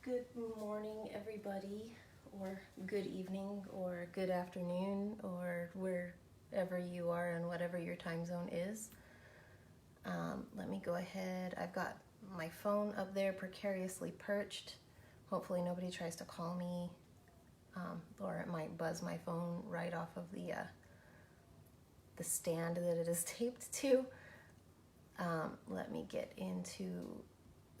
Good morning, everybody, or good evening, or good afternoon, or wherever you are and whatever your time zone is. Let me go ahead. I've got my phone up there precariously perched. Hopefully nobody tries to call me, or it might buzz my phone right off of the stand that it is taped to. Let me get into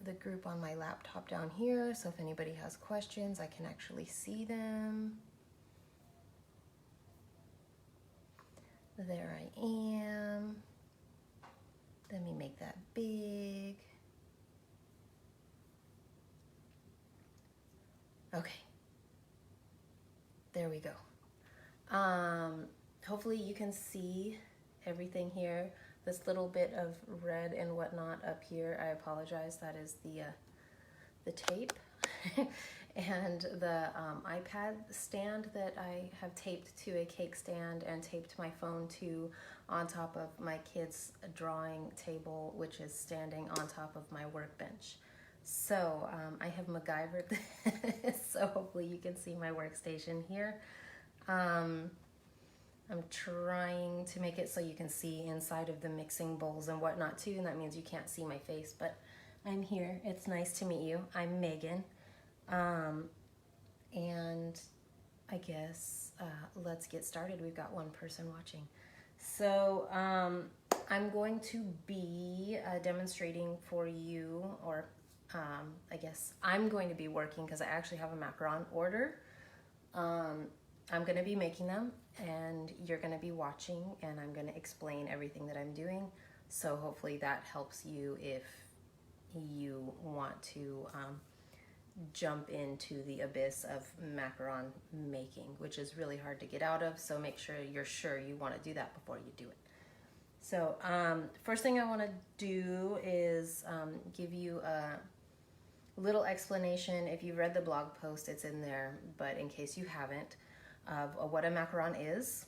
the group on my laptop down here, so if anybody has questions, I can actually see them. There I am. Let me make that big. Okay. There we go. Hopefully you can see everything here. This little bit of red and whatnot up here, I apologize, that is the tape. And the iPad stand that I have taped to a cake stand and taped my phone to on top of my kids' drawing table, which is standing on top of my workbench. So I have MacGyvered this, so hopefully you can see my workstation here. I'm trying to make it so you can see inside of the mixing bowls and whatnot too, and that means you can't see my face, but I'm here. It's nice to meet you. I'm Megan. And I guess let's get started. We've got one person watching. So I'm going to be demonstrating for you, or I guess I'm going to be working because I actually have a macaron order. I'm going to be making them and you're going to be watching, and I'm going to explain everything that I'm doing. So hopefully that helps you if you want to jump into the abyss of macaron making, which is really hard to get out of. So make sure you want to do that before you do it. So first thing I want to do is give you a little explanation. If you read the blog post, it's in there, but in case you haven't, of what a macaron is.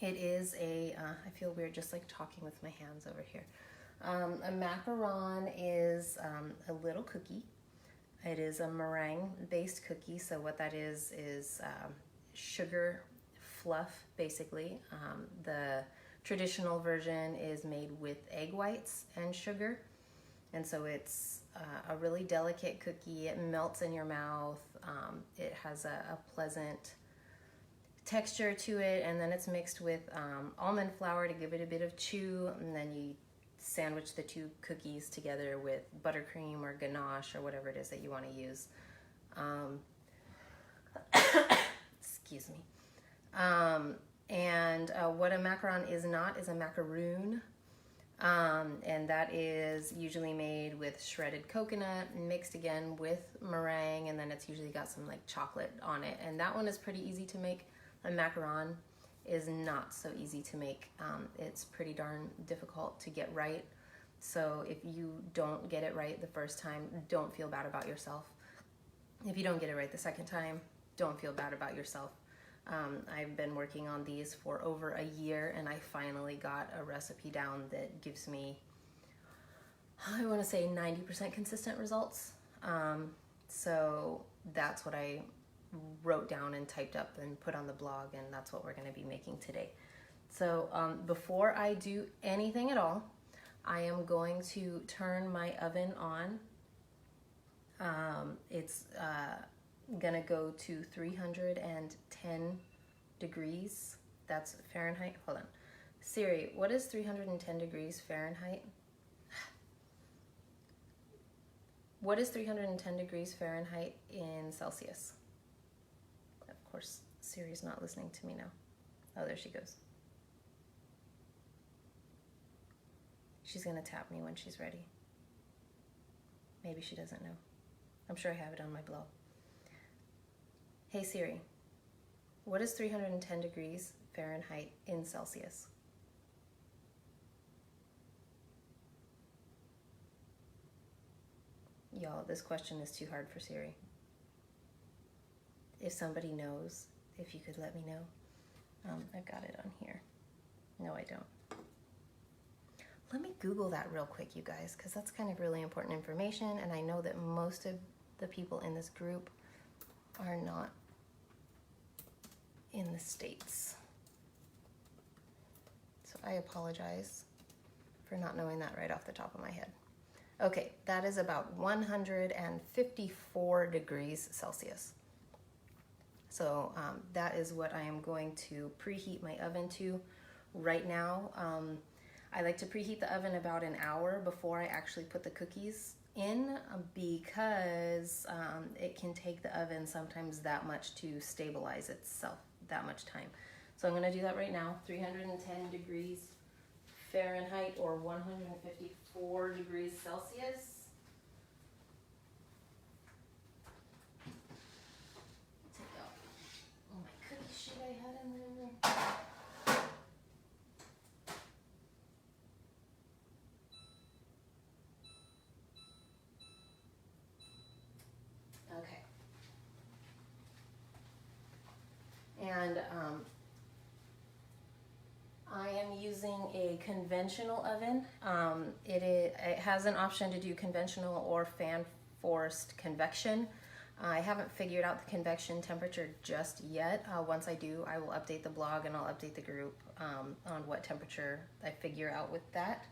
It is I feel weird just like talking with my hands over here. A macaron is a little cookie. It is a meringue based cookie. So what that is sugar fluff, basically. The traditional version is made with egg whites and sugar. And so it's a really delicate cookie. It melts in your mouth. It has a pleasant texture to it, and then it's mixed with almond flour to give it a bit of chew, and then you sandwich the two cookies together with buttercream or ganache or whatever it is that you want to use. Excuse me. And what a macaron is not is a macaroon. And that is usually made with shredded coconut mixed again with meringue, and then it's usually got some like chocolate on it. And that one is pretty easy to make. A macaron is not so easy to make. It's pretty darn difficult to get right. So if you don't get it right the first time, don't feel bad about yourself. If you don't get it right the second time, don't feel bad about yourself. I've been working on these for over a year, and I finally got a recipe down that gives me, I want to say 90% consistent results. So that's what I wrote down and typed up and put on the blog, and that's what we're going to be making today. So before I do anything at all, I am going to turn my oven on. It's gonna go to 310 degrees. That's Fahrenheit. Hold on. Siri, what is 310 degrees Fahrenheit? What is 310 degrees Fahrenheit in Celsius? Of course, Siri's not listening to me now. Oh, there she goes. She's gonna tap me when she's ready. Maybe she doesn't know. I'm sure I have it on my blog. Hey Siri, what is 310 degrees Fahrenheit in Celsius? Y'all, this question is too hard for Siri. If somebody knows, if you could let me know. I've got it on here. No, I don't. Let me Google that real quick, you guys, because that's kind of really important information, and I know that most of the people in this group are not in the States. So I apologize for not knowing that right off the top of my head. Okay, that is about 154 degrees Celsius. So that is what I am going to preheat my oven to right now. I like to preheat the oven about an hour before I actually put the cookies in because it can take the oven sometimes that much to stabilize itself, that much time. So I'm gonna do that right now, 310 degrees Fahrenheit or 154 degrees Celsius. Take out all my cookie sheet I had in there. Okay. And I am using a conventional oven. It has an option to do conventional or fan forced convection. I haven't figured out the convection temperature just yet. Once I do, I will update the blog and I'll update the group on what temperature I figure out with that.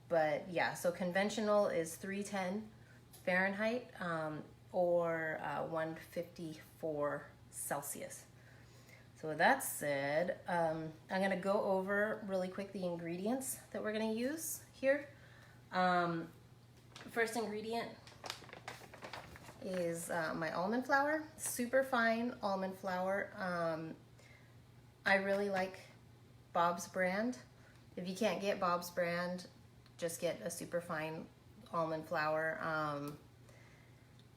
But yeah, so conventional is 310 Fahrenheit or 154 Celsius. So with that said, I'm gonna go over really quick the ingredients that we're gonna use here. First ingredient is my almond flour, super fine almond flour. I really like Bob's brand. If you can't get Bob's brand, just get a super fine almond flour.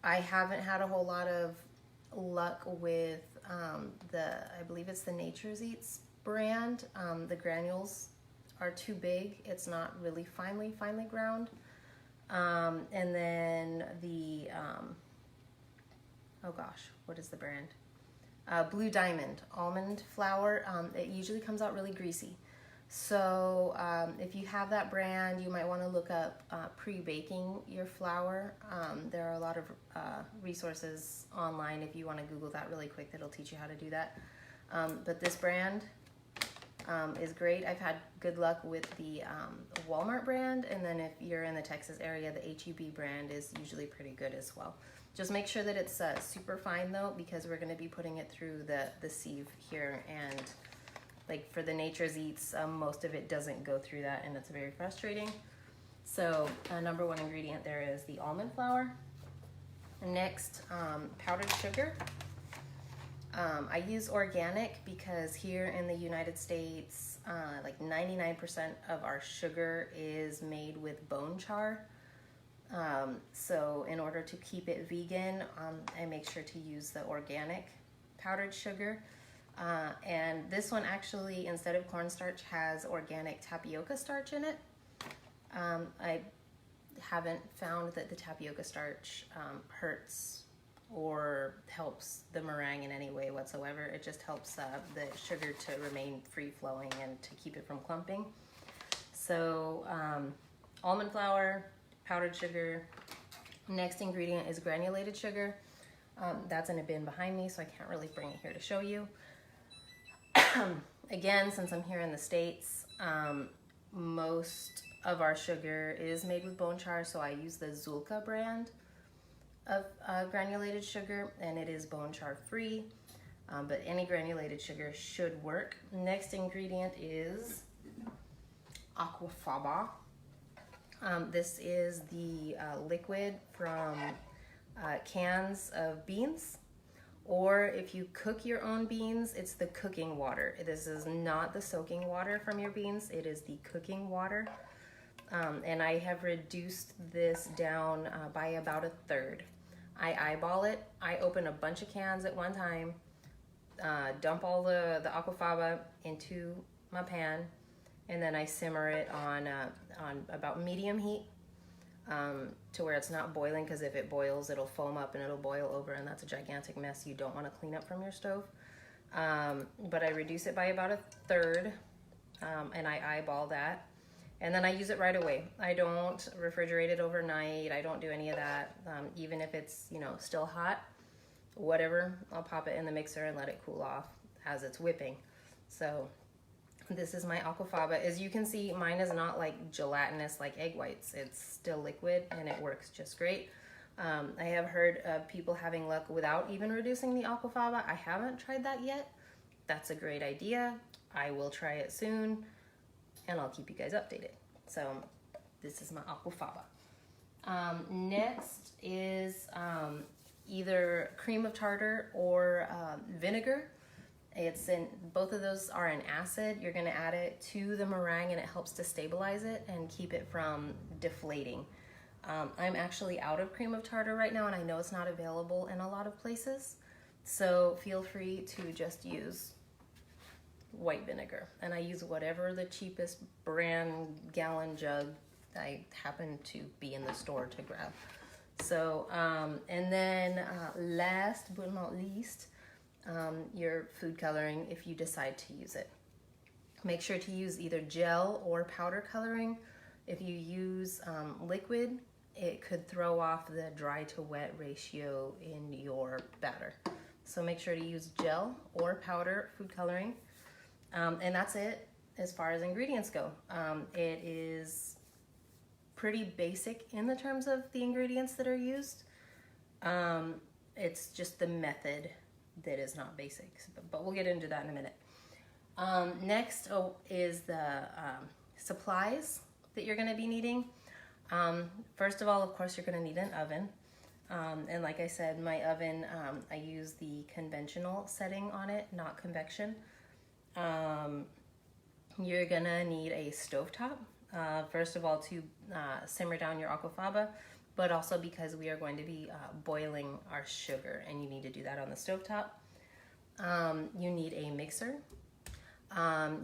I haven't had a whole lot of luck with I believe it's the Nature's Eats brand. The granules are too big. It's not really finely ground. And then the, oh gosh, what is the brand? Blue Diamond almond flour. It usually comes out really greasy. So if you have that brand, you might want to look up pre-baking your flour. There are a lot of resources online if you want to Google that really quick that'll teach you how to do that. But this brand is great. I've had good luck with the Walmart brand, and then if you're in the Texas area, the HEB brand is usually pretty good as well. Just make sure that it's super fine though, because we're going to be putting it through the sieve here, and like for the Nature's Eats, most of it doesn't go through that, and it's very frustrating. So number one ingredient there is the almond flour. Next, powdered sugar. I use organic because here in the United States, like 99% of our sugar is made with bone char. So in order to keep it vegan, I make sure to use the organic powdered sugar. And this one actually, instead of cornstarch, has organic tapioca starch in it. I haven't found that the tapioca starch hurts or helps the meringue in any way whatsoever. It just helps the sugar to remain free-flowing and to keep it from clumping. So almond flour, powdered sugar. Next ingredient is granulated sugar. That's in a bin behind me, so I can't really bring it here to show you. Again, since I'm here in the States, most of our sugar is made with bone char, so I use the Zulka brand of granulated sugar, and it is bone char free, but any granulated sugar should work. Next ingredient is Aquafaba. This is the liquid from cans of beans. Or if you cook your own beans, it's the cooking water. This is not the soaking water from your beans, it is the cooking water. And I have reduced this down by about a third. I eyeball it. I open a bunch of cans at one time, dump all the aquafaba into my pan, and then I simmer it on about medium heat. To where it's not boiling, because if it boils, it'll foam up and it'll boil over, and that's a gigantic mess you don't want to clean up from your stove. But I reduce it by about a third, and I eyeball that. And then I use it right away. I don't refrigerate it overnight. I don't do any of that. Even if it's, you know, still hot, whatever, I'll pop it in the mixer and let it cool off as it's whipping. So this is my Aquafaba. As you can see, mine is not like gelatinous like egg whites. It's still liquid and it works just great. I have heard of people having luck without even reducing the Aquafaba. I haven't tried that yet. That's a great idea. I will try it soon and I'll keep you guys updated. So this is my Aquafaba. Next is either cream of tartar or vinegar. Both of those are an acid. You're gonna add it to the meringue and it helps to stabilize it and keep it from deflating. I'm actually out of cream of tartar right now and I know it's not available in a lot of places. So feel free to just use white vinegar. And I use whatever the cheapest brand gallon jug I happen to be in the store to grab. So, and then last but not least, your food coloring if you decide to use it. Make sure to use either gel or powder coloring. If you use liquid, it could throw off the dry to wet ratio in your batter. So make sure to use gel or powder food coloring. And that's it as far as ingredients go. It is pretty basic in the terms of the ingredients that are used. It's just the method that is not basic, but we'll get into that in a minute. Next is the supplies that you're gonna be needing. First of all, of course, you're gonna need an oven. And like I said, my oven, I use the conventional setting on it, not convection. You're gonna need a stovetop. First of all, to simmer down your Aquafaba, but also because we are going to be boiling our sugar and you need to do that on the stovetop. You need a mixer.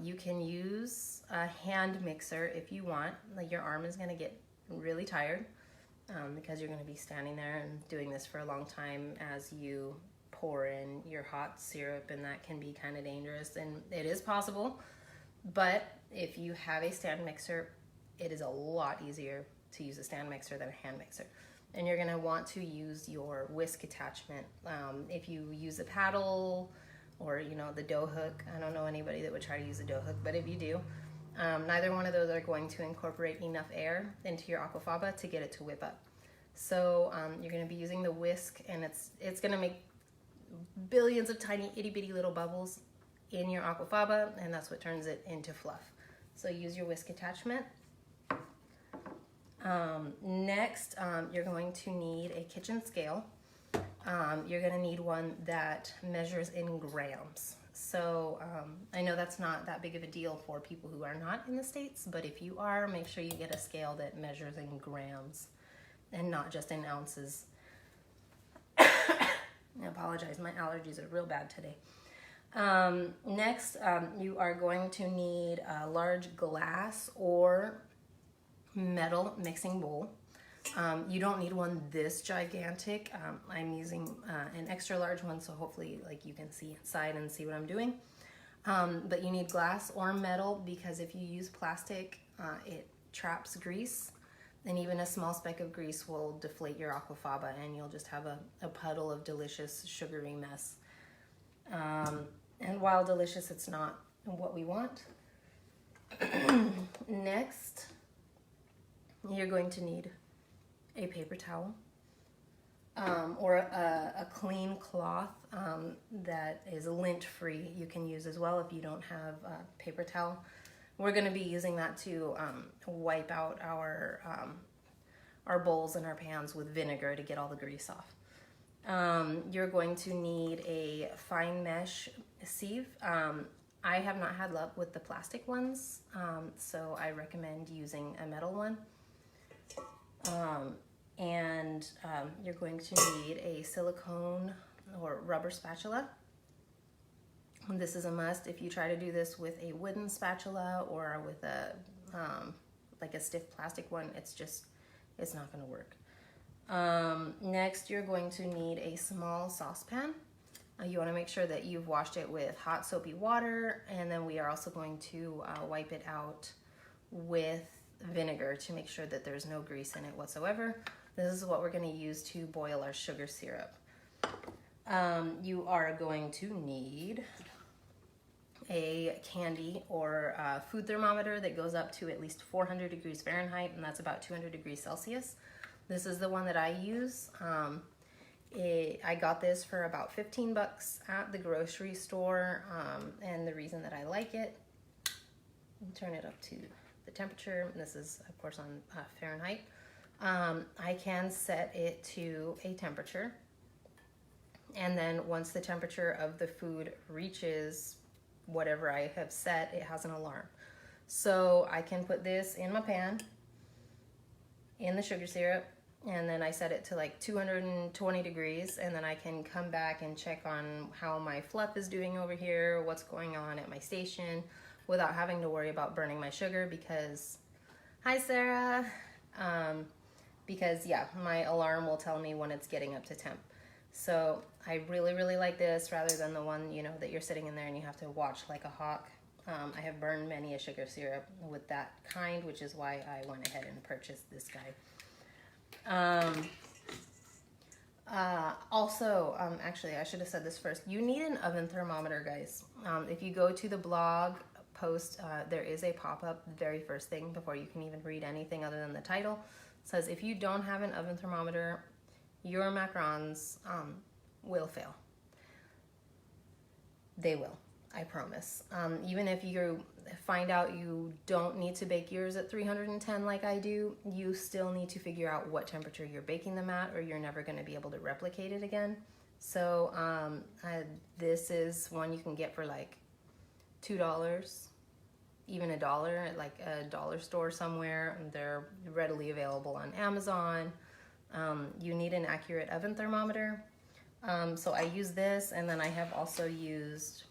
You can use a hand mixer if you want. Like your arm is gonna get really tired because you're gonna be standing there and doing this for a long time as you pour in your hot syrup, and that can be kind of dangerous, and it is possible. But if you have a stand mixer, it is a lot easier to use a stand mixer than a hand mixer. And you're gonna want to use your whisk attachment. If you use a paddle or the dough hook, I don't know anybody that would try to use a dough hook, but if you do, neither one of those are going to incorporate enough air into your Aquafaba to get it to whip up. So you're gonna be using the whisk, and it's gonna make billions of tiny itty bitty little bubbles in your Aquafaba, and that's what turns it into fluff. So use your whisk attachment. Next, you're going to need a kitchen scale. You're going to need one that measures in grams. So I know that's not that big of a deal for people who are not in the States, but if you are, make sure you get a scale that measures in grams and not just in ounces. I apologize, my allergies are real bad today. Next, you are going to need a large glass or metal mixing bowl. You don't need one this gigantic. I'm using an extra large one, so hopefully you can see inside and see what I'm doing. But you need glass or metal, because if you use plastic, it traps grease, and even a small speck of grease will deflate your Aquafaba and you'll just have a puddle of delicious sugary mess. And while delicious, it's not what we want. Next, you're going to need a paper towel or a clean cloth that is lint free. You can use as well if you don't have a paper towel. We're going to be using that to wipe out our bowls and our pans with vinegar to get all the grease off. You're going to need a fine mesh sieve. I have not had luck with the plastic ones, so I recommend using a metal one. You're going to need a silicone or rubber spatula. This is a must. If you try to do this with a wooden spatula or with a like a stiff plastic one, it's not going to work. Next, you're going to need a small saucepan. You want to make sure that you've washed it with hot soapy water, and then we are also going to wipe it out with vinegar to make sure that there's no grease in it whatsoever. This is what we're going to use to boil our sugar syrup. You are going to need a candy or food thermometer that goes up to at least 400 degrees Fahrenheit, and that's about 200 degrees Celsius. This is the one that I use. I got this for about 15 bucks at the grocery store, and the reason that I like it, turn it up to the temperature. This is, of course, on Fahrenheit. I can set it to a temperature, and then once the temperature of the food reaches whatever I have set, it has an alarm. So I can put this in my pan, in the sugar syrup, and then I set it to like 220 degrees, and then I can come back and check on how my fluff is doing over here, what's going on at my station, without having to worry about burning my sugar because, hi Sarah, because yeah, my alarm will tell me when it's getting up to temp. So I really, really like this rather than the one, you know, that you're sitting in there and you have to watch like a hawk. I have burned many a sugar syrup with that kind, which is why I went ahead and purchased this guy. Actually, I should have said this first. You need an oven thermometer, guys. If you go to the blog post, there is a pop-up the very first thing before you can even read anything other than the title. It says, if you don't have an oven thermometer, your macarons will fail. They will, I promise. Even if you find out you don't need to bake yours at 310 like I do, you still need to figure out what temperature you're baking them at, or you're never going to be able to replicate it again. So this is one you can get for like $2, even $1 at like a dollar store somewhere. They're readily available on Amazon. You need an accurate oven thermometer. So I use this, and then I have also used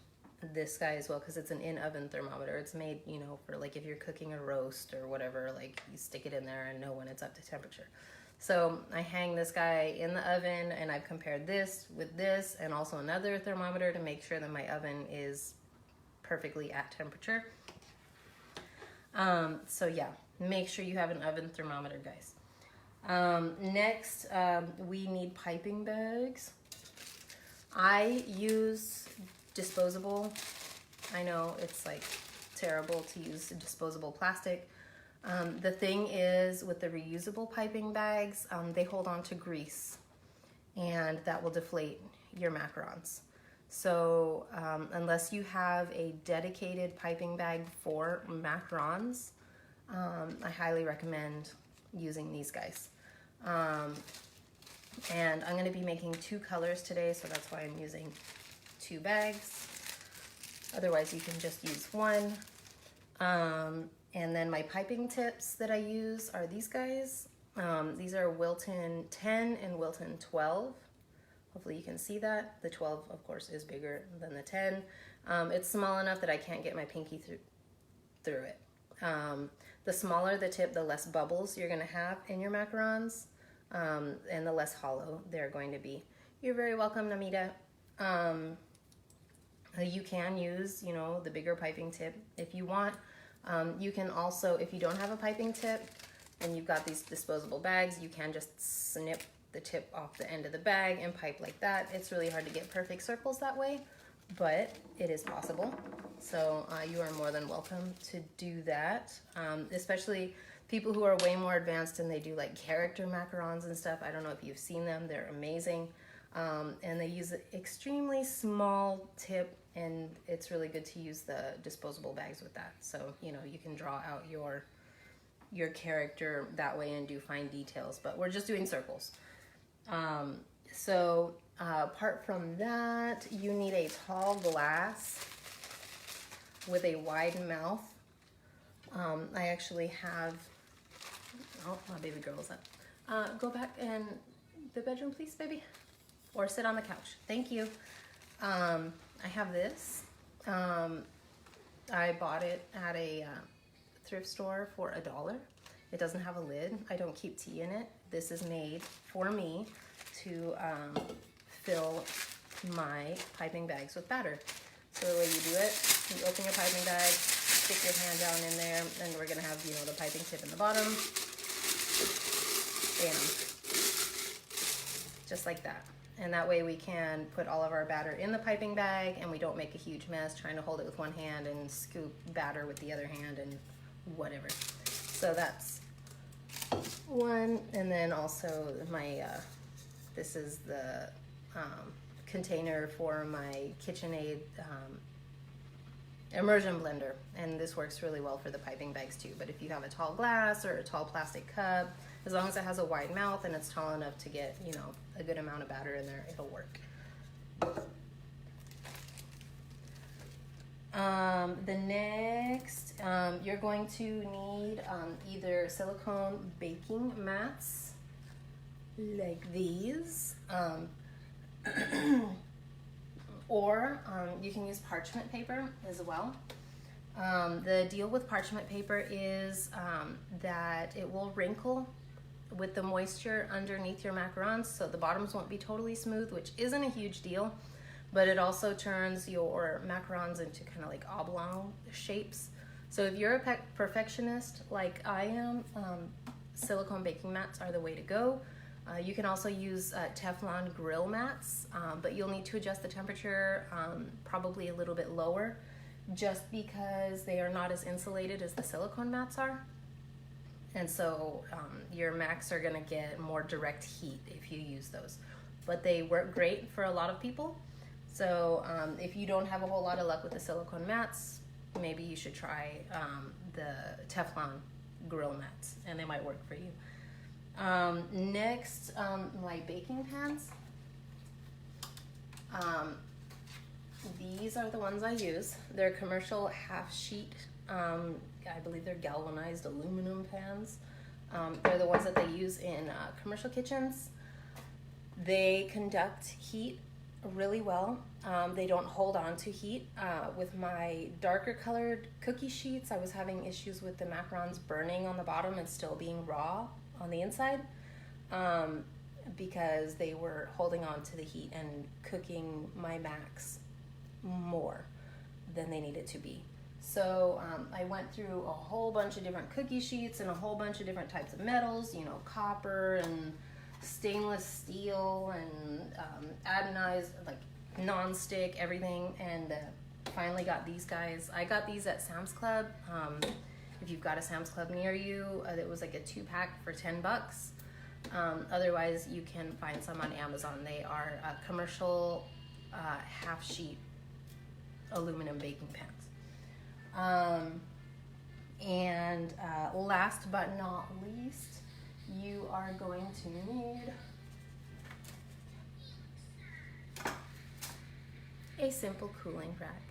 this guy as well because it's an in-oven thermometer. It's made, you know, for like if you're cooking a roast or whatever, like you stick it in there and know when it's up to temperature. So I hang this guy in the oven, and I've compared this with this and also another thermometer to make sure that my oven is perfectly at temperature. So yeah, make sure you have an oven thermometer, guys. Next, we need piping bags. I use disposable. I know it's like terrible to use disposable plastic. The thing is with the reusable piping bags, they hold on to grease, and that will deflate your macarons. So unless you have a dedicated piping bag for macarons, I highly recommend using these guys. And I'm going to be making 2 colors today, so that's why I'm using 2 bags. Otherwise, you can just use one. And then my piping tips that I use are these guys. These are Wilton 10 and Wilton 12. Hopefully you can see that. The 12, of course, is bigger than the 10. It's small enough that I can't get my pinky through it. The smaller the tip, the less bubbles you're going to have in your macarons, and the less hollow they're going to be. You're very welcome, Namita. You can use, you know, the bigger piping tip if you want. You can also, if you don't have a piping tip and you've got these disposable bags, you can just snip the tip off the end of the bag and pipe like that. It's really hard to get perfect circles that way, but it is possible. So you are more than welcome to do that, especially people who are way more advanced and they do like character macarons and stuff. I don't know if you've seen them. They're amazing. And they use an extremely small tip, and it's really good to use the disposable bags with that. So, you know, you can draw out your character that way and do fine details, but we're just doing circles. Apart from that, you need a tall glass with a wide mouth. I actually have, oh, my baby girl's up. Go back in the bedroom, please, baby. Or sit on the couch. Thank you. I have this. I bought it at a thrift store for $1. It doesn't have a lid. I don't keep tea in it. This is made for me to fill my piping bags with batter. So the way you do it, you open your piping bag, stick your hand down in there, and we're gonna have, you know, the piping tip in the bottom. Bam. Just like that. And that way we can put all of our batter in the piping bag and we don't make a huge mess trying to hold it with one hand and scoop batter with the other hand and whatever. So that's one. And then also my, this is the container for my KitchenAid immersion blender, and this works really well for the piping bags too. But if you have a tall glass or a tall plastic cup, as long as it has a wide mouth and it's tall enough to get, you know, a good amount of batter in there, it'll work. The next, you're going to need either silicone baking mats like these, or you can use parchment paper as well. The deal with parchment paper is that it will wrinkle with the moisture underneath your macarons, so the bottoms won't be totally smooth, which isn't a huge deal, but it also turns your macarons into kind of like oblong shapes. So if you're a perfectionist like I am, silicone baking mats are the way to go. You can also use Teflon grill mats, but you'll need to adjust the temperature probably a little bit lower, just because they are not as insulated as the silicone mats are. And so your macs are gonna get more direct heat if you use those. But they work great for a lot of people. So if you don't have a whole lot of luck with the silicone mats, maybe you should try the Teflon grill mats, and they might work for you. Next, my baking pans. These are the ones I use. They're commercial half sheet, I believe they're galvanized aluminum pans. They're the ones that they use in commercial kitchens. They conduct heat really well. They don't hold on to heat. With my darker colored cookie sheets, I was having issues with the macarons burning on the bottom and still being raw on the inside, because they were holding on to the heat and cooking my macs more than they needed to be. So I went through a whole bunch of different cookie sheets and a whole bunch of different types of metals, you know, copper and stainless steel and anodized, like non-stick, everything, and finally got these guys. I got these at Sam's Club. If you've got a Sam's Club near you, it was like a 2-pack for $10. Otherwise, you can find some on Amazon. They are commercial half-sheet aluminum baking pans. And last but not least, you are going to need a simple cooling rack.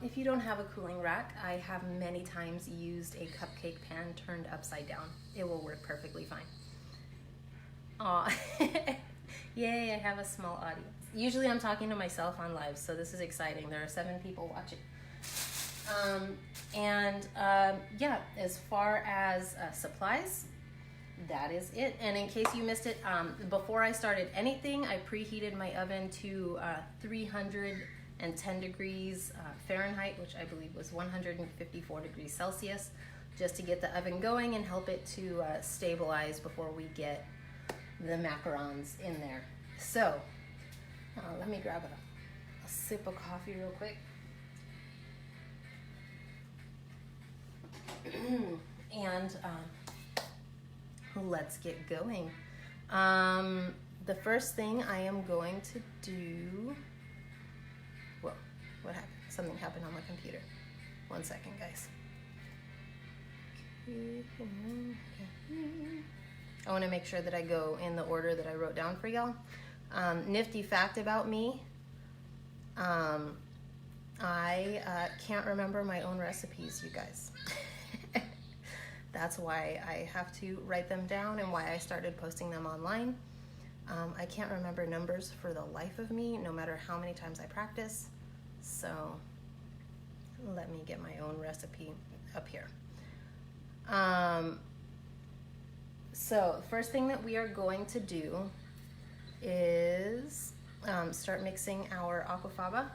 If you don't have a cooling rack, I have many times used a cupcake pan turned upside down. It will work perfectly fine. Aw, yay, I have a small audience. Usually I'm talking to myself on live, so this is exciting. There are 7 people watching. Yeah, as far as supplies, that is it. And in case you missed it, before I started anything, I preheated my oven to 310 degrees Fahrenheit, which I believe was 154 degrees Celsius, just to get the oven going and help it to stabilize before we get the macarons in there. So let me grab a sip of coffee real quick. And let's get going. The first thing I am going to do, whoa, what happened? Something happened on my computer. 1 second, guys. I want to make sure that I go in the order that I wrote down for y'all. Nifty fact about me, I can't remember my own recipes, you guys. That's why I have to write them down and why I started posting them online. I can't remember numbers for the life of me, no matter how many times I practice. So let me get my own recipe up here. So the first thing that we are going to do is start mixing our aquafaba.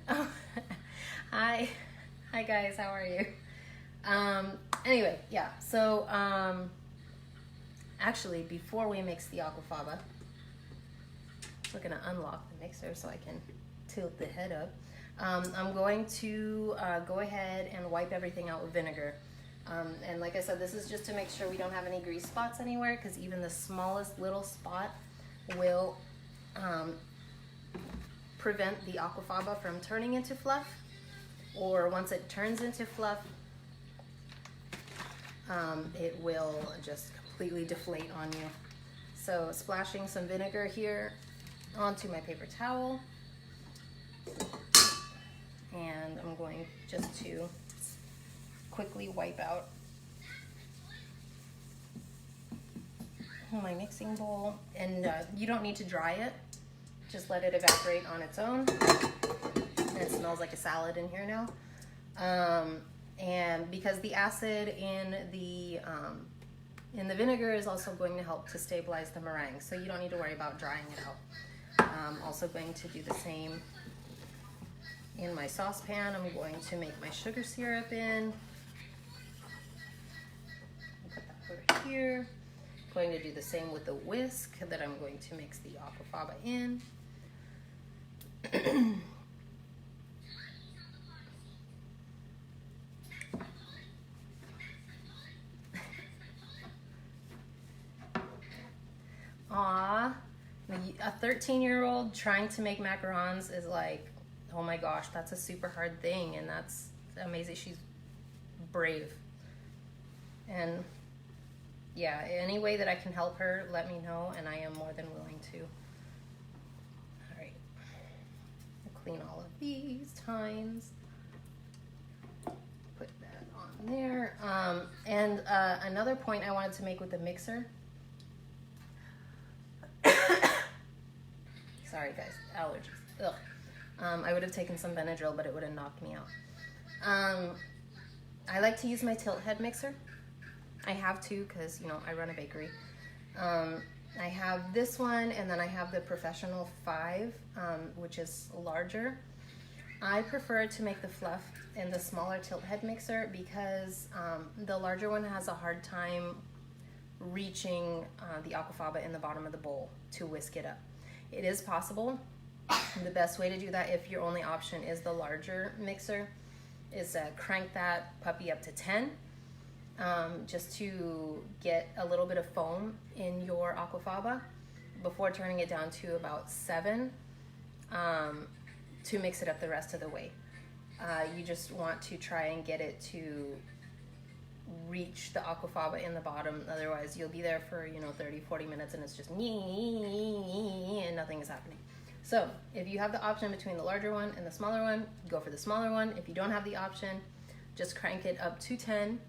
Oh, hi guys, how are you? Anyway, yeah, so actually before we mix the aquafaba, we're gonna unlock the mixer so I can tilt the head up. I'm going to go ahead and wipe everything out with vinegar. And like I said, this is just to make sure we don't have any grease spots anywhere, because even the smallest little spot will prevent the aquafaba from turning into fluff, or once it turns into fluff, it will just completely deflate on you. So splashing some vinegar here onto my paper towel, and I'm going just to quickly wipe out my mixing bowl. And you don't need to dry it, just let it evaporate on its own. And it smells like a salad in here now. And because the acid in the vinegar is also going to help to stabilize the meringue, so you don't need to worry about drying it out. I'm also going to do the same in my saucepan. I'm going to make my sugar syrup in. Put that over here. I'm going to do the same with the whisk that I'm going to mix the aquafaba in. Aw, a 13-year-old trying to make macarons is like, oh my gosh, that's a super hard thing, and that's amazing. She's brave. And yeah, any way that I can help her, let me know, and I am more than willing to. All right, I'll clean all of these tines. Put that on there. And another point I wanted to make with the mixer. Sorry guys, allergies. Ugh. I would have taken some Benadryl, but it would have knocked me out. I like to use my tilt head mixer. I have to, because you know I run a bakery. I have this one, and then I have the Professional 5, which is larger. I prefer to make the fluff in the smaller tilt head mixer because the larger one has a hard time reaching the aquafaba in the bottom of the bowl to whisk it up. It is possible. The best way to do that, if your only option is the larger mixer, is crank that puppy up to 10, just to get a little bit of foam in your aquafaba before turning it down to about 7, to mix it up the rest of the way. You just want to try and get it to reach the aquafaba in the bottom, otherwise you'll be there for 30-40 minutes and it's just and nothing is happening. So if you have the option between the larger one and the smaller one, go for the smaller one. If you don't have the option, just crank it up to 10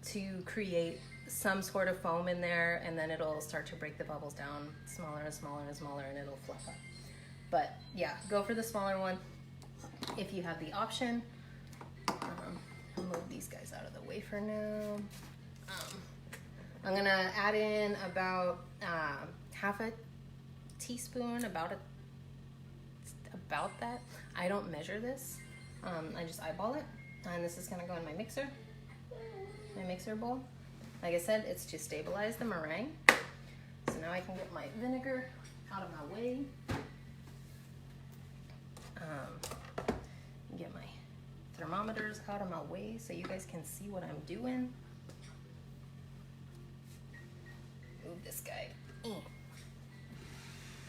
to create some sort of foam in there, and then it'll start to break the bubbles down smaller and smaller and smaller, and it'll fluff up. But yeah, go for the smaller one if you have the option. I'll move these guys out of the way for now. I'm gonna add in about half a teaspoon, about that. I don't measure this. I just eyeball it, and this is gonna go in my mixer bowl. Like I said, it's to stabilize the meringue. So now I can get my vinegar out of my way. Get my thermometers out of my way so you guys can see what I'm doing. Move this guy. I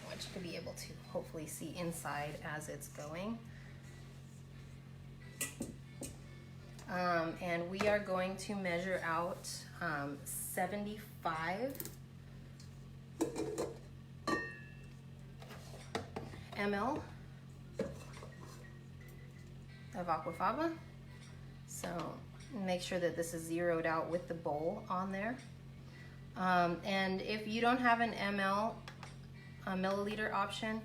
want you to be able to hopefully see inside as it's going. And we are going to measure out 75 ml of aquafaba. So make sure that this is zeroed out with the bowl on there. And if you don't have an milliliter option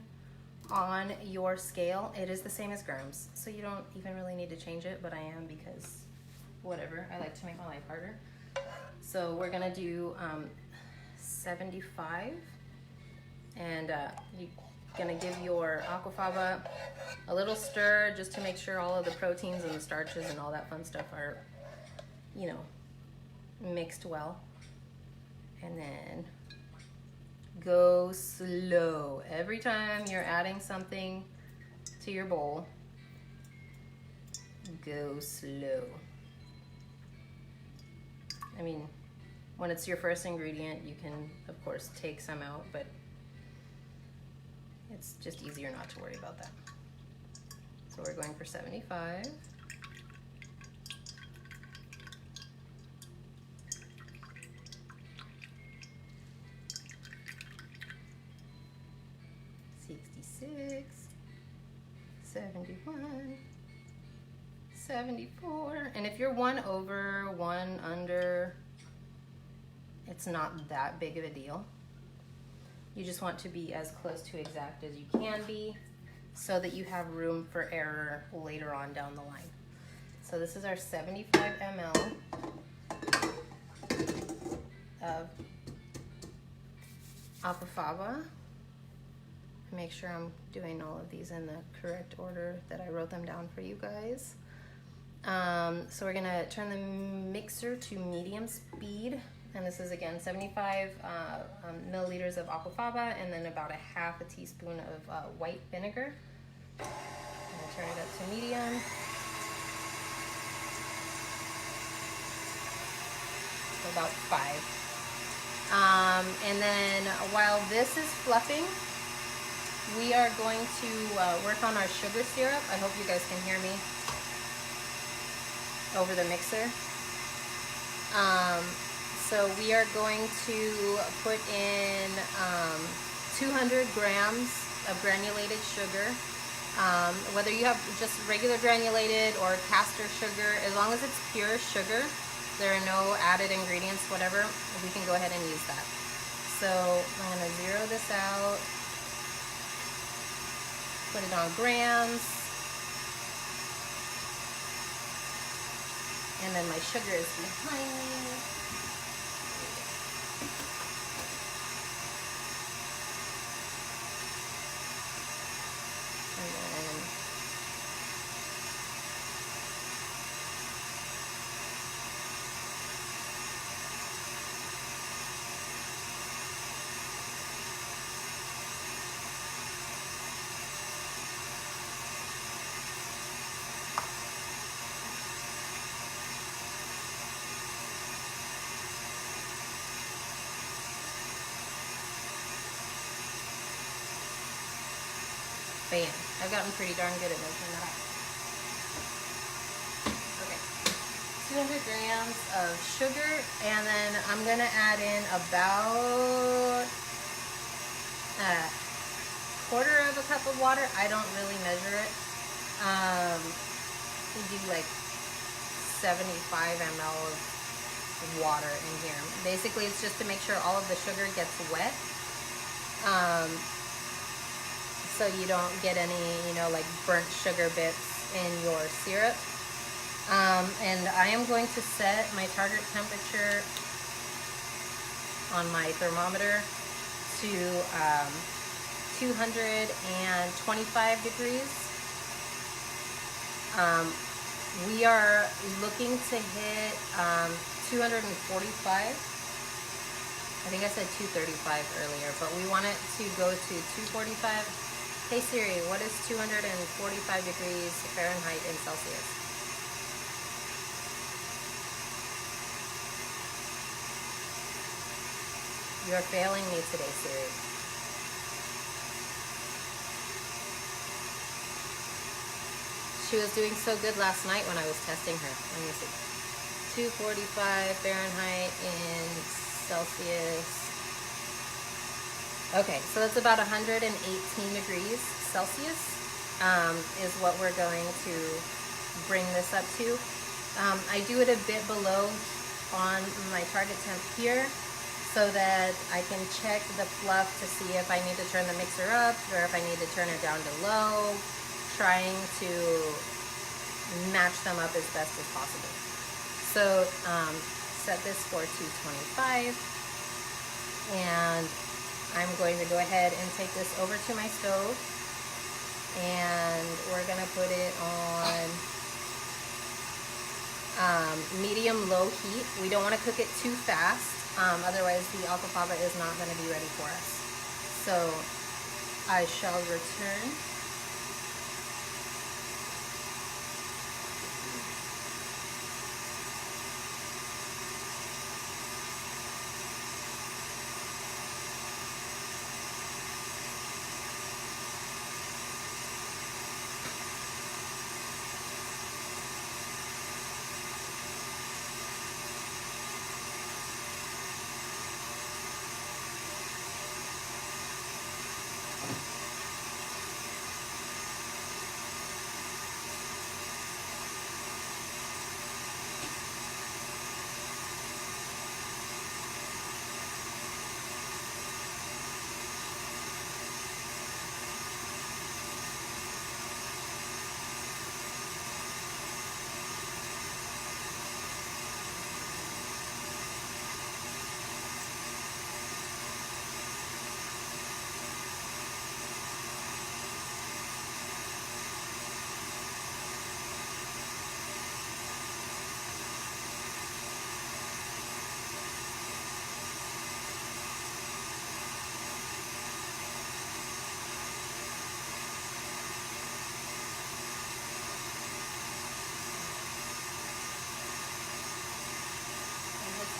on your scale, it is the same as grams. So you don't even really need to change it, but I am, because whatever, I like to make my life harder. So we're gonna do 75, and you Gonna give your aquafaba a little stir just to make sure all of the proteins and the starches and all that fun stuff are, you know, mixed well. And then go slow. Every time you're adding something to your bowl, go slow. I mean, when it's your first ingredient, you can, of course, take some out, but it's just easier not to worry about that. So we're going for 75. $66, 71, 74. And if you're one over, one under, it's not that big of a deal. You just want to be as close to exact as you can be so that you have room for error later on down the line. So this is our 75 ml of Aquafaba. Make sure I'm doing all of these in the correct order that I wrote them down for you guys. So we're gonna turn the mixer to medium speed. And this is again 75 milliliters of Aquafaba and then about a half a teaspoon of white vinegar. I'm gonna turn it up to medium. About 5. And then while this is fluffing, we are going to work on our sugar syrup. I hope you guys can hear me over the mixer. So we are going to put in 200 grams of granulated sugar. Whether you have just regular granulated or caster sugar, as long as it's pure sugar, there are no added ingredients, whatever, we can go ahead and use that. So I'm going to zero this out, put it on grams, and then my sugar is behind me. Bam. I've gotten pretty darn good at measuring that out. Okay. 200 grams of sugar, and then I'm going to add in about a quarter of a cup of water. I don't really measure it. We do like 75 ml of water in here. Basically, it's just to make sure all of the sugar gets wet. So you don't get any, you know, like burnt sugar bits in your syrup. And I am going to set my target temperature on my thermometer to 225 degrees. We are looking to hit 245. I think I said 235 earlier, but we want it to go to 245. Hey Siri, what is 245 degrees Fahrenheit in Celsius? You are failing me today, Siri. She was doing so good last night when I was testing her. Let me see. 245 Fahrenheit in Celsius. Okay, so that's about 118 degrees Celsius is what we're going to bring this up to. I do it a bit below on my target temp here so that I can check the fluff to see if I need to turn the mixer up or if I need to turn it down to low, trying to match them up as best as possible. So set this for 225 and I'm going to go ahead and take this over to my stove, and we're gonna put it on medium-low heat. We don't want to cook it too fast, otherwise the aquafaba is not going to be ready for us. So I shall return.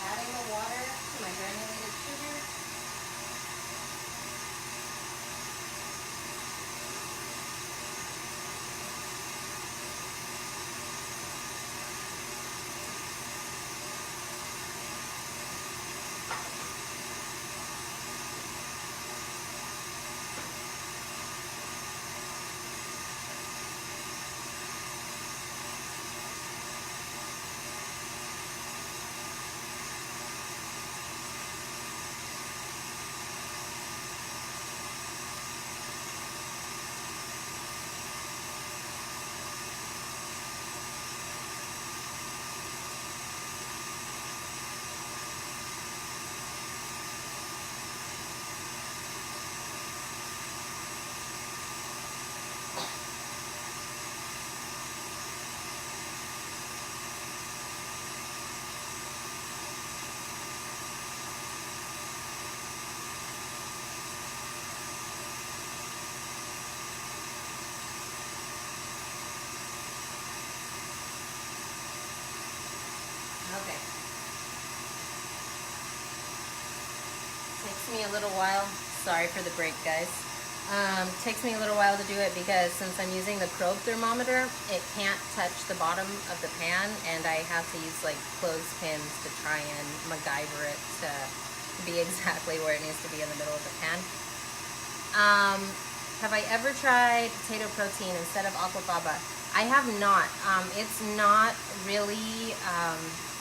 Adding the water to my granulated sugar. Okay. Takes me a little while. Sorry for the break, guys. Takes me a little while to do it because since I'm using the probe thermometer, it can't touch the bottom of the pan, and I have to use like clothespins to try and MacGyver it to be exactly where it needs to be in the middle of the pan. Have I ever tried potato protein instead of aquafaba? I have not. It's not really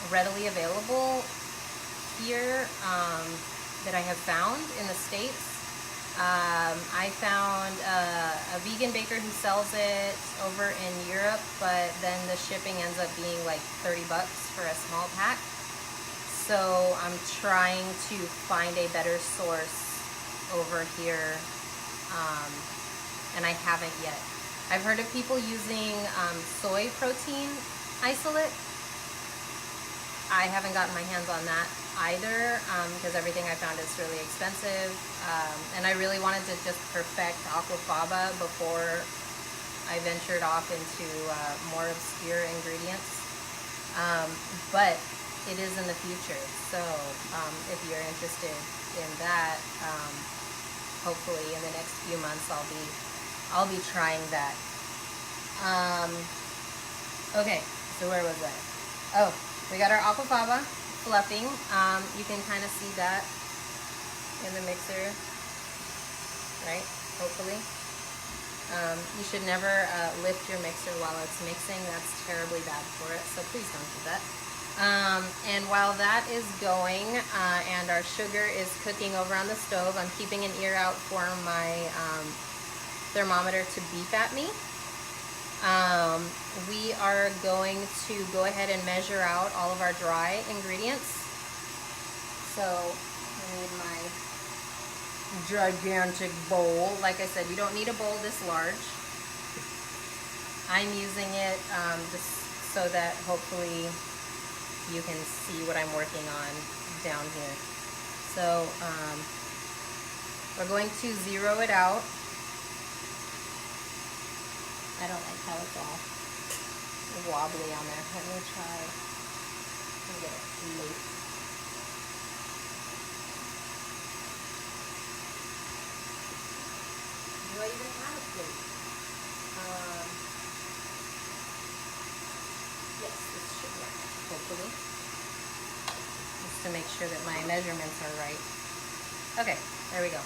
readily available here that I have found in the States. I found a vegan baker who sells it over in Europe, but then the shipping ends up being like 30 bucks for a small pack. So I'm trying to find a better source over here, and I haven't yet. I've heard of people using soy protein isolate. I haven't gotten my hands on that either because everything I found is really expensive, and I really wanted to just perfect aquafaba before I ventured off into more obscure ingredients, but it is in the future, so if you're interested in that, hopefully in the next few months I'll be trying that. Okay, so where was I? Oh, we got our aquafaba fluffing. You can kind of see that in the mixer, right? Hopefully. You should never lift your mixer while it's mixing. That's terribly bad for it, so please don't do that. And while that is going and our sugar is cooking over on the stove, I'm keeping an ear out for my thermometer to beep at me. We are going to go ahead and measure out all of our dry ingredients. So I need my gigantic bowl. Like I said, you don't need a bowl this large. I'm using it just so that hopefully you can see what I'm working on down here. So we're going to zero it out. I don't like how it's all wobbly on there. Let me try and get it loose. Do I even have a plate? Yes, this should work, hopefully. Just to make sure that my measurements are right. Okay, there we go.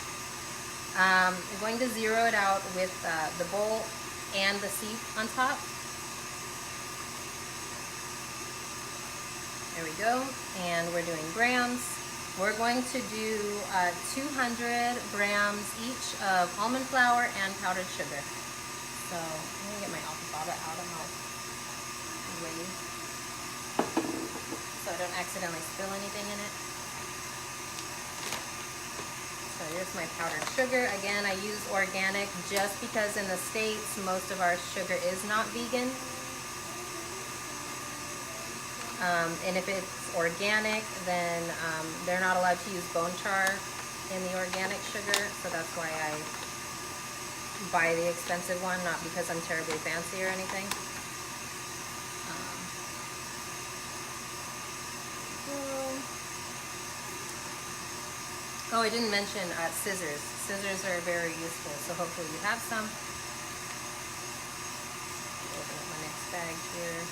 I'm going to zero it out with the bowl and the sieve on top. There we go. And we're doing grams. We're going to do 200 grams each of almond flour and powdered sugar. So I'm going to get my Aquafaba out of my way so I don't accidentally spill anything in it. So here's my powdered sugar. Again, I use organic just because in the States most of our sugar is not vegan. And if it's organic, then they're not allowed to use bone char in the organic sugar, so that's why I buy the expensive one, not because I'm terribly fancy or anything. Oh, I didn't mention scissors. Scissors are very useful, so hopefully you have some. Open up my next bag here.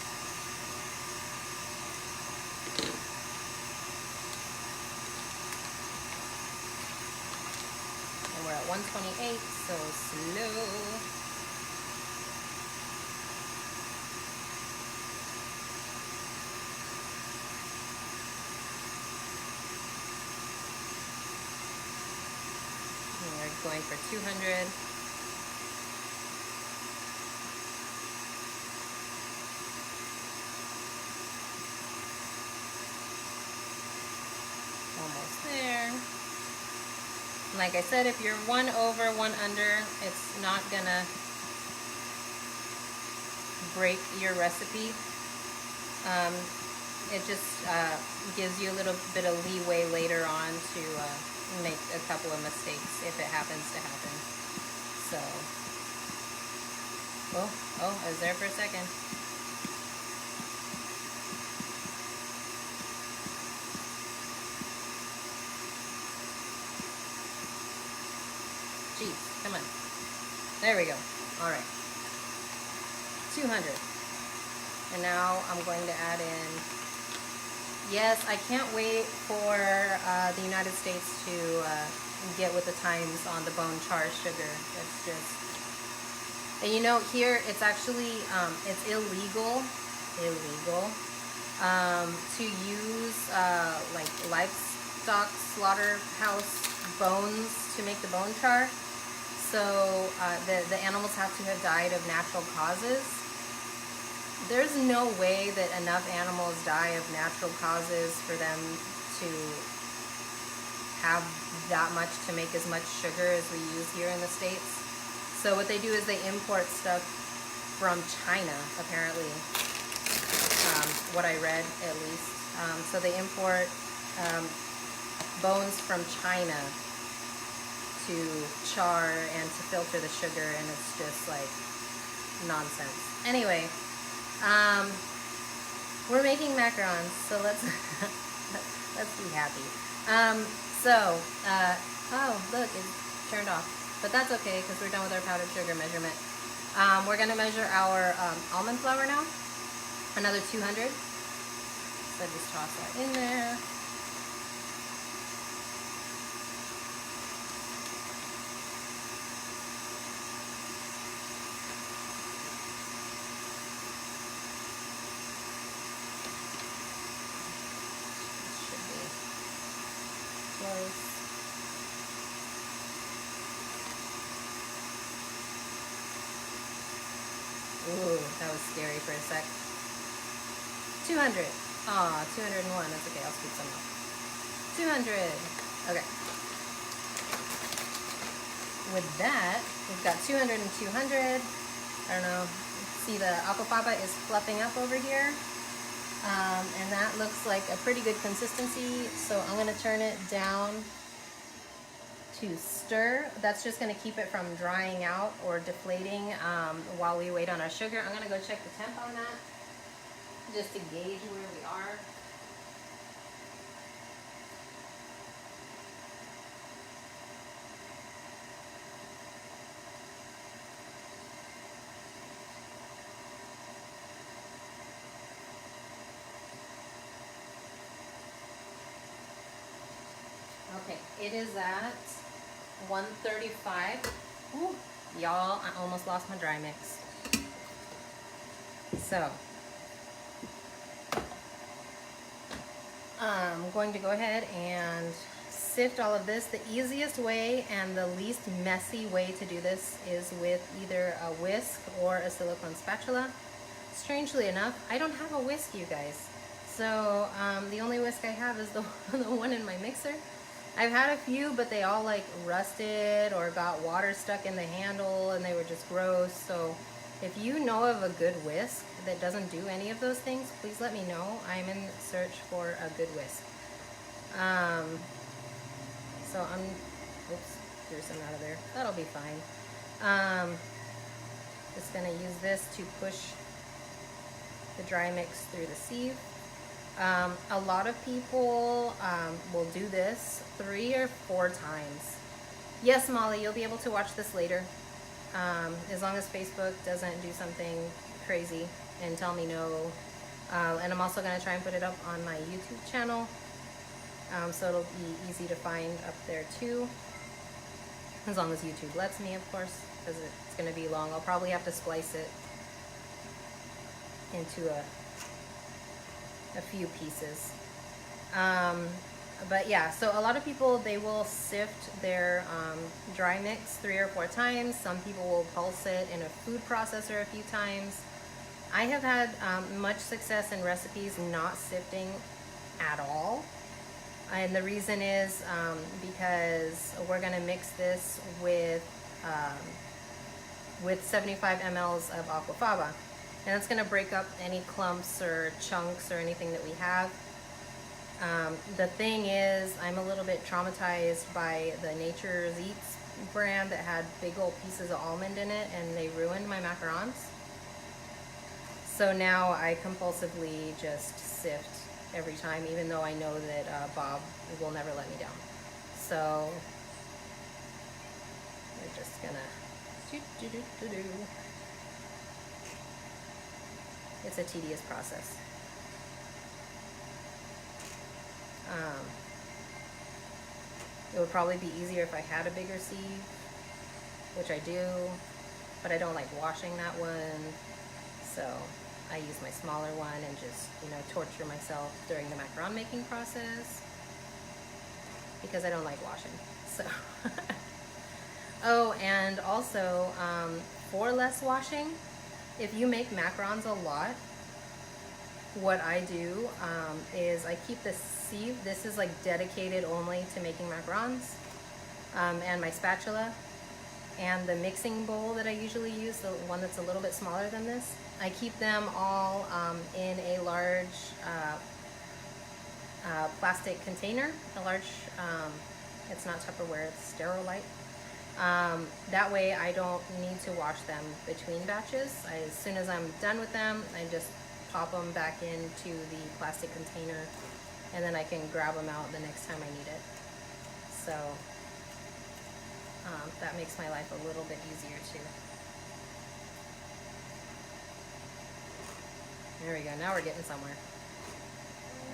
And we're at 128, so slow. We're going for 200. Almost there. Like I said, if you're one over, one under, it's not gonna break your recipe. It just gives you a little bit of leeway later on to make a couple of mistakes if it happens to happen. So, oh, I was there for a second. Jeez, come on. There we go. All right. 200. And now I'm going to add in, yes, I can't wait for the United States to get with the times on the bone char sugar. It's just, and you know, here it's actually, it's illegal to use like livestock slaughterhouse bones to make the bone char. So the animals have to have died of natural causes. There's no way that enough animals die of natural causes for them to have that much to make as much sugar as we use here in the States. So what they do is they import stuff from China, apparently, what I read at least. So they import bones from China to char and to filter the sugar, and it's just like nonsense. Anyway, we're making macarons, so let's let's be happy. Oh look, it's turned off, but that's okay because we're done with our powdered sugar measurement. We're gonna measure our almond flour now, another 200. So just toss that in there. Ooh, that was scary for a sec. 200. Aw, 201. That's okay. I'll scoop some up. 200. Okay. with that, we've got 200 and 200. I don't know, see the Aquafaba is fluffing up over here. And that looks like a pretty good consistency. So I'm gonna turn it down to stir. That's just gonna keep it from drying out or deflating while we wait on our sugar. I'm gonna go check the temp on that just to gauge where we are. Okay, it is at 135. Ooh, y'all, I almost lost my dry mix. So, I'm going to go ahead and sift all of this. The easiest way and the least messy way to do this is with either a whisk or a silicone spatula. Strangely enough, I don't have a whisk, you guys. So, the only whisk I have is the one in my mixer. I've had a few, but they all like rusted or got water stuck in the handle and they were just gross. So if you know of a good whisk that doesn't do any of those things, please let me know. I'm in search for a good whisk. So oops, threw some out of there. That'll be fine. Just gonna use this to push the dry mix through the sieve. A lot of people will do this 3 or 4 times. Yes, Molly, you'll be able to watch this later. As long as Facebook doesn't do something crazy and tell me no. And I'm also going to try and put it up on my YouTube channel. So it'll be easy to find up there too. As long as YouTube lets me, of course, because it's going to be long. I'll probably have to splice it into a few pieces. But yeah, so a lot of people, they will sift their dry mix 3 or 4 times. Some people will pulse it in a food processor a few times. I have had much success in recipes not sifting at all. And the reason is because we're gonna mix this with 75 mLs of Aquafaba. And it's gonna break up any clumps or chunks or anything that we have. The thing is, I'm a little bit traumatized by the Nature's Eats brand that had big old pieces of almond in it, and they ruined my macarons. So now I compulsively just sift every time, even though I know that Bob will never let me down. So we're just gonna It's a tedious process. It would probably be easier if I had a bigger sieve, which I do, but I don't like washing that one. So I use my smaller one and just, torture myself during the macaron making process because I don't like washing. So, oh, and also for less washing, if you make macarons a lot, what I do is I keep this sieve. This is like dedicated only to making macarons, and my spatula and the mixing bowl that I usually use, the one that's a little bit smaller than this. I keep them all in a large plastic container, it's not Tupperware, it's Sterilite. That way I don't need to wash them between batches. As soon as I'm done with them, I just pop them back into the plastic container, and then I can grab them out the next time I need it. So that makes my life a little bit easier too. There we go, now we're getting somewhere.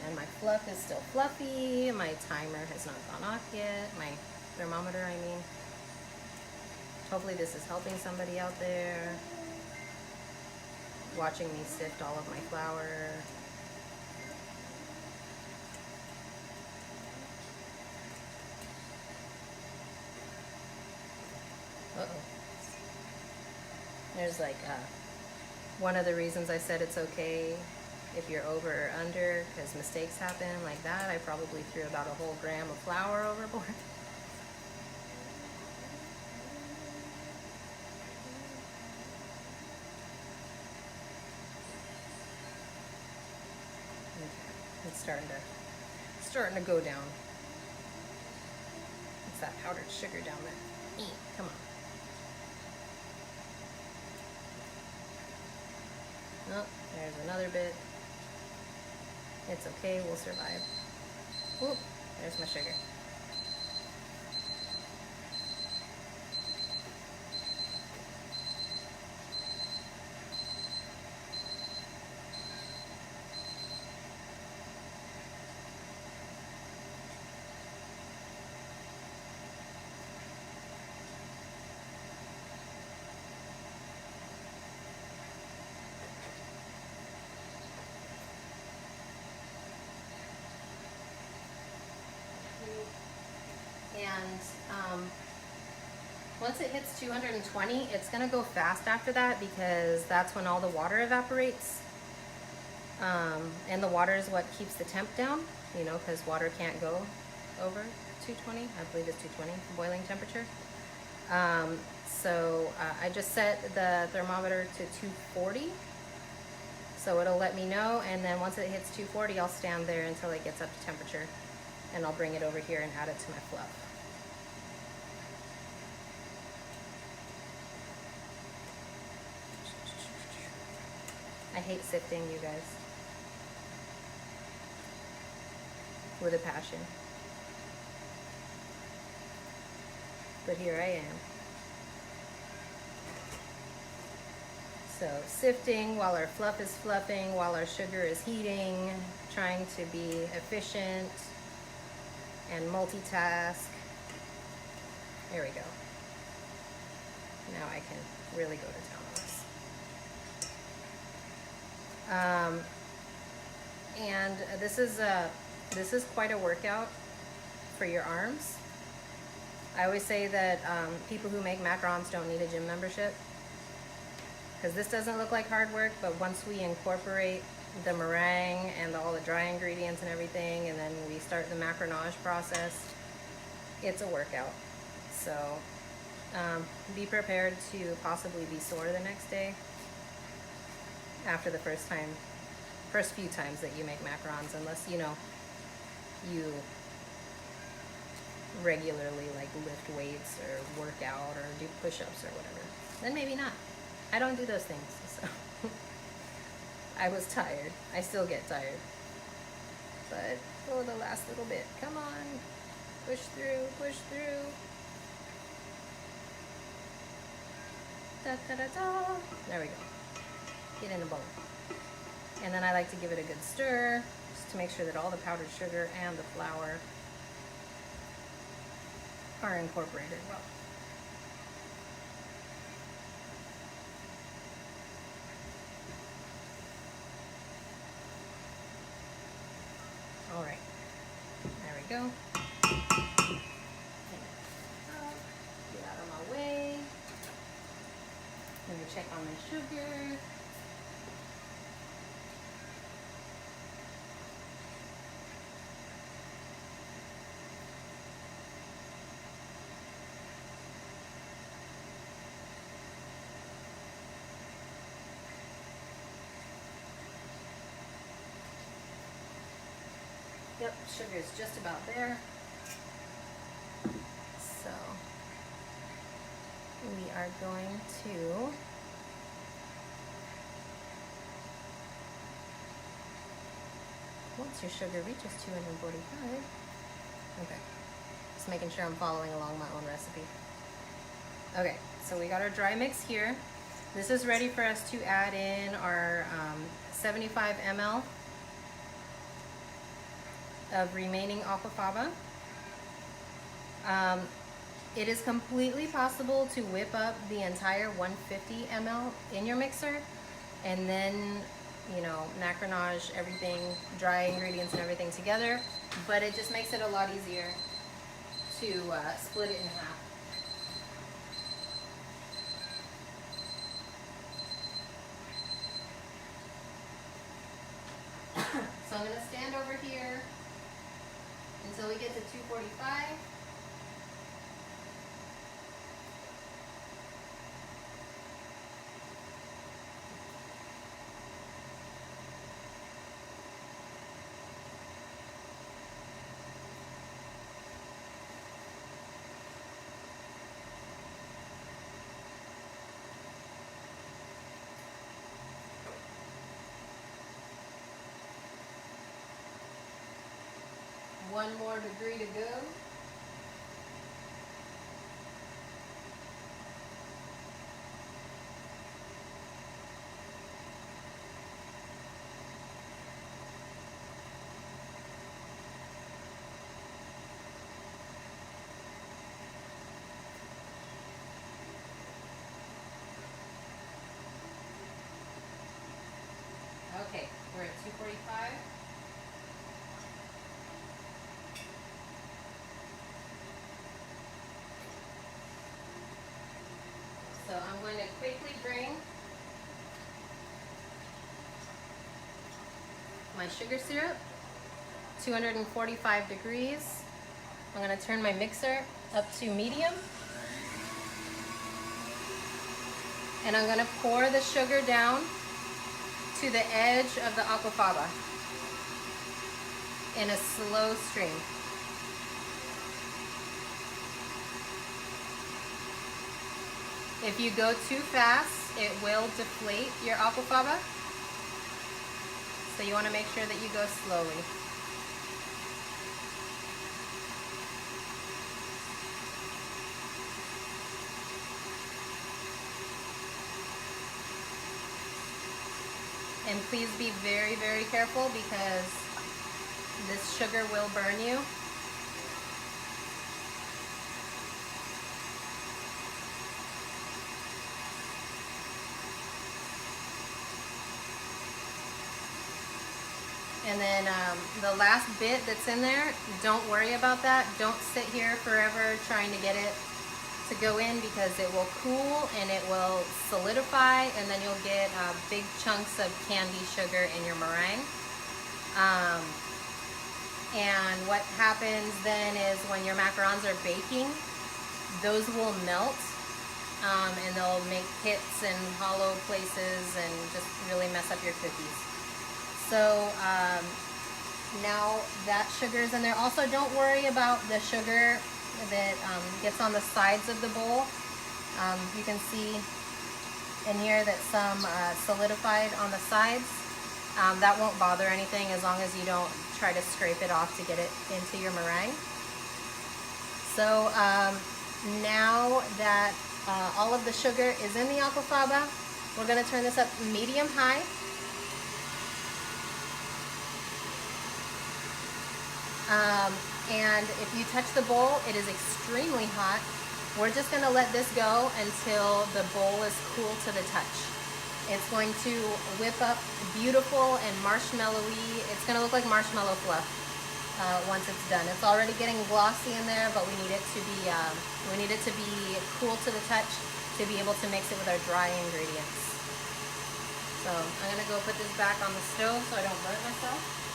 And my fluff is still fluffy. My timer has not gone off yet. My thermometer, I mean. Hopefully this is helping somebody out there watching me sift all of my flour. Uh-oh. There's like one of the reasons I said it's okay if you're over or under, because mistakes happen like that. I probably threw about a whole gram of flour overboard. starting to go down. It's that powdered sugar down there. Come on. Oh, there's another bit. It's okay, we'll survive. Whoop, there's my sugar. And once it hits 220, it's going to go fast after that because that's when all the water evaporates. And the water is what keeps the temp down, you know, because water can't go over 220. I believe it's 220 boiling temperature. So I just set the thermometer to 240. So it'll let me know, and then once it hits 240, I'll stand there until it gets up to temperature, and I'll bring it over here and add it to my fluff. I hate sifting, you guys, with a passion. But here I am. So sifting while our fluff is fluffing, while our sugar is heating, trying to be efficient and multitask. There we go. Now I can really go to town on this. And this is quite a workout for your arms. I always say that people who make macarons don't need a gym membership, because this doesn't look like hard work, but once we incorporate the meringue and all the dry ingredients and everything, and then we start the macaronage process, it's a workout. So be prepared to possibly be sore the next day after the first few times that you make macarons, unless you regularly like lift weights or work out or do push-ups or whatever. Then maybe not. I don't do those things, so I was tired. I still get tired. But oh, the last little bit. Come on. Push through, push through. Da da da da. There we go. Get in the bowl. And then I like to give it a good stir, just to make sure that all the powdered sugar and the flour are incorporated well. All right, there we go. Get out of my way. Let me check on my sugar. Yep, sugar is just about there. So we are going to once your sugar reaches 245, okay, just making sure I'm following along my own recipe. Okay, so we got our dry mix here. This is ready for us to add in our 75 ml of remaining Aquafaba. It is completely possible to whip up the entire 150 ml in your mixer and then, you know, macaronage everything, dry ingredients and everything together, but it just makes it a lot easier to split it in half. So I'm going to stand over here until we get to 245. one more degree to go. Okay, we're at 245. So I'm going to quickly bring my sugar syrup, 245 degrees. I'm going to turn my mixer up to medium. And I'm going to pour the sugar down to the edge of the aquafaba in a slow stream. If you go too fast, it will deflate your aquafaba. So you want to make sure that you go slowly. And please be very, very careful because this sugar will burn you. And then the last bit that's in there, don't worry about that. Don't sit here forever trying to get it to go in because it will cool and it will solidify, and then you'll get big chunks of candy sugar in your meringue. And what happens then is when your macarons are baking, those will melt and they'll make pits and hollow places and just really mess up your cookies. So now that sugar is in there. Also, don't worry about the sugar that gets on the sides of the bowl. You can see in here that some solidified on the sides. That won't bother anything as long as you don't try to scrape it off to get it into your meringue. So now that all of the sugar is in the aquafaba, we're going to turn this up medium-high. And if you touch the bowl, it is extremely hot. We're just going to let this go until the bowl is cool to the touch. It's going to whip up beautiful and marshmallowy. It's going to look like marshmallow fluff once it's done. It's already getting glossy in there, but we need it to be cool to the touch to be able to mix it with our dry ingredients. So I'm going to go put this back on the stove so I don't burn myself.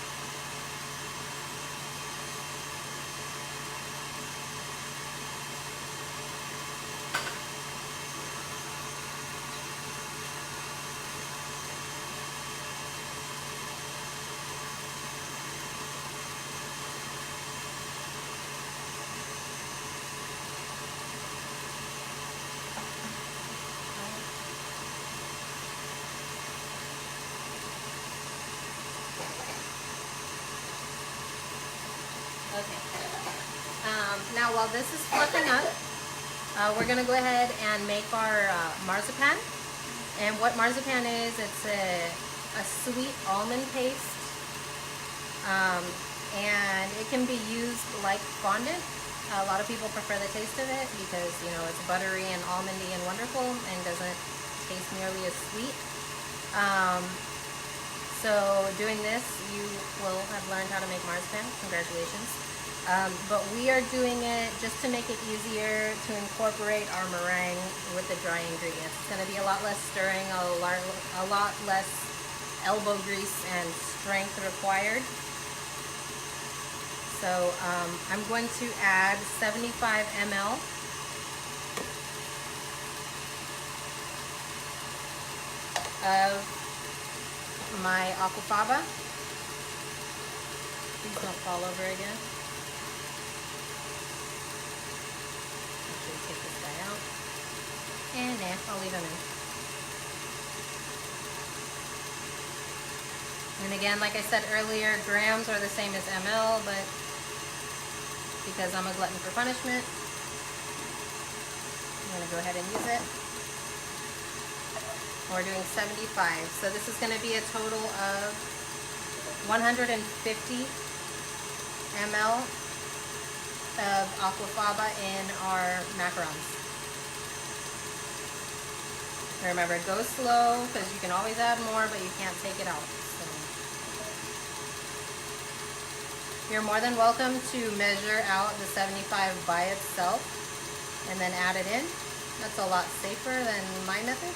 Okay. Now while this is fluffing up, we're going to go ahead and make our marzipan. And what marzipan is, it's a sweet almond paste. And it can be used like fondant. A lot of people prefer the taste of it because, you know, it's buttery and almondy and wonderful and doesn't taste nearly as sweet. So doing this, you will have learned how to make marzipan. Congratulations. But we are doing it just to make it easier to incorporate our meringue with the dry ingredients. It's going to be a lot less stirring, a lot less elbow grease and strength required. So I'm going to add 75 ml of my aquafaba. Please don't fall over again. Actually take this guy out. And I'll leave him in. And again, like I said earlier, grams are the same as ml, but because I'm a glutton for punishment. I'm gonna go ahead and use it. We're doing 75. So this is gonna be a total of 150 ml of Aquafaba in our macarons. Remember, go slow because you can always add more, but you can't take it out. So you're more than welcome to measure out the 75 by itself and then add it in. That's a lot safer than my method.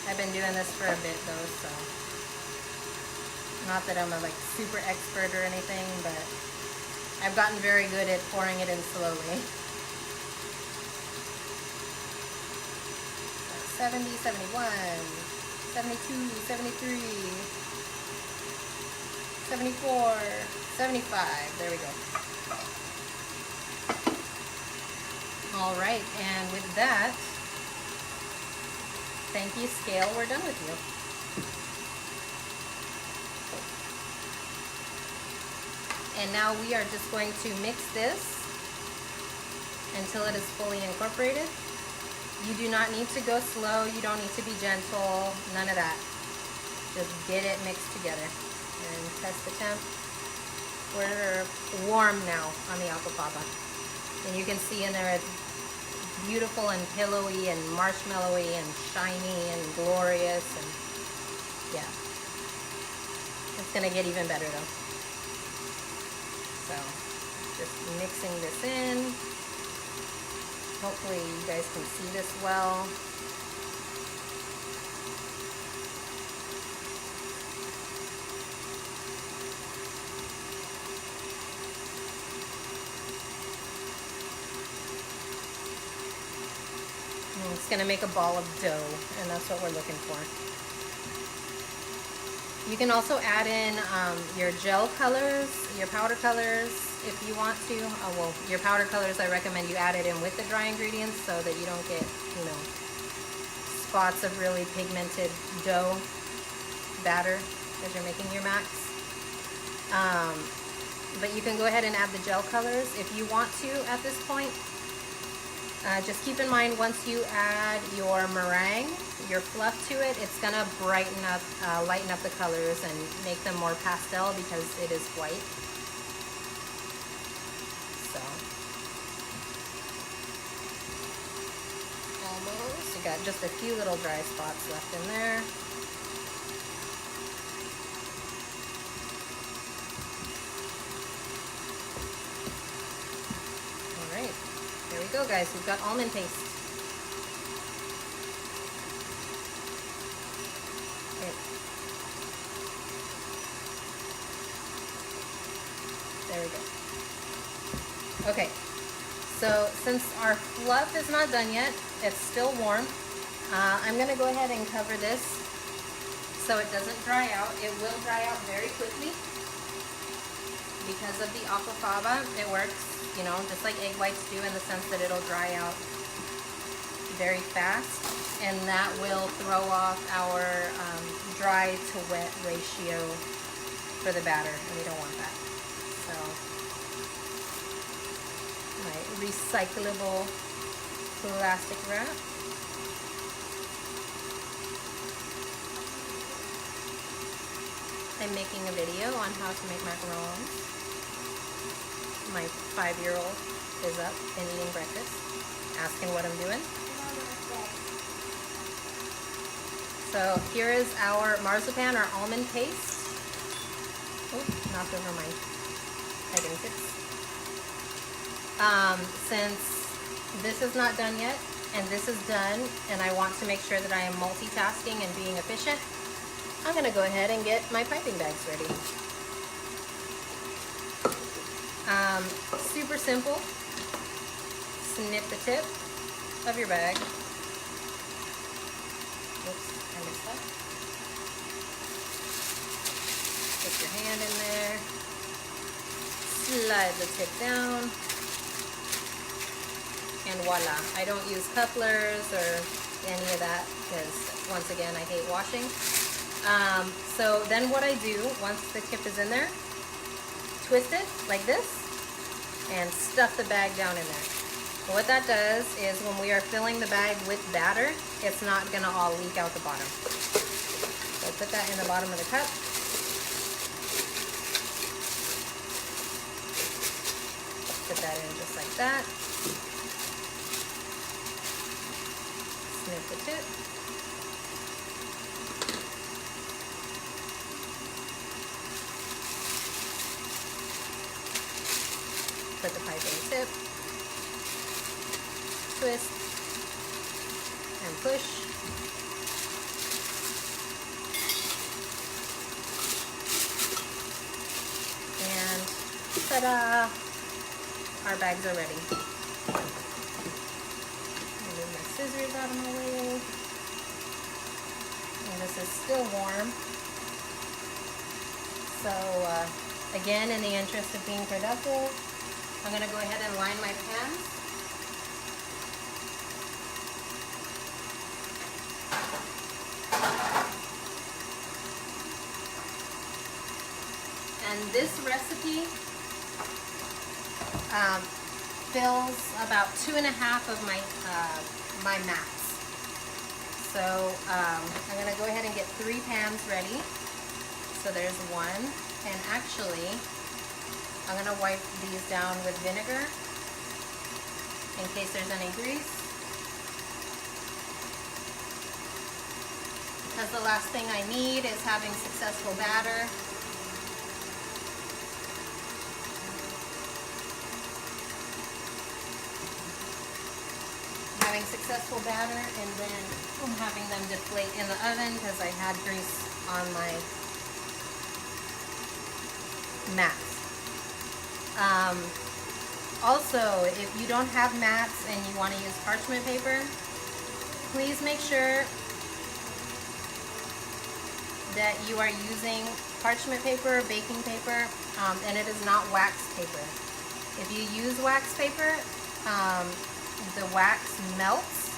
I've been doing this for a bit though, so not that I'm a like super expert or anything, but I've gotten very good at pouring it in slowly. 70, 71, 72, 73, 74, 75, there we go. All right, and with that, thank you scale, we're done with you. And now we are just going to mix this until it is fully incorporated. You do not need to go slow, you don't need to be gentle, none of that. Just get it mixed together. And test the temp. We're warm now on the Aquafaba. And you can see in there it's beautiful and pillowy and marshmallowy and shiny and glorious, and yeah. It's gonna get even better though. So, just mixing this in. Hopefully you guys can see this well. And it's gonna make a ball of dough, and that's what we're looking for. You can also add in your gel colors, your powder colors, if you want to. Well, your powder colors, I recommend you add it in with the dry ingredients so that you don't get, you know, spots of really pigmented dough batter as you're making your macs. But you can go ahead and add the gel colors if you want to at this point. Just keep in mind, once you add your meringue, your fluff to it, it's gonna brighten up, lighten up the colors and make them more pastel because it is white. So, almost. You got just a few little dry spots left in there. There we go, guys. We've got almond paste. Okay. There we go. Okay. So since our fluff is not done yet, it's still warm. I'm going to go ahead and cover this so it doesn't dry out. It will dry out very quickly because of the Aquafaba. It works, you know, just like egg whites do, in the sense that it'll dry out very fast, and that will throw off our dry to wet ratio for the batter, and we don't want that. So my recyclable plastic wrap. I'm making a video on how to make macarons. My 5-year-old is up and eating breakfast, asking what I'm doing. So here is our marzipan or almond paste. Oh, not over my hiding tips. Since this is not done yet and this is done, and I want to make sure that I am multitasking and being efficient, I'm going to go ahead and get my piping bags ready. Super simple. Snip the tip of your bag. Oops, I missed that. Put your hand in there. Slide the tip down. And voila. I don't use couplers or any of that because, once again, I hate washing. So then what I do, once the tip is in there, twist it like this and stuff the bag down in there. And what that does is when we are filling the bag with batter, it's not gonna all leak out the bottom. So put that in the bottom of the cup. Put that in just like that. Snip the tip. Put the pipe in the tip. Twist and push. And ta-da! Our bags are ready. Move my scissors out of my way. And this is still warm. So again, in the interest of being productive, I'm going to go ahead and line my pans. And this recipe fills about 2.5 of my my mats. So I'm going to go ahead and get 3 pans ready. So there's one, and actually I'm going to wipe these down with vinegar in case there's any grease. Because the last thing I need is having successful batter. Having successful batter and then having them deflate in the oven because I had grease on my mats. Also, if you don't have mats and you want to use parchment paper, please make sure that you are using parchment paper, baking paper, and it is not wax paper. If you use wax paper, the wax melts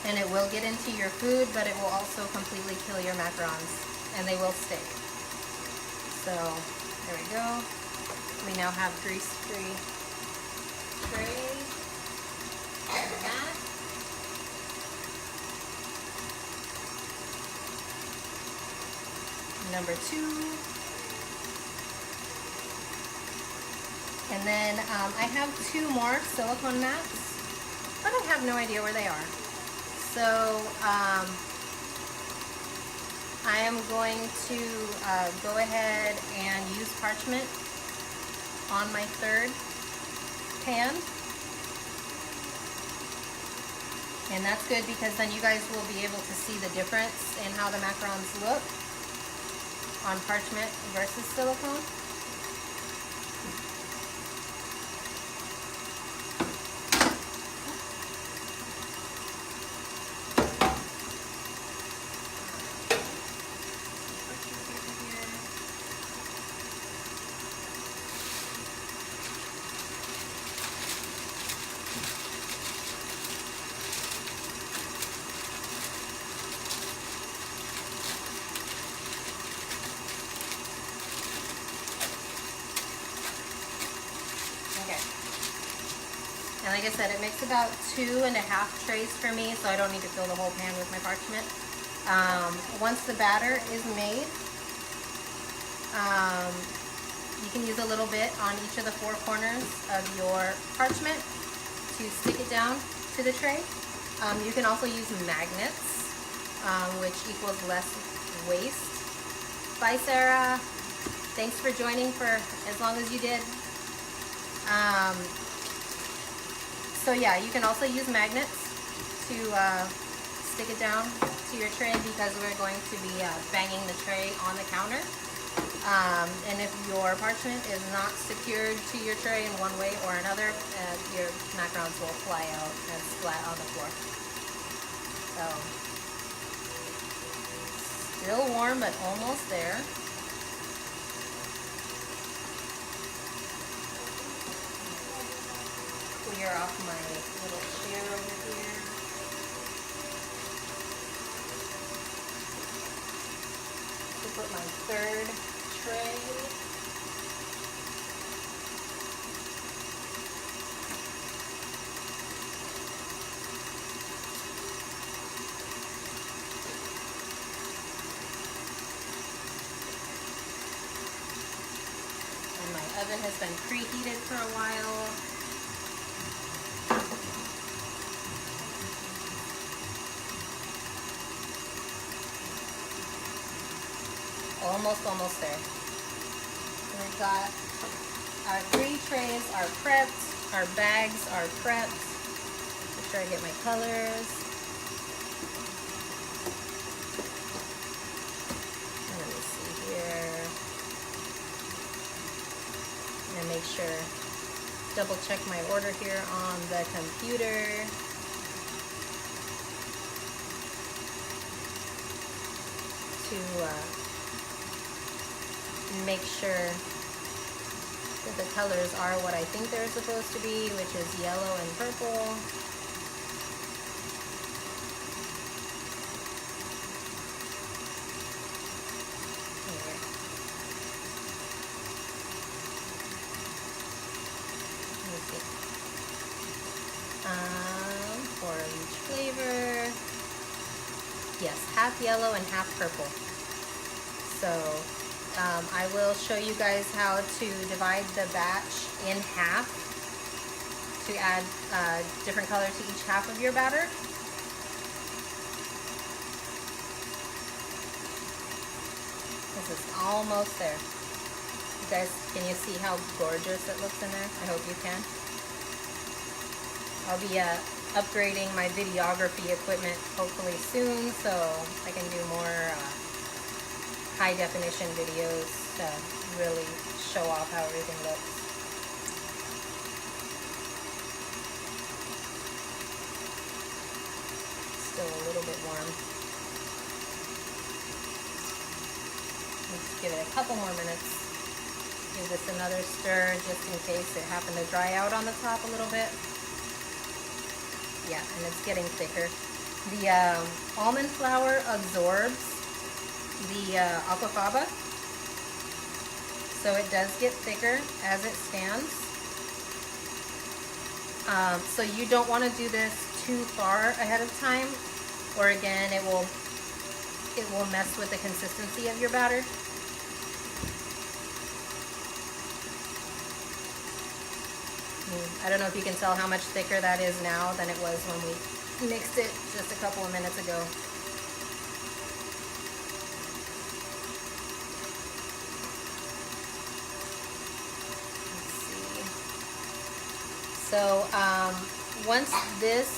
and it will get into your food, but it will also completely kill your macarons and they will stick. So there we go. We now have grease-free tray. Like that. Number 2. And then I have 2 more silicone mats, but I have no idea where they are. So I am going to go ahead and use parchment on my 3rd pan. And that's good because then you guys will be able to see the difference in how the macarons look on parchment versus silicone. And like I said, it makes about 2.5 trays for me, so I don't need to fill the whole pan with my parchment. Once the batter is made, you can use a little bit on each of the 4 corners of your parchment to stick it down to the tray. You can also use magnets, which equals less waste. Bye, Sarah. Thanks for joining for as long as you did. So yeah, you can also use magnets to stick it down to your tray because we're going to be banging the tray on the counter. And if your parchment is not secured to your tray in one way or another, your macarons will fly out and splat on the floor. So, still warm but almost there. Clear off my little chair over here. To put my 3rd tray. oven has been preheated for a while. Almost there. We've got our 3 trays are prepped, our bags are prepped. Make sure I get my colors. Let me see here. And make sure, double check my order here on the computer. To make sure that the colors are what I think they're supposed to be, which is yellow and purple. Here. Let me see. For each flavor. Yes, half yellow and half purple. So I will show you guys how to divide the batch in half to add different color to each half of your batter. This is almost there. You guys, can you see how gorgeous it looks in there? I hope you can. I'll be upgrading my videography equipment hopefully soon, so I can do more high definition videos to really show off how everything looks. Still a little bit warm. Let's give it a couple more minutes. Give this another stir just in case it happened to dry out on the top a little bit. Yeah, and it's getting thicker. The almond flour absorbs the Aquafaba, so it does get thicker as it stands. So you don't want to do this too far ahead of time, or again it will mess with the consistency of your batter. I don't know if you can tell how much thicker that is now than it was when we mixed it just a couple of minutes ago. So once this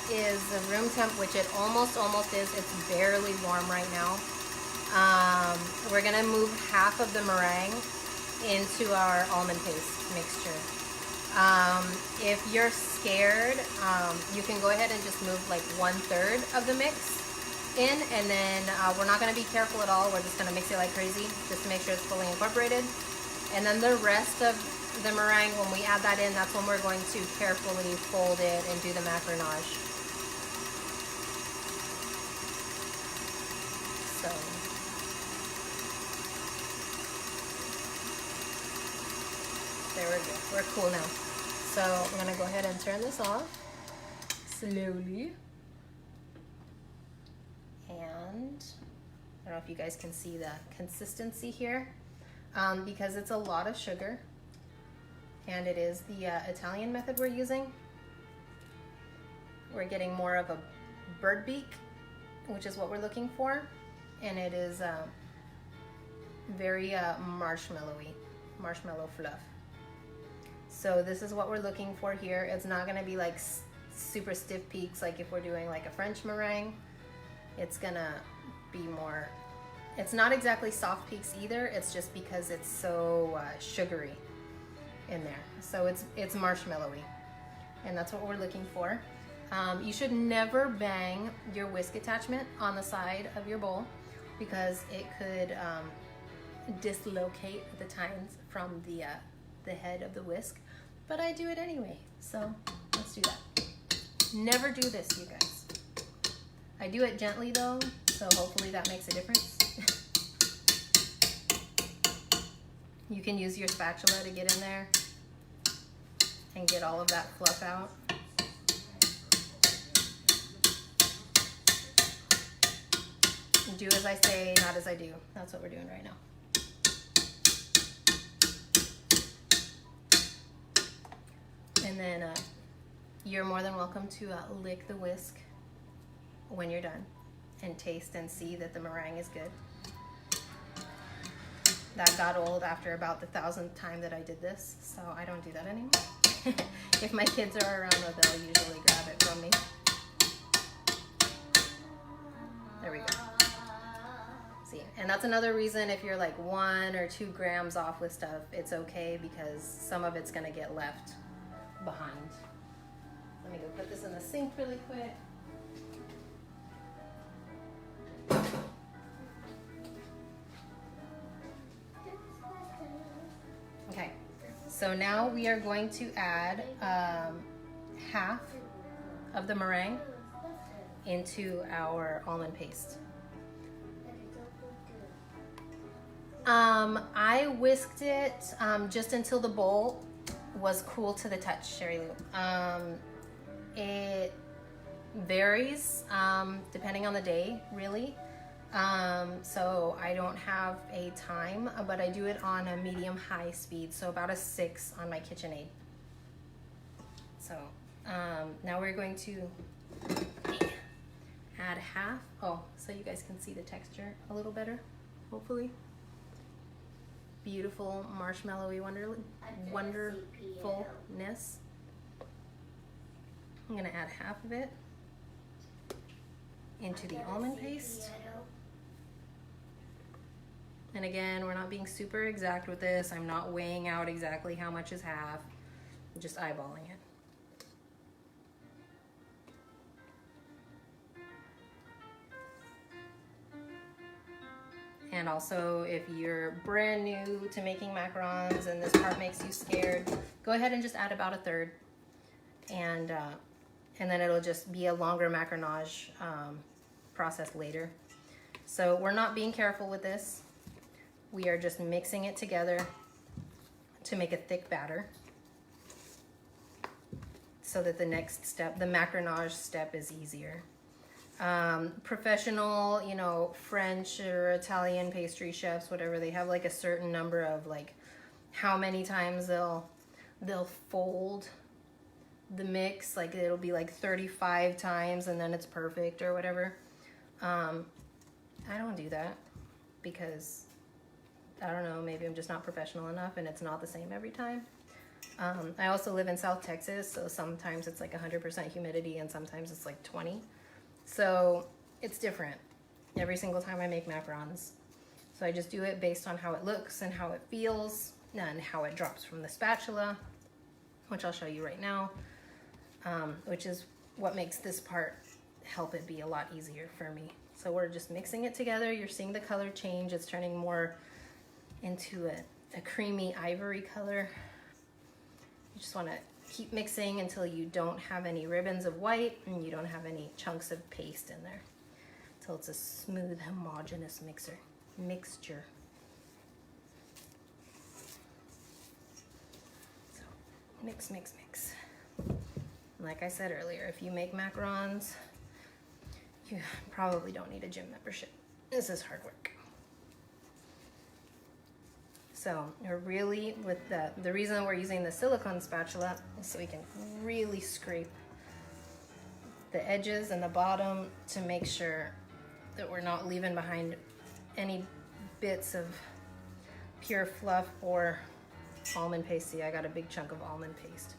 is the room temp, which it almost is, it's barely warm right now, we're gonna move half of the meringue into our almond paste mixture. If you're scared, you can go ahead and just move like 1/3 of the mix in, and then we're not gonna be careful at all. We're just gonna mix it like crazy just to make sure it's fully incorporated. And then the rest of the meringue, when we add that in, that's when we're going to carefully fold it and do the macaronage. So there we go. We're cool now. So I'm gonna go ahead and turn this off slowly. And I don't know if you guys can see the consistency here, because it's a lot of sugar. And it is the Italian method we're using. We're getting more of a bird beak, which is what we're looking for. And it is very marshmallowy, marshmallow fluff. So this is what we're looking for here. It's not gonna be like super stiff peaks like if we're doing like a French meringue. It's gonna be more, it's not exactly soft peaks either. It's just because it's so sugary in there. So it's marshmallowy, and that's what we're looking for. You should never bang your whisk attachment on the side of your bowl, because it could dislocate the tines from the head of the whisk, but I do it anyway, so let's do that. Never do this, you guys. I do it gently though, so hopefully that makes a difference. You can use your spatula to get in there and get all of that fluff out. Do as I say, not as I do. That's what we're doing right now. And then you're more than welcome to lick the whisk when you're done and taste and see that the meringue is good. That got old after about the 1,000th time that I did this, so I don't do that anymore. If my kids are around, they'll usually grab it from me. There we go. See, and that's another reason if you're like 1 or 2 grams off with stuff, it's okay, because some of it's gonna get left behind. Let me go put this in the sink really quick. Okay, so now we are going to add half of the meringue into our almond paste. I whisked it just until the bowl was cool to the touch, Sherry Lou. It varies depending on the day, really. So I don't have a time, but I do it on a medium-high speed, so about a 6 on my KitchenAid. So now we're going to add half. Oh, so you guys can see the texture a little better, hopefully. Beautiful marshmallowy wonderfulness. I'm gonna add half of it into the almond paste. And again, we're not being super exact with this. I'm not weighing out exactly how much is half. I'm just eyeballing it. And also, if you're brand new to making macarons and this part makes you scared, go ahead and just add about a third. And then it'll just be a longer macaronage process later. So we're not being careful with this. We are just mixing it together to make a thick batter so that the next step, the macaronage step, is easier. Professional, you know, French or Italian pastry chefs, whatever, they have like a certain number of like how many times they'll fold the mix. Like it'll be like 35 times and then it's perfect or whatever. I don't do that because I don't know, maybe I'm just not professional enough and it's not the same every time. I also live in South Texas, so sometimes it's like 100% humidity and sometimes it's like 20. So it's different every single time I make macarons. So I just do it based on how it looks and how it feels and how it drops from the spatula, which I'll show you right now, which is what makes this part help it be a lot easier for me. So we're just mixing it together. You're seeing the color change. It's turning more into a creamy ivory color. You just want to keep mixing until you don't have any ribbons of white and you don't have any chunks of paste in there. Until it's a smooth, homogeneous mixture. So mix, mix, mix. Like I said earlier, if you make macarons, you probably don't need a gym membership. This is hard work. So we're really, with the reason we're using the silicone spatula is so we can really scrape the edges and the bottom to make sure that we're not leaving behind any bits of pure fluff or almond paste. See, I got a big chunk of almond paste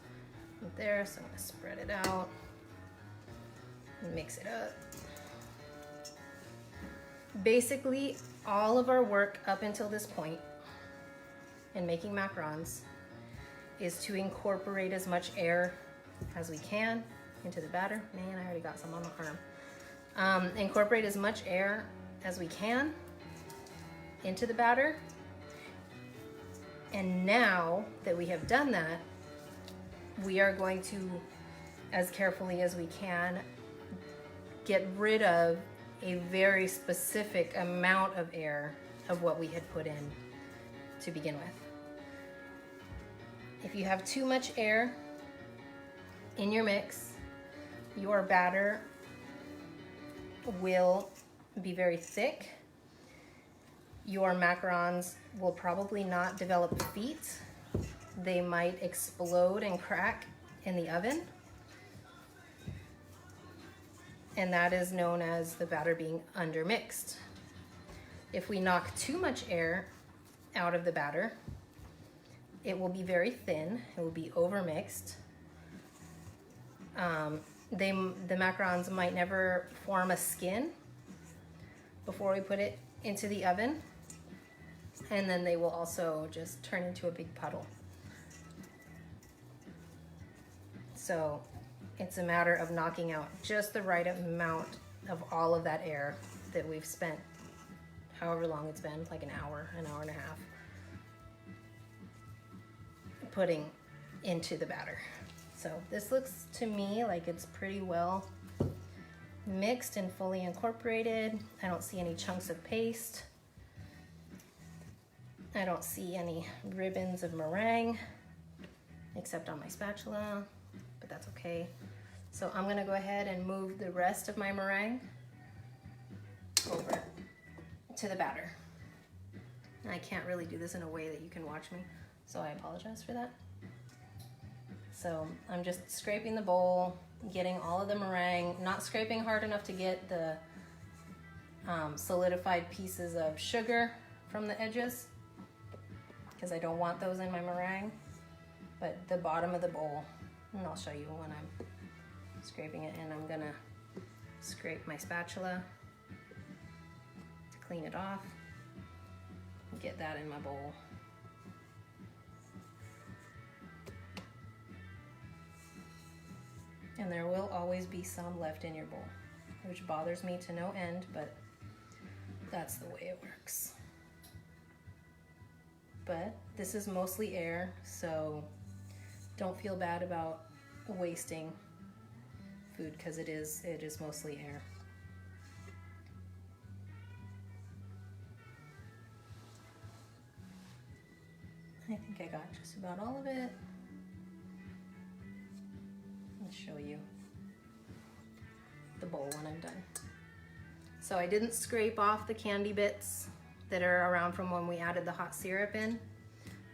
right there, so I'm gonna spread it out and mix it up. Basically, all of our work up until this point in making macarons is to incorporate as much air as we can into the batter. Man, I already got some on my arm. Incorporate as much air as we can into the batter. And now that we have done that, we are going to, as carefully as we can, get rid of a very specific amount of air of what we had put in to begin with. If you have too much air in your mix, your batter will be very thick. Your macarons will probably not develop feet. They might explode and crack in the oven. And that is known as the batter being undermixed. If we knock too much air out of the batter, it will be very thin, it will be overmixed. The macarons might never form a skin before we put it into the oven, and then they will also just turn into a big puddle. So it's a matter of knocking out just the right amount of all of that air that we've spent however long it's been, like an hour and a half, putting into the batter. So this looks to me like it's pretty well mixed and fully incorporated. I don't see any chunks of paste. I don't see any ribbons of meringue, except on my spatula, but that's okay. So I'm gonna go ahead and move the rest of my meringue over to the batter. I can't really do this in a way that you can watch me, so I apologize for that. So I'm just scraping the bowl, getting all of the meringue, not scraping hard enough to get the solidified pieces of sugar from the edges, because I don't want those in my meringue, but the bottom of the bowl, and I'll show you when I'm scraping it, and I'm gonna scrape my spatula to clean it off, get that in my bowl. And there will always be some left in your bowl, which bothers me to no end, but that's the way it works. But this is mostly air, so don't feel bad about wasting food, because it is mostly air. I think I got just about all of it. I'll show you the bowl when I'm done. So I didn't scrape off the candy bits that are around from when we added the hot syrup in,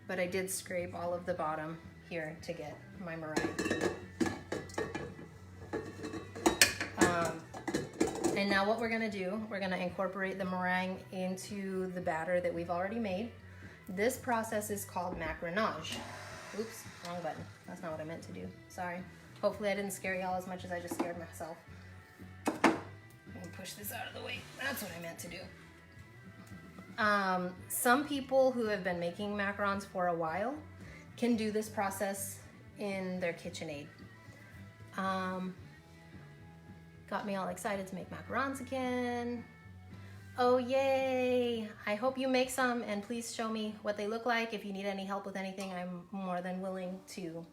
but I did scrape all of the bottom here to get my meringue. And now what we're gonna do, we're gonna incorporate the meringue into the batter that we've already made. This process is called Macaronage. Oops, wrong button. That's not what I meant to do, sorry. Hopefully I didn't scare y'all as much as I just scared myself. I'm gonna push this out of the way. That's what I meant to do. Some people who have been making macarons for a while can do this process in their KitchenAid. Got me all excited to make macarons again. Oh yay! I hope you make some, and please show me what they look like. If you need any help with anything, I'm more than willing to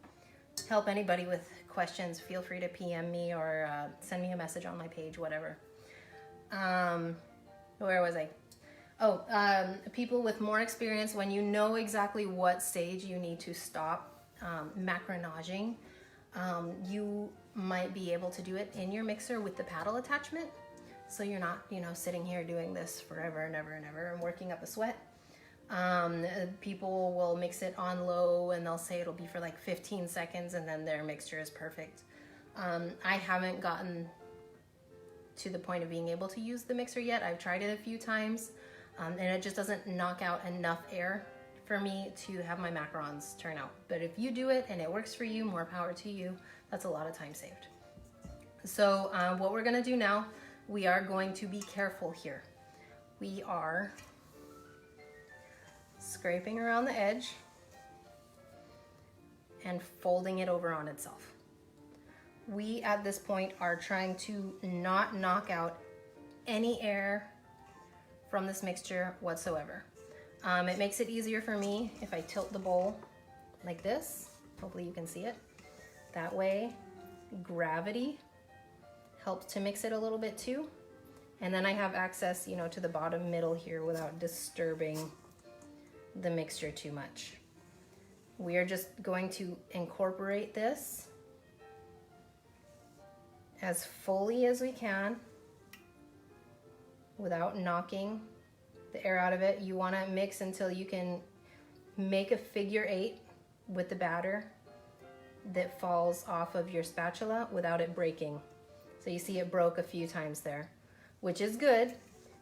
help anybody with questions. Feel free to PM me or send me a message on my page, whatever. Where was I? Oh, people with more experience, when you know exactly what stage you need to stop macaronaging, you might be able to do it in your mixer with the paddle attachment. So you're not, sitting here doing this forever and ever and ever and working up a sweat. People will mix it on low and they'll say it'll be for like 15 seconds and then their mixture is perfect. I haven't gotten to the point of being able to use the mixer yet. I've tried it a few times and it just doesn't knock out enough air for me to have my macarons turn out. But if you do it and it works for you, more power to you. That's a lot of time saved. So what we're gonna do now, we are going to be careful here. We are scraping around the edge and folding it over on itself. We, at this point, are trying to not knock out any air from this mixture whatsoever. It makes it easier for me if I tilt the bowl like this. Hopefully you can see it. That way, gravity helps to mix it a little bit too. And then I have access, to the bottom middle here without disturbing the mixture too much. We are just going to incorporate this as fully as we can without knocking the air out of it. You want to mix until you can make a figure 8 with the batter that falls off of your spatula without it breaking. So you see it broke a few times there, which is good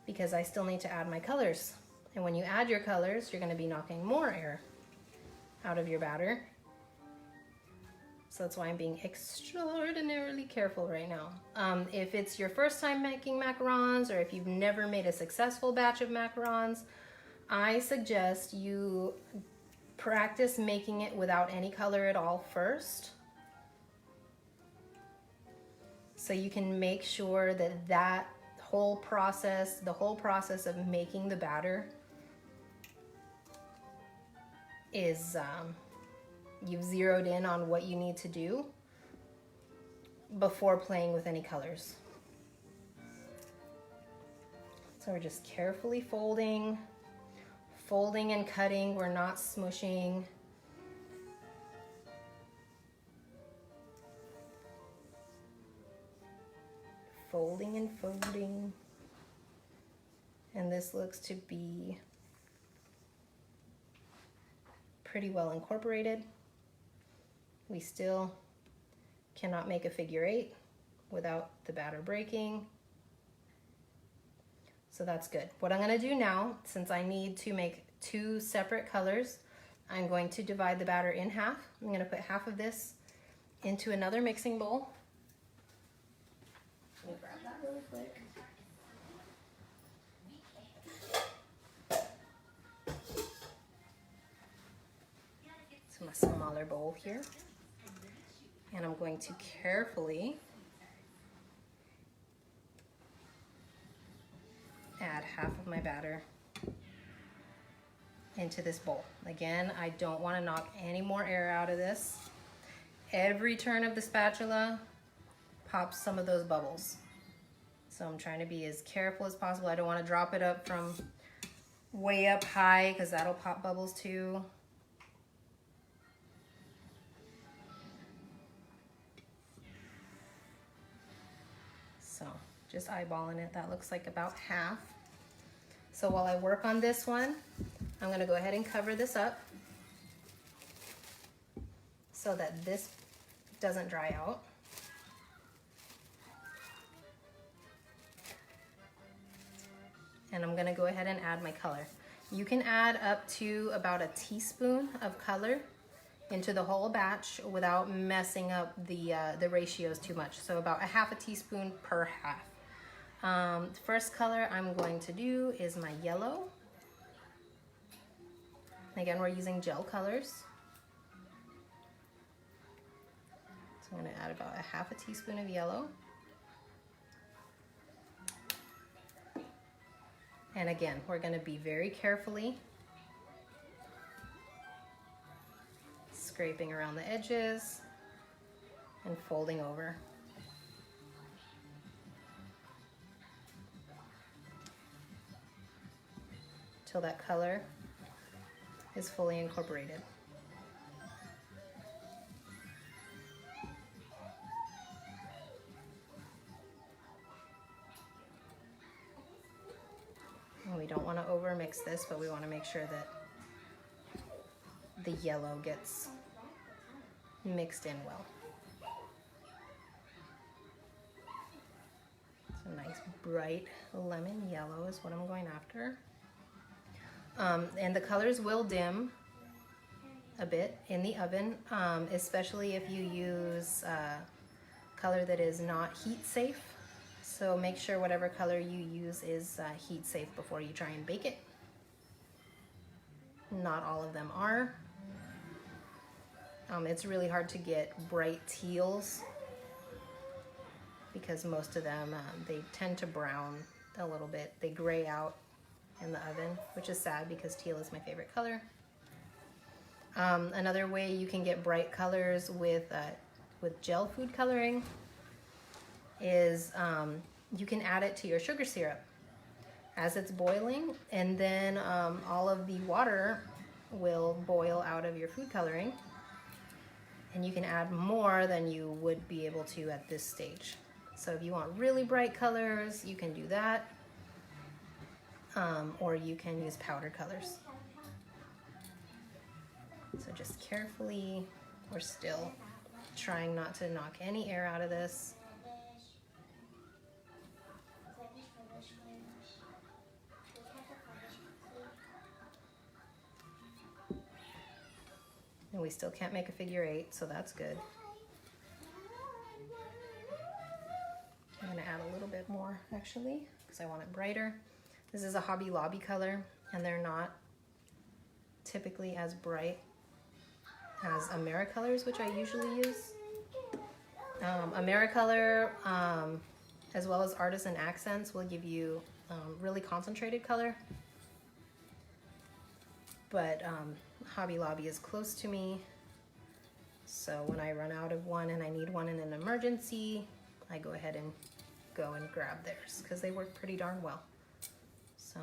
because I still need to add my colors. And when you add your colors, you're gonna be knocking more air out of your batter. So that's why I'm being extraordinarily careful right now. If it's your first time making macarons, or if you've never made a successful batch of macarons, I suggest you practice making it without any color at all first. So you can make sure that the whole process of making the batter is, you've zeroed in on what you need to do before playing with any colors. So we're just carefully folding and cutting. We're not smushing. Folding and folding. And this looks to be pretty well incorporated. We still cannot make a figure eight without the batter breaking. So that's good. What I'm gonna do now, since I need to make 2 separate colors, I'm going to divide the batter in half. I'm gonna put half of this into another mixing bowl. Let me grab that really quick. So my smaller bowl here. And I'm going to carefully add half of my batter into this bowl. Again, I don't want to knock any more air out of this. Every turn of the spatula pops some of those bubbles. So I'm trying to be as careful as possible. I don't want to drop it up from way up high because that'll pop bubbles too. So just eyeballing it, that looks like about half. So while I work on this one, I'm gonna go ahead and cover this up so that this doesn't dry out. And I'm gonna go ahead and add my color. You can add up to about a teaspoon of color into the whole batch without messing up the ratios too much. So about a half a teaspoon per half. The first color I'm going to do is my yellow. Again, we're using gel colors. So I'm gonna add about a half a teaspoon of yellow. And again, we're gonna be very carefully scraping around the edges and folding over. Till that color is fully incorporated. And we don't want to overmix this, but we want to make sure that the yellow gets mixed in well. So nice bright lemon yellow is what I'm going after. And the colors will dim a bit in the oven, especially if you use color that is not heat safe. So make sure whatever color you use is heat safe before you try and bake it. Not all of them are. It's really hard to get bright teals because most of them, they tend to brown a little bit. They gray out in the oven, which is sad because teal is my favorite color. Another way you can get bright colors with gel food coloring is you can add it to your sugar syrup as it's boiling, and then all of the water will boil out of your food coloring, and you can add more than you would be able to at this stage. So if you want really bright colors, you can do that, or you can use powder colors. So just carefully, we're still trying not to knock any air out of this. And we still can't make a figure 8, so that's good. I'm gonna add a little bit more actually, because I want it brighter. This is a Hobby Lobby color, and they're not typically as bright as Americolors, which I usually use. Americolor, as well as Artisan Accents, will give you really concentrated color. But Hobby Lobby is close to me, so when I run out of one and I need one in an emergency, I go ahead and go and grab theirs because they work pretty darn well. So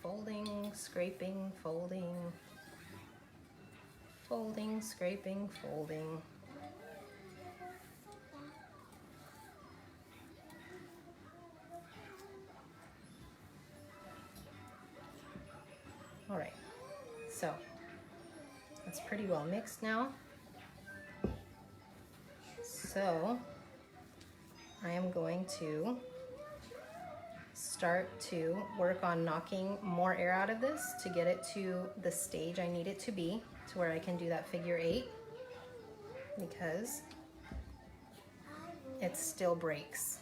folding, scraping, folding, folding, scraping, folding. All right, so it's pretty well mixed now. So I am going to start to work on knocking more air out of this to get it to the stage I need it to be, to where I can do that figure 8, because it still breaks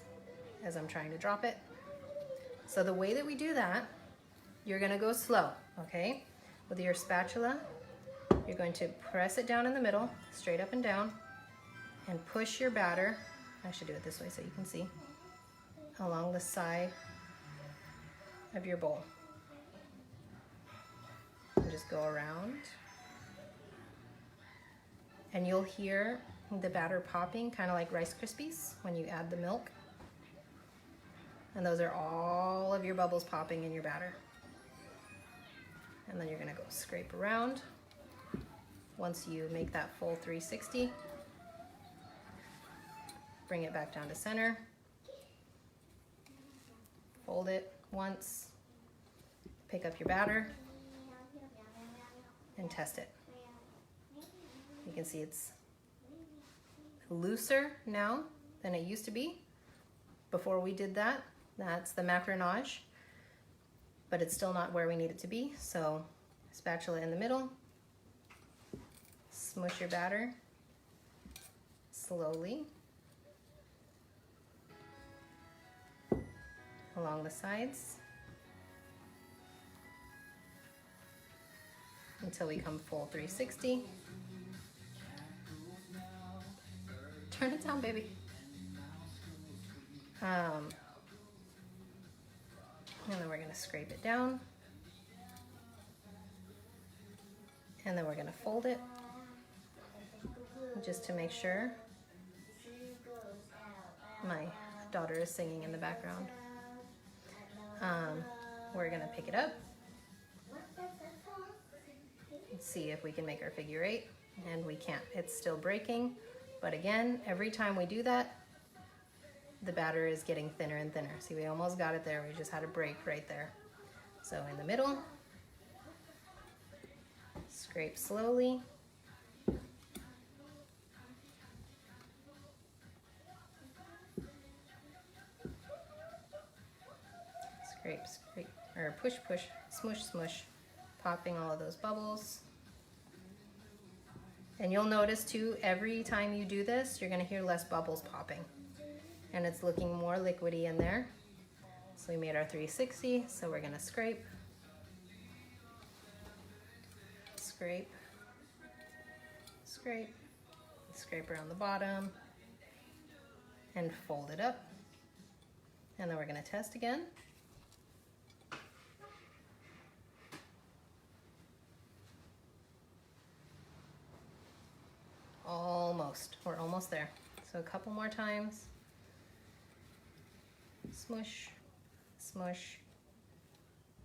as I'm trying to drop it. So the way that we do that, you're gonna go slow, okay? With your spatula, you're going to press it down in the middle, straight up and down, and push your batter, I should do it this way so you can see, along the side of your bowl. And just go around. And you'll hear the batter popping, kind of like Rice Krispies when you add the milk. And those are all of your bubbles popping in your batter. And then you're gonna go scrape around. Once you make that full 360, bring it back down to center. Fold it once, pick up your batter, and test it. You can see it's looser now than it used to be. Before we did that, that's the Macaronage, but it's still not where we need it to be. So spatula in the middle, smush your batter slowly along the sides until we come full 360. Turn it down, baby. And then we're gonna scrape it down. And then we're gonna fold it just to make sure. My daughter is singing in the background. We're gonna pick it up. Let's see if we can make our figure 8, and we can't. It's still breaking, but again, every time we do that, the batter is getting thinner and thinner. See, we almost got it there. We just had a break right there. So in the middle, scrape slowly. Scrape, scrape, or push, push, smush, smush, popping all of those bubbles. And you'll notice too, every time you do this, you're gonna hear less bubbles popping. And it's looking more liquidy in there. So we made our 360, so we're gonna scrape, scrape, scrape, scrape around the bottom, and fold it up. And then we're gonna test again. Almost, we're almost there. So a couple more times. Smush, smush,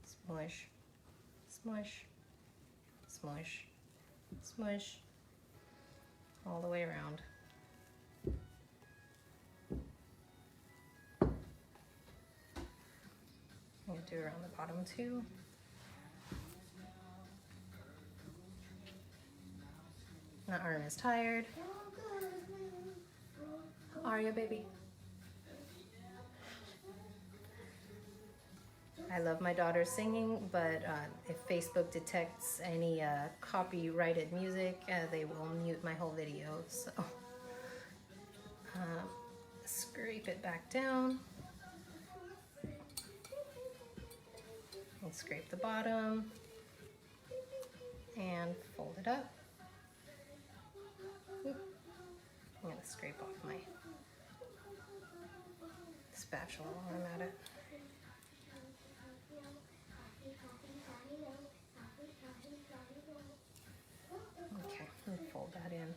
smush, smush, smush, smush, all the way around. I'm gonna do around the bottom too. My arm is tired. How are you, baby? I love my daughter singing, but if Facebook detects any copyrighted music, they will mute my whole video. So scrape it back down. And scrape the bottom. And fold it up. Oop. I'm going to scrape off my spatula while I'm at it. Okay, and fold that in.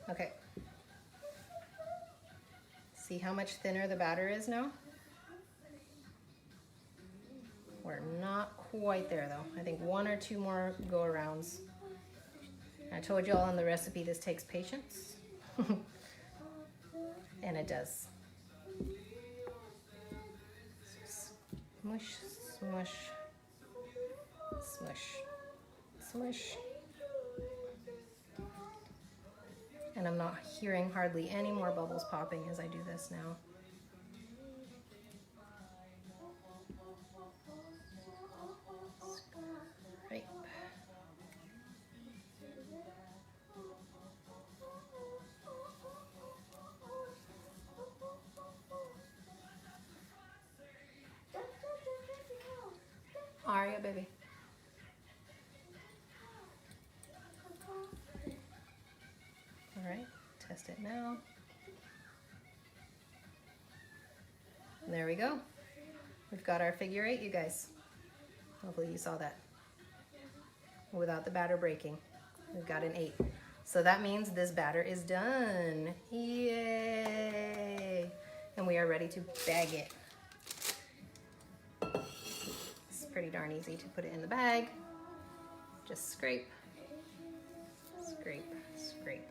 Okay. See how much thinner the batter is now? We're not quite there though. I think 1 or 2 more go-arounds. I told you all in the recipe this takes patience. And it does. Smush, smush, smush, smush. And I'm not hearing hardly any more bubbles popping as I do this now. Scrape. Aria, baby. All right, test it now. And there we go. We've got our figure 8, you guys. Hopefully you saw that. Without the batter breaking. We've got an 8. So that means this batter is done. Yay! And we are ready to bag it. It's pretty darn easy to put it in the bag. Just scrape, scrape, scrape.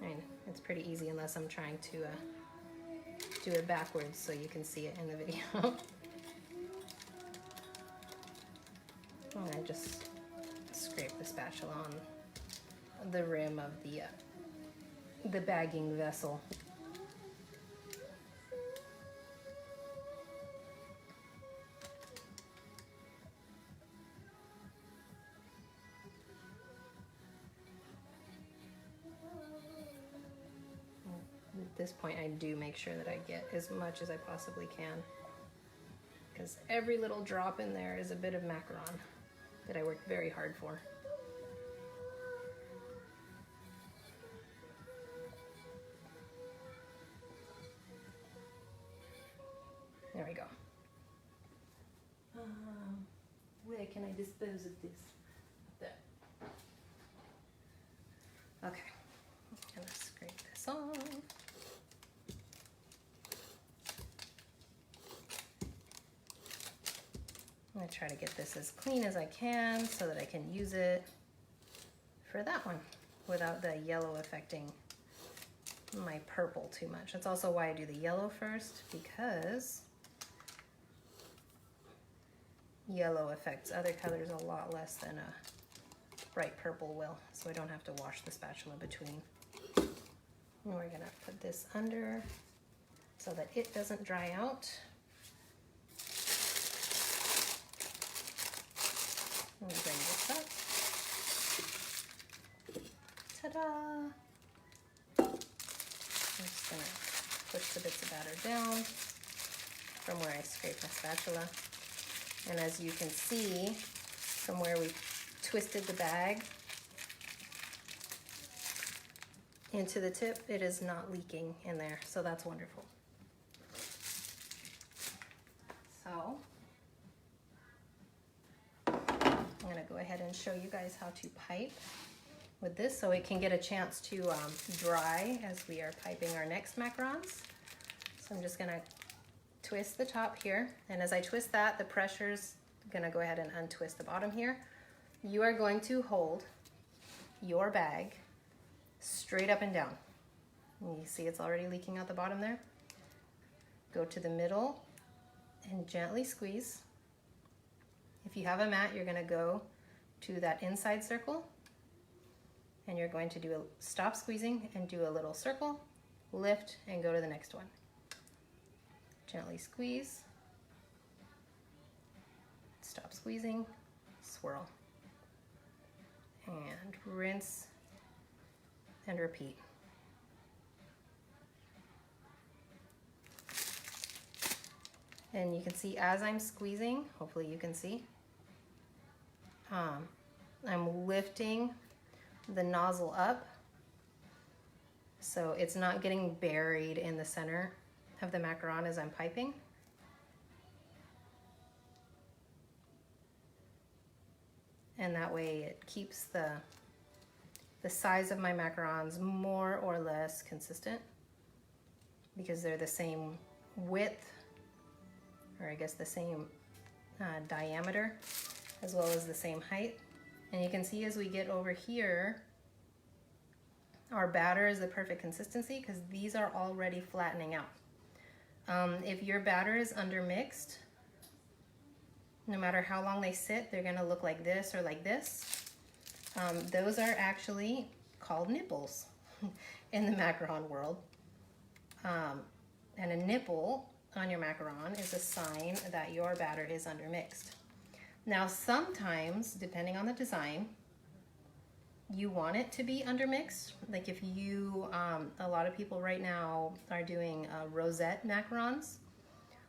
I mean, it's pretty easy unless I'm trying to do it backwards so you can see it in the video. And I just scrape the spatula on the rim of the bagging vessel. At this point, I do make sure that I get as much as I possibly can, because every little drop in there is a bit of macaron that I worked very hard for. There we go. Where can I dispose of this? There. Okay, I'm gonna scrape this off. I'm gonna try to get this as clean as I can so that I can use it for that one without the yellow affecting my purple too much. That's also why I do the yellow first, because yellow affects other colors a lot less than a bright purple will, so I don't have to wash the spatula between. And we're gonna put this under so that it doesn't dry out. And bring this up. Ta-da! I'm just gonna push the bits of batter down from where I scraped my spatula. And as you can see, from where we twisted the bag into the tip, it is not leaking in there, so that's wonderful. So, I'm gonna go ahead and show you guys how to pipe with this so it can get a chance to dry as we are piping our next macarons. So I'm just gonna twist the top here, and as I twist that, the pressure's gonna go ahead and untwist the bottom here. You are going to hold your bag straight up and down. And you see it's already leaking out the bottom there? go to the middle and gently squeeze. If you have a mat, you're going to go to that inside circle and you're going to do stop squeezing and do a little circle, lift, and go to the next one. Gently squeeze, stop squeezing, swirl, and rinse and repeat. And you can see as I'm squeezing, hopefully you can see, I'm lifting the nozzle up so it's not getting buried in the center of the macaron as I'm piping. And that way it keeps the size of my macarons more or less consistent because they're the same width, or I guess the same diameter, as well as the same height. And you can see as we get over here, our batter is the perfect consistency because these are already flattening out. If your batter is undermixed, no matter how long they sit, they're gonna look like this or like this. Those are actually called nipples in the macaron world. And a nipple on your macaron is a sign that your batter is undermixed. Now sometimes, depending on the design, you want it to be undermixed. Like if you, a lot of people right now are doing rosette macarons.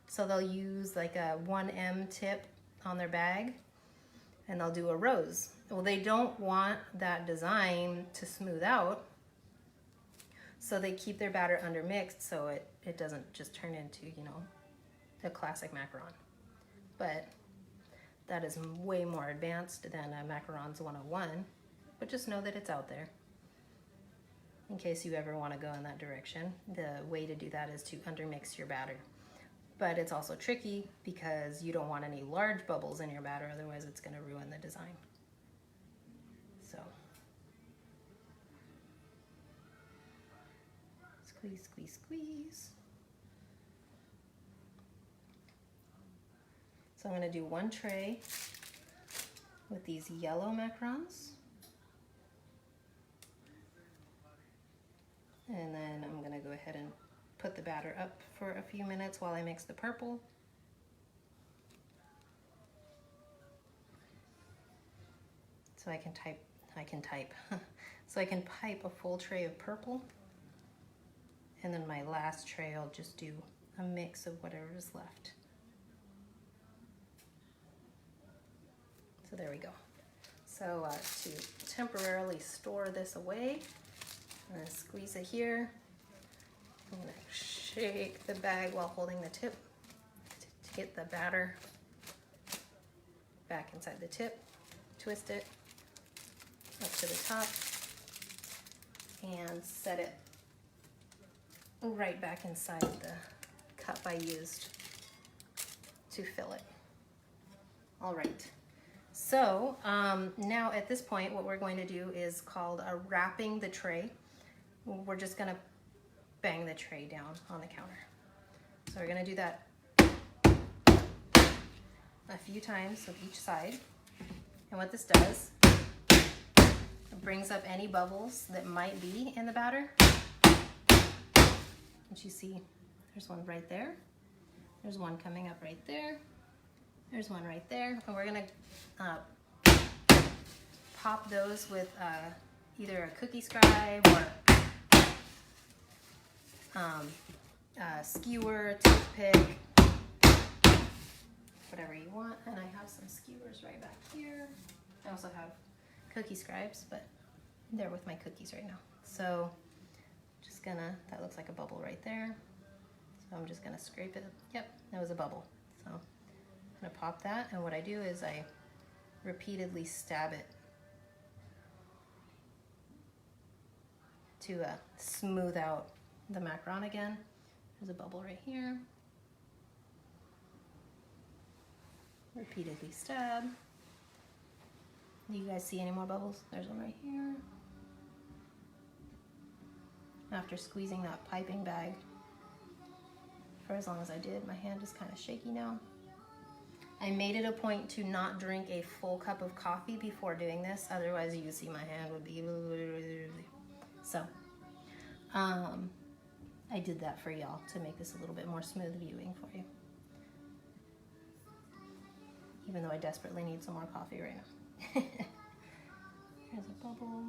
So they'll use like a 1M tip on their bag and they'll do a rose. Well, they don't want that design to smooth out, so they keep their batter undermixed so it doesn't just turn into, you know, a classic macaron. But that is way more advanced than a Macarons 101, but just know that it's out there in case you ever want to go in that direction. The way to do that is to undermix your batter. But it's also tricky because you don't want any large bubbles in your batter, otherwise it's going to ruin the design. So, squeeze, squeeze, squeeze. So I'm going to do one tray with these yellow macarons. And then I'm going to go ahead and put the batter up for a few minutes while I mix the purple. So I can so I can pipe a full tray of purple. And then my last tray, I'll just do a mix of whatever is left. So there we go. So to temporarily store this away, I'm going to squeeze it here. I'm going to shake the bag while holding the tip to get the batter back inside the tip. Twist it up to the top and set it right back inside the cup I used to fill it. All right. So now at this point, what we're going to do is called wrapping the tray. We're just going to bang the tray down on the counter. So we're going to do that a few times with each side. And what this does, it brings up any bubbles that might be in the batter. And you see, there's one right there. There's one coming up right there. There's one right there. And we're going to pop those with either a cookie scribe or a skewer, toothpick, whatever you want. And I have some skewers right back here. I also have cookie scribes, but they're with my cookies right now. So just gonna, that looks like a bubble right there. So I'm just gonna scrape it. Yep, that was a bubble. So I'm gonna pop that, and what I do is I repeatedly stab it to smooth out the macaron again. There's a bubble right here. Repeatedly stab. Do you guys see any more bubbles? There's one right here. After squeezing that piping bag for as long as I did. My hand is kind of shaky now. I made it a point to not drink a full cup of coffee before doing this. Otherwise, you see my hand would be... So, I did that for y'all to make this a little bit more smooth viewing for you. Even though I desperately need some more coffee right now. Here's a bubble.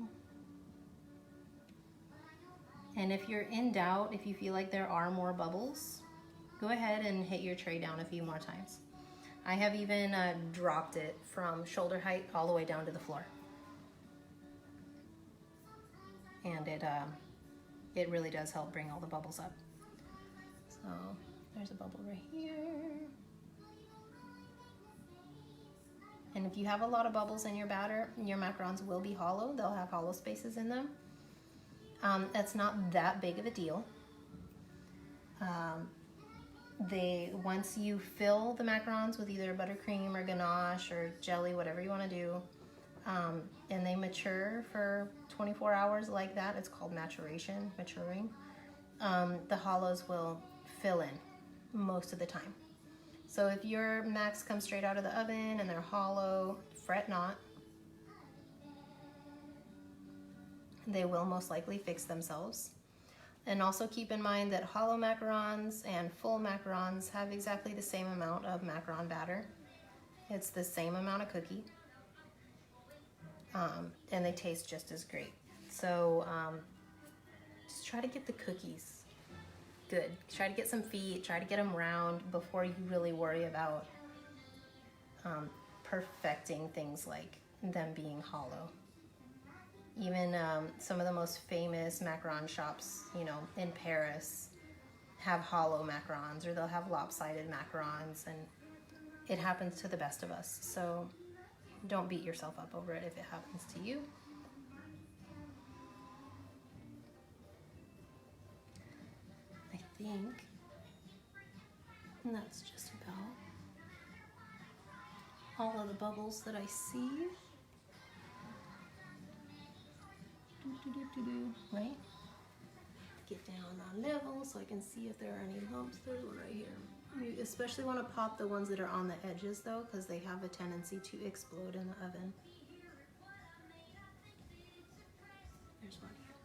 And if you're in doubt, if you feel like there are more bubbles, go ahead and hit your tray down a few more times. I have even dropped it from shoulder height all the way down to the floor. And it really does help bring all the bubbles up. So there's a bubble right here. And if you have a lot of bubbles in your batter, your macarons will be hollow. They'll have hollow spaces in them. That's not that big of a deal. Once you fill the macarons with either buttercream or ganache or jelly, whatever you want to do, and they mature for 24 hours like that, it's called maturing, the hollows will fill in most of the time. So if your macs come straight out of the oven and they're hollow, fret not. They will most likely fix themselves. And also keep in mind that hollow macarons and full macarons have exactly the same amount of macaron batter. It's the same amount of cookie. And they taste just as great. So just try to get the cookies good. Try to get some feet, try to get them round before you really worry about perfecting things like them being hollow. Even some of the most famous macaron shops, you know, in Paris have hollow macarons, or they'll have lopsided macarons, and it happens to the best of us. So don't beat yourself up over it if it happens to you. I think that's just about all of the bubbles that I see. Right? Get down on level so I can see if there are any lumps. There's one right here. You especially want to pop the ones that are on the edges though, because they have a tendency to explode in the oven. There's one here.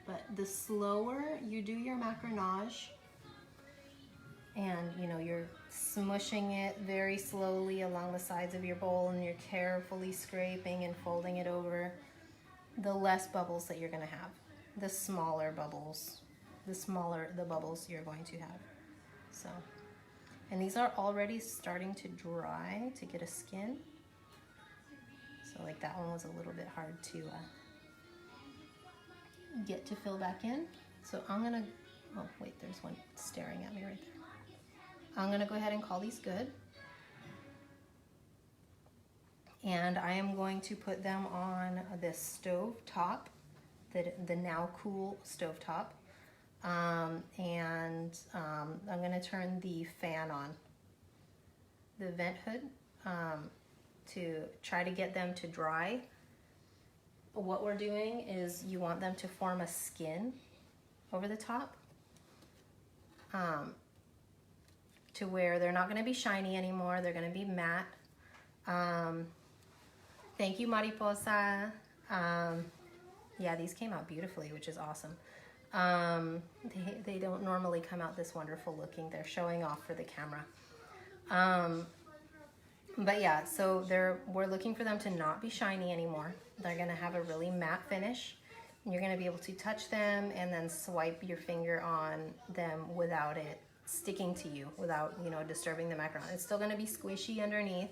But the slower you do your macaronage, and you know, you're smushing it very slowly along the sides of your bowl, and you're carefully scraping and folding it over, the less bubbles that you're going to have. The smaller bubbles, the bubbles you're going to have. So, and these are already starting to dry to get a skin. So like that one was a little bit hard to get to fill back in. So I'm gonna, oh wait, there's one staring at me right there. I'm gonna go ahead and call these good. And I am going to put them on this stove top, the now cool stove top. I'm gonna turn the fan on, the vent hood, to try to get them to dry. What we're doing is you want them to form a skin over the top, to where they're not going to be shiny anymore. They're going to be matte. Thank you, Mariposa. Yeah, these came out beautifully, which is awesome. They don't normally come out this wonderful looking. They're showing off for the camera. But yeah, so we're looking for them to not be shiny anymore. They're going to have a really matte finish. You're going to be able to touch them and then swipe your finger on them without it sticking to you, without, you know, disturbing the macaron. It's still going to be squishy underneath,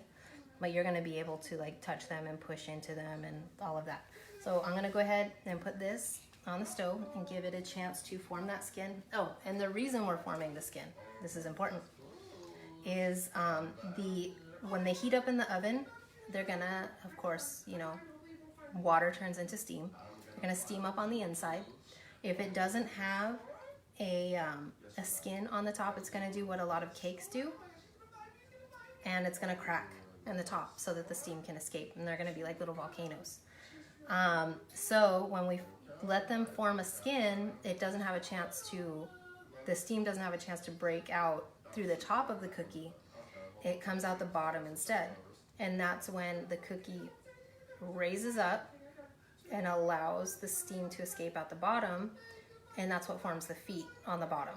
but you're going to be able to like touch them and push into them and all of that. So I'm going to go ahead and put this on the stove and give it a chance to form that skin. Oh, and the reason we're forming the skin, this is important, is when they heat up in the oven, they're gonna, of course, you know, water turns into steam. They're gonna steam up on the inside. If it doesn't have a skin on the top, it's gonna do what a lot of cakes do, and it's gonna crack in the top so that the steam can escape, and they're gonna be like little volcanoes. So when we let them form a skin, it doesn't have a chance to, the steam doesn't have a chance to break out through the top of the cookie. It comes out the bottom instead. And that's when the cookie raises up and allows the steam to escape out the bottom, and that's what forms the feet on the bottom.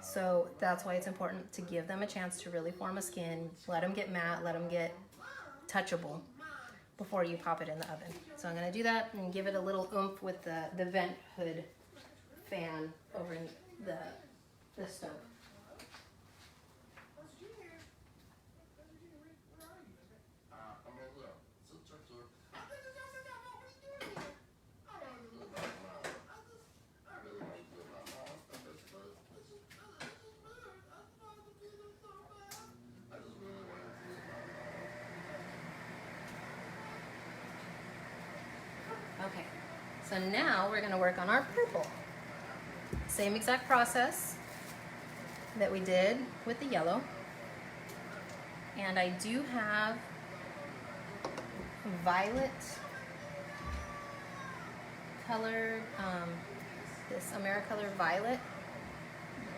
So that's why it's important to give them a chance to really form a skin, let them get matte, let them get touchable before you pop it in the oven. So I'm gonna do that and give it a little oomph with the vent hood fan over in the stove. Okay, so now we're gonna work on our purple. Same exact process that we did with the yellow. And I do have violet colored, this Americolor violet,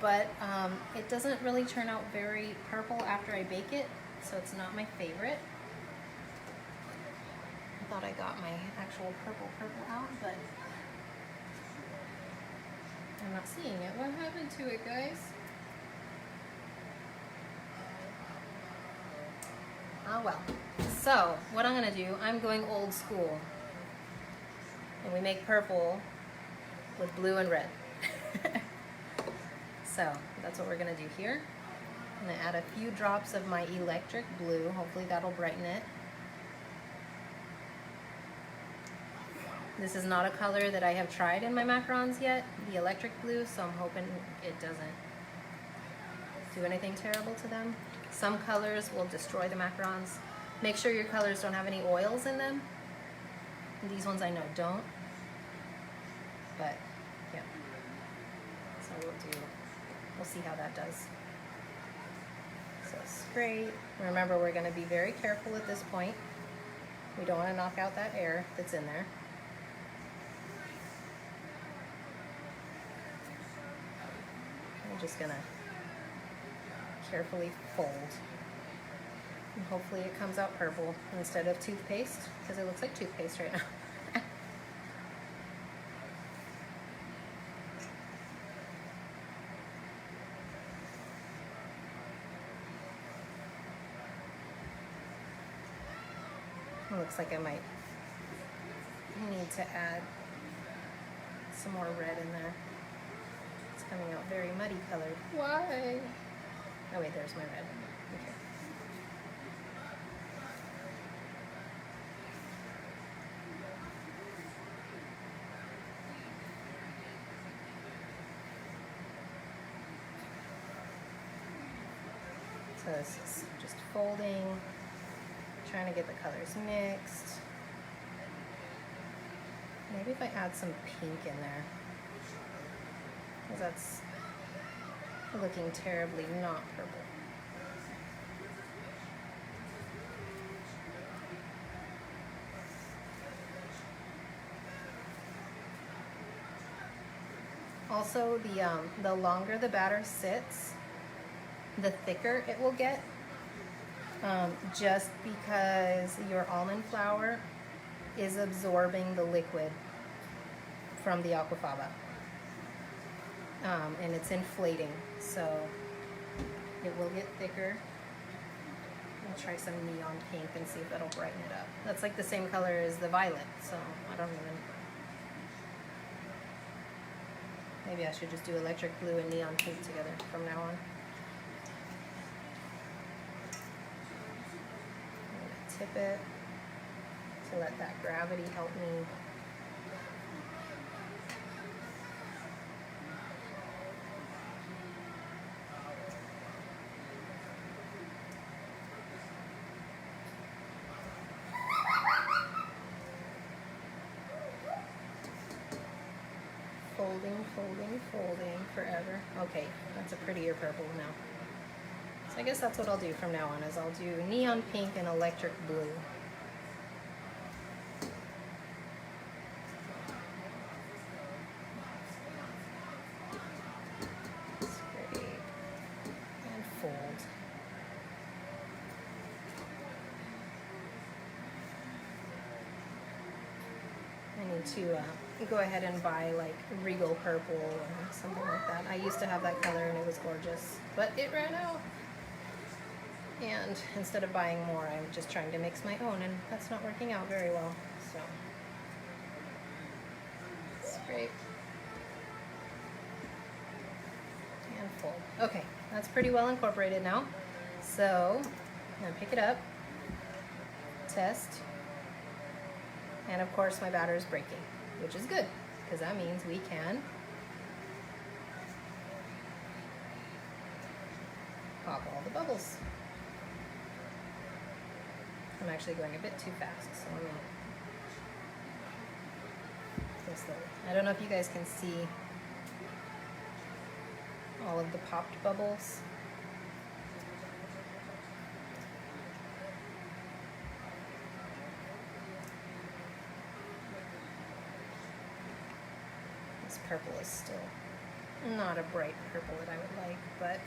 but it doesn't really turn out very purple after I bake it, so it's not my favorite. I thought I got my actual purple out, but I'm not seeing it. What happened to it, guys? Oh well. So what I'm gonna do, I'm going old school, and we make purple with blue and red. So that's what we're gonna do here. I'm gonna add a few drops of my electric blue. Hopefully that'll brighten it. This is not a color that I have tried in my macarons yet, the electric blue, so I'm hoping it doesn't do anything terrible to them. Some colors will destroy the macarons. Make sure your colors don't have any oils in them. These ones I know don't, but yeah. So we'll see how that does. So spray. Remember, we're gonna be very careful at this point. We don't wanna knock out that air that's in there. I'm just gonna carefully fold. And hopefully it comes out purple instead of toothpaste, because it looks like toothpaste right now. It looks like I might need to add some more red in there. It's coming out very muddy colored. Why? Oh wait, there's my red. Okay. So this is just folding, trying to get the colors mixed. Maybe if I add some pink in there, because that's looking terribly not purple. Also, the longer the batter sits, the thicker it will get, just because your almond flour is absorbing the liquid from the Aquafaba, and it's inflating, so it will get thicker. I'll try some neon pink and see if that'll brighten it up. That's like the same color as the violet, so I don't even... Maybe I should just do electric blue and neon pink together from now on. I'm gonna tip it to let that gravity help me. Folding, folding, folding forever. Okay, that's a prettier purple now. So I guess that's what I'll do from now on, is I'll do neon pink and electric blue. need to go ahead and buy like Regal Purple or something like that. I used to have that color and it was gorgeous, but it ran out. And instead of buying more, I'm just trying to mix my own, and that's not working out very well. So, scrape and fold. Okay, that's pretty well incorporated now. So, I'm gonna pick it up, test, and of course my batter is breaking, which is good, because that means we can pop all the bubbles. I'm actually going a bit too fast, so let me go slowly. I don't know if you guys can see all of the popped bubbles. This purple is still not a bright purple that I would like, but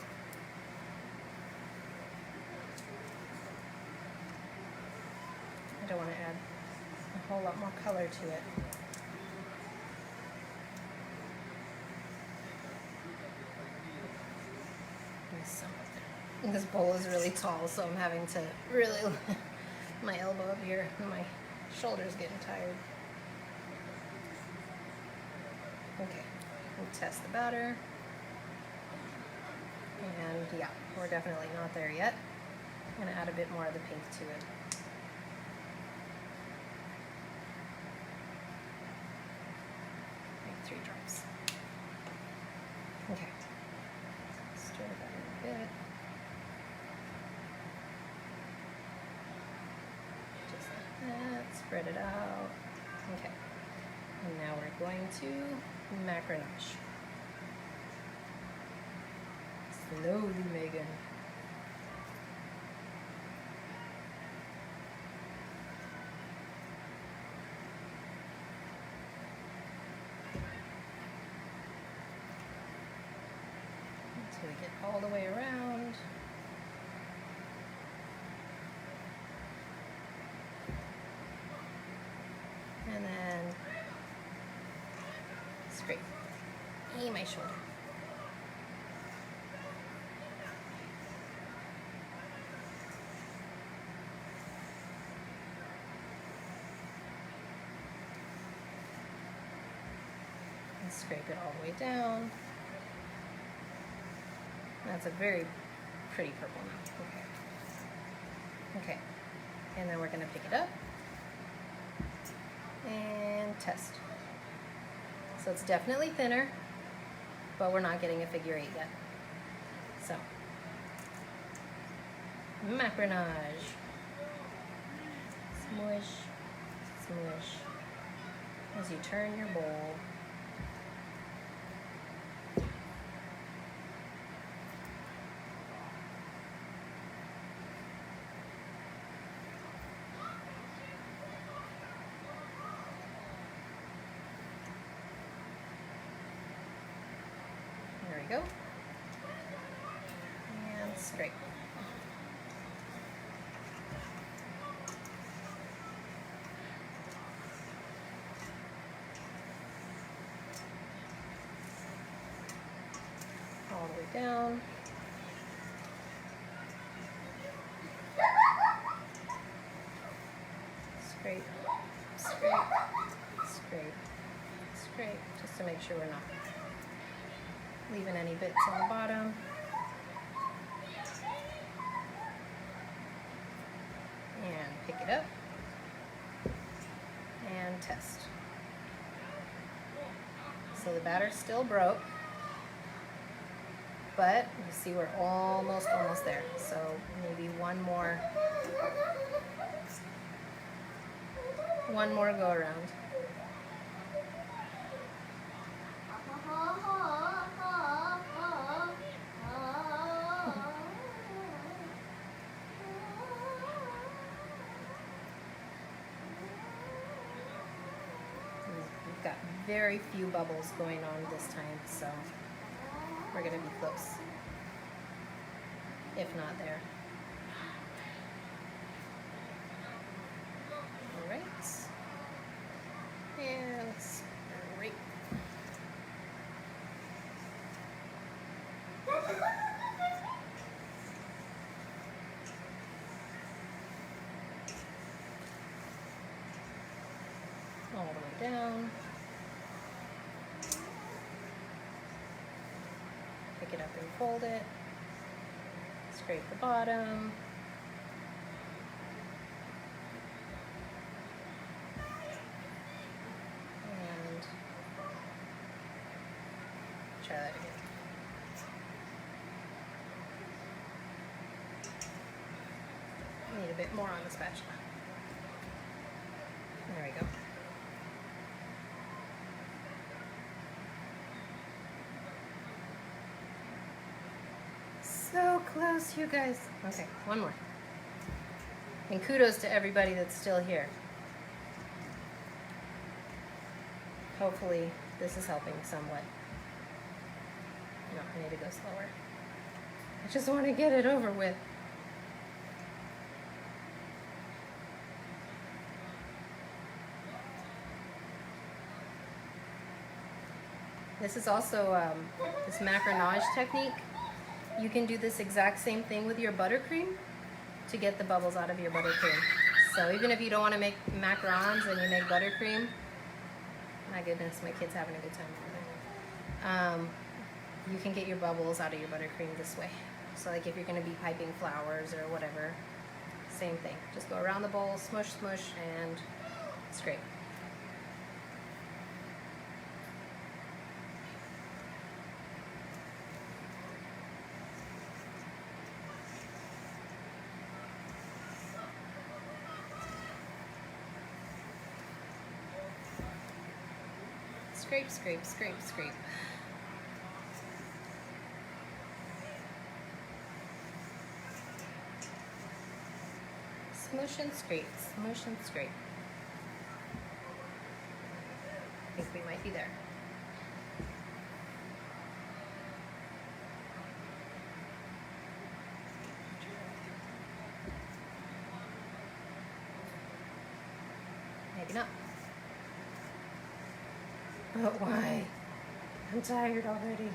I don't want to add a whole lot more color to it. This bowl is really tall, so I'm having to really my elbow up here and my shoulder's getting tired. Okay, we'll test the batter. And yeah, we're definitely not there yet. I'm gonna add a bit more of the pink to it. Like 3 drops. Okay, stir that in a bit. Just like that, spread it out. Okay, and now we're going to Macaronage. Slowly, Megan. Until we get all the way around. And then scrape. My shoulder. And scrape it all the way down. That's a very pretty purple now. Okay. Okay. And then we're going to pick it up and test. So it's definitely thinner, but we're not getting a figure 8 yet. So, Macaronage. Smush, smush, as you turn your bowl. There we go. And scrape. All the way down. Scrape, scrape, scrape, scrape, just to make sure we're not leaving any bits on the bottom. And pick it up and test. So the batter's still broke, but you see we're almost there. So maybe one more go around. We've got very few bubbles going on this time, so we're gonna be close, if not there. All right, and all the way down. Pick it up and fold it. Scrape the bottom. And try that again. Need a bit more on the spatula. There we go. So close, you guys. Okay, one more. And kudos to everybody that's still here. Hopefully this is helping somewhat. No, I need to go slower. I just want to get it over with. This is also this Macaronage technique. You can do this exact same thing with your buttercream to get the bubbles out of your buttercream. So even if you don't want to make macarons and you make buttercream, my goodness, my kid's having a good time over there. You can get your bubbles out of your buttercream this way. So like if you're going to be piping flowers or whatever, same thing. Just go around the bowl, smush, smush, and scrape. Scrape, scrape, scrape, scrape. Smush and scrape, smush and scrape. I think we might be there. Maybe not. But why? I'm tired already.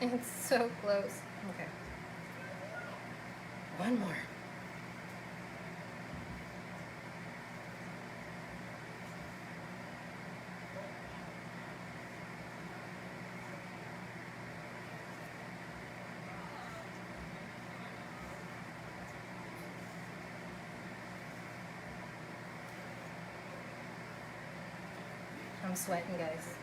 It's so close. Okay. One more. I'm sweating, guys.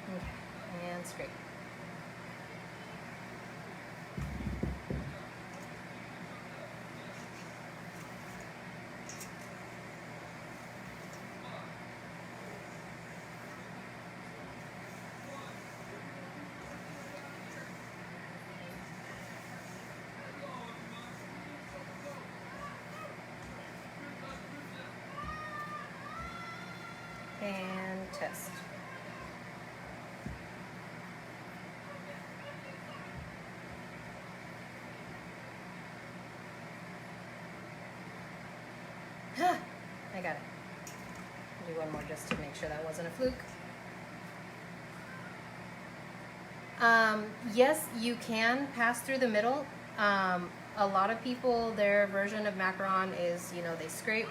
Okay, and scrape. And test. I got it. I'll do one more just to make sure that wasn't a fluke. Yes, you can pass through the middle. A lot of people, their version of macaron is, you know, they scrape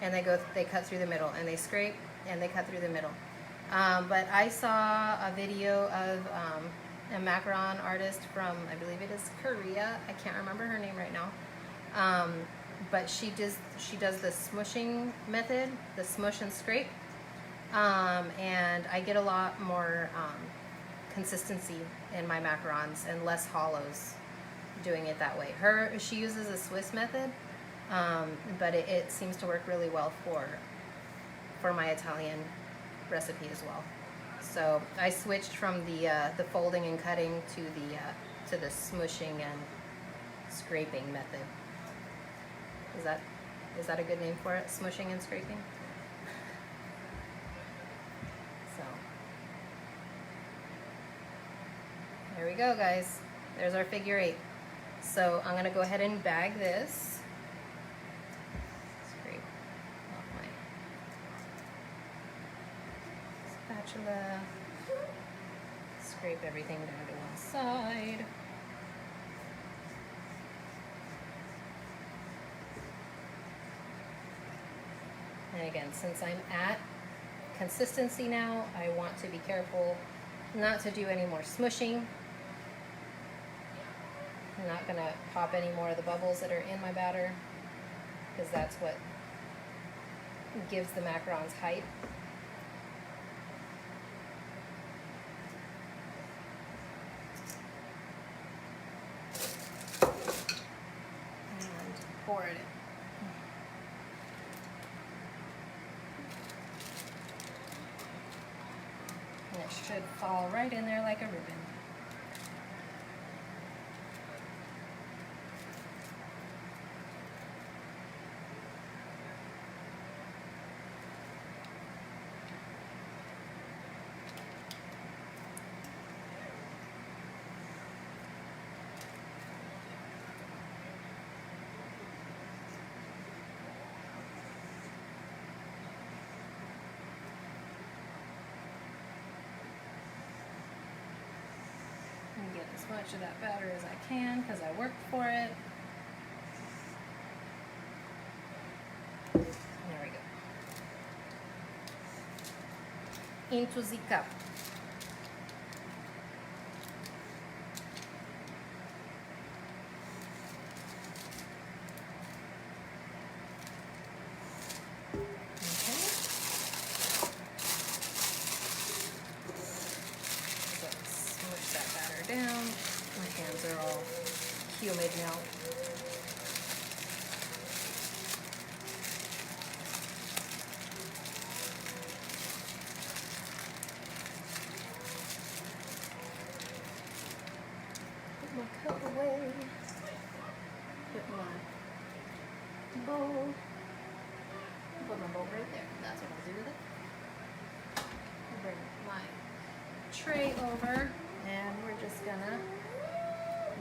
and they cut through the middle, and they scrape and they cut through the middle. But I saw a video of a macaron artist from, I believe it is Korea. I can't remember her name right now. But she does the smushing method, the smush and scrape. And I get a lot more consistency in my macarons and less hollows doing it that way. She uses a Swiss method, but it seems to work really well for my Italian recipe as well. So I switched from the folding and cutting to the smushing and scraping method. Is that a good name for it? Smushing and scraping? So There we go, guys. There's our figure 8. So I'm going to go ahead and bag this. Scrape off my spatula. Scrape everything down to one side. And again, since I'm at consistency now, I want to be careful not to do any more smushing. I'm not going to pop any more of the bubbles that are in my batter, because that's what gives the macarons height. And pour it in. And it should fall right in there like a ribbon. Get as much of that batter as I can because I worked for it. There we go. Into the cup. Down. My hands are all humid now. Put my cup away. Put my bowl. Put my bowl right there. That's what I'll do with it. Bring my tray over. And we're just gonna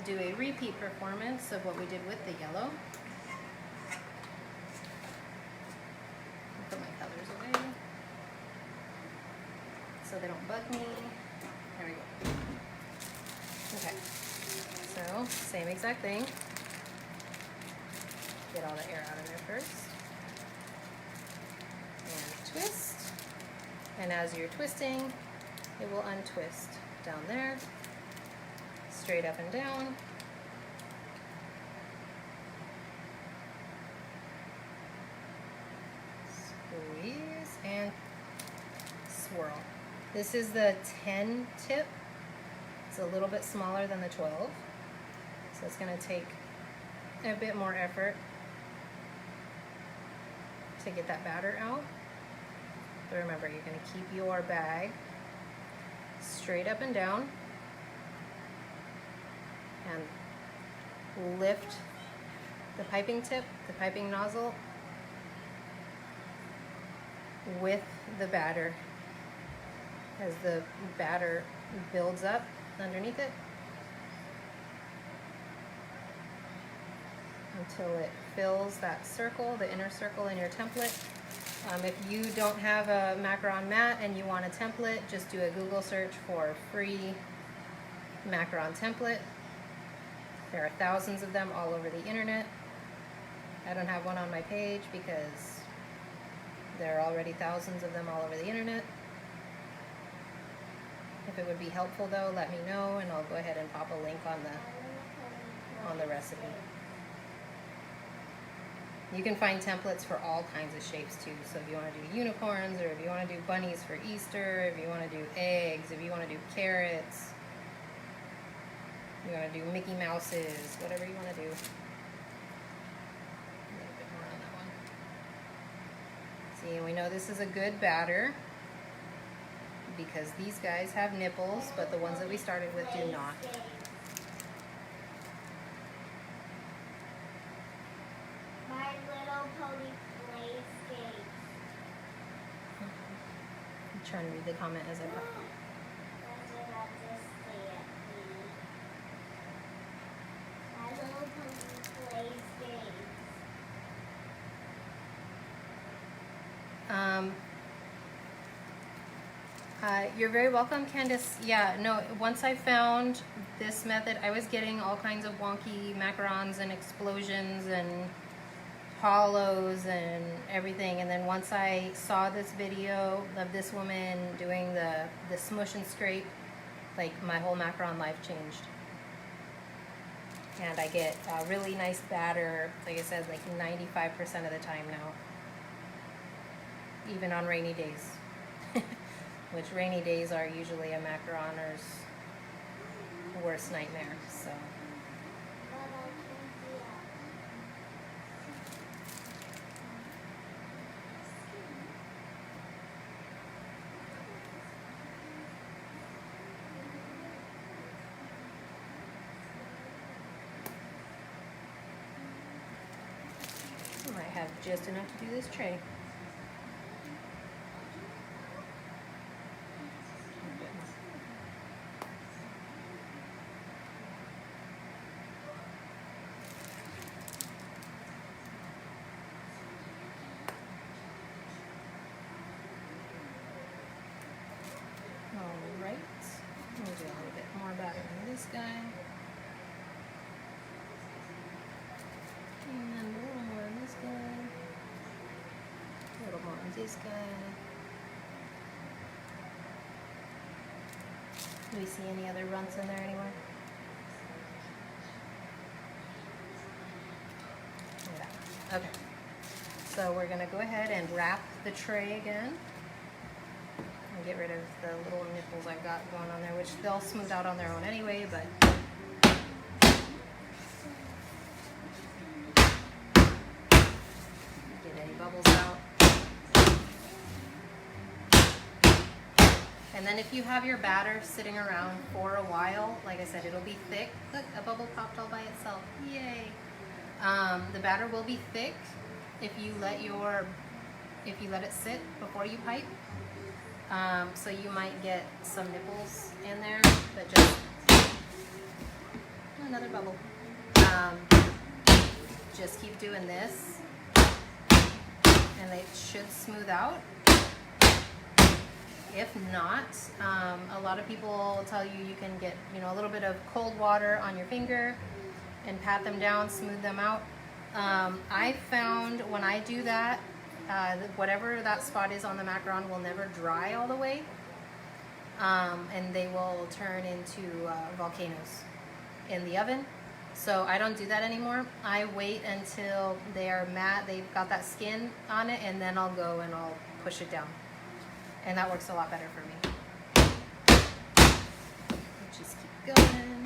do a repeat performance of what we did with the yellow. Put my colors away so they don't bug me. There we go. Okay, so same exact thing. Get all the air out of there first. And twist. And as you're twisting, it will untwist. Down there, straight up and down. Squeeze and swirl. This is the 10 tip. It's a little bit smaller than the 12. So it's going to take a bit more effort to get that batter out. But remember, you're going to keep your bag straight up and down and lift the piping tip, the piping nozzle with the batter as the batter builds up underneath it until it fills that circle, the inner circle in your template. If you don't have a macaron mat and you want a template, just do a Google search for free macaron template. There are thousands of them all over the internet. I don't have one on my page because there are already thousands of them all over the internet. If it would be helpful though, let me know and I'll go ahead and pop a link on the recipe. You can find templates for all kinds of shapes too. So if you want to do unicorns, or if you want to do bunnies for Easter, if you want to do eggs, if you want to do carrots, you want to do Mickey Mouses, whatever you want to do. A little bit more on that one. See, and we know this is a good batter because these guys have nipples, but the ones that we started with do not. I'm trying to read the comment as I pop. You're very welcome, Candace. Yeah, no, once I found this method, I was getting all kinds of wonky macarons and explosions and hollows and everything. And then once I saw this video of this woman doing the smush and scrape, like my whole macaron life changed. And I get a really nice batter, like I said, like 95% of the time now, even on rainy days. Which rainy days are usually a macaroner's worst nightmare, so. I might have just enough to do this tray. Alright, maybe a little bit more batter in this guy. And a little more in this guy. A little more in this guy. Do we see any other runts in there anywhere? Yeah. Okay. So we're going to go ahead and wrap the tray again. And get rid of the little nipples I've got going on there, which they'll smooth out on their own anyway, but get any bubbles out. And then if you have your batter sitting around for a while, like I said, it'll be thick. Look, a bubble popped all by itself. Yay! The batter will be thick if you let it sit before you pipe. So you might get some nipples in there, but just another bubble. Just keep doing this, and they should smooth out. If not, a lot of people tell you you can get, a little bit of cold water on your finger and pat them down, smooth them out. I found when I do that, whatever that spot is on the macaron will never dry all the way, and they will turn into volcanoes in the oven. So I don't do that anymore. I wait until they are matte, they've got that skin on it, and then I'll go and I'll push it down. And that works a lot better for me. Just keep going.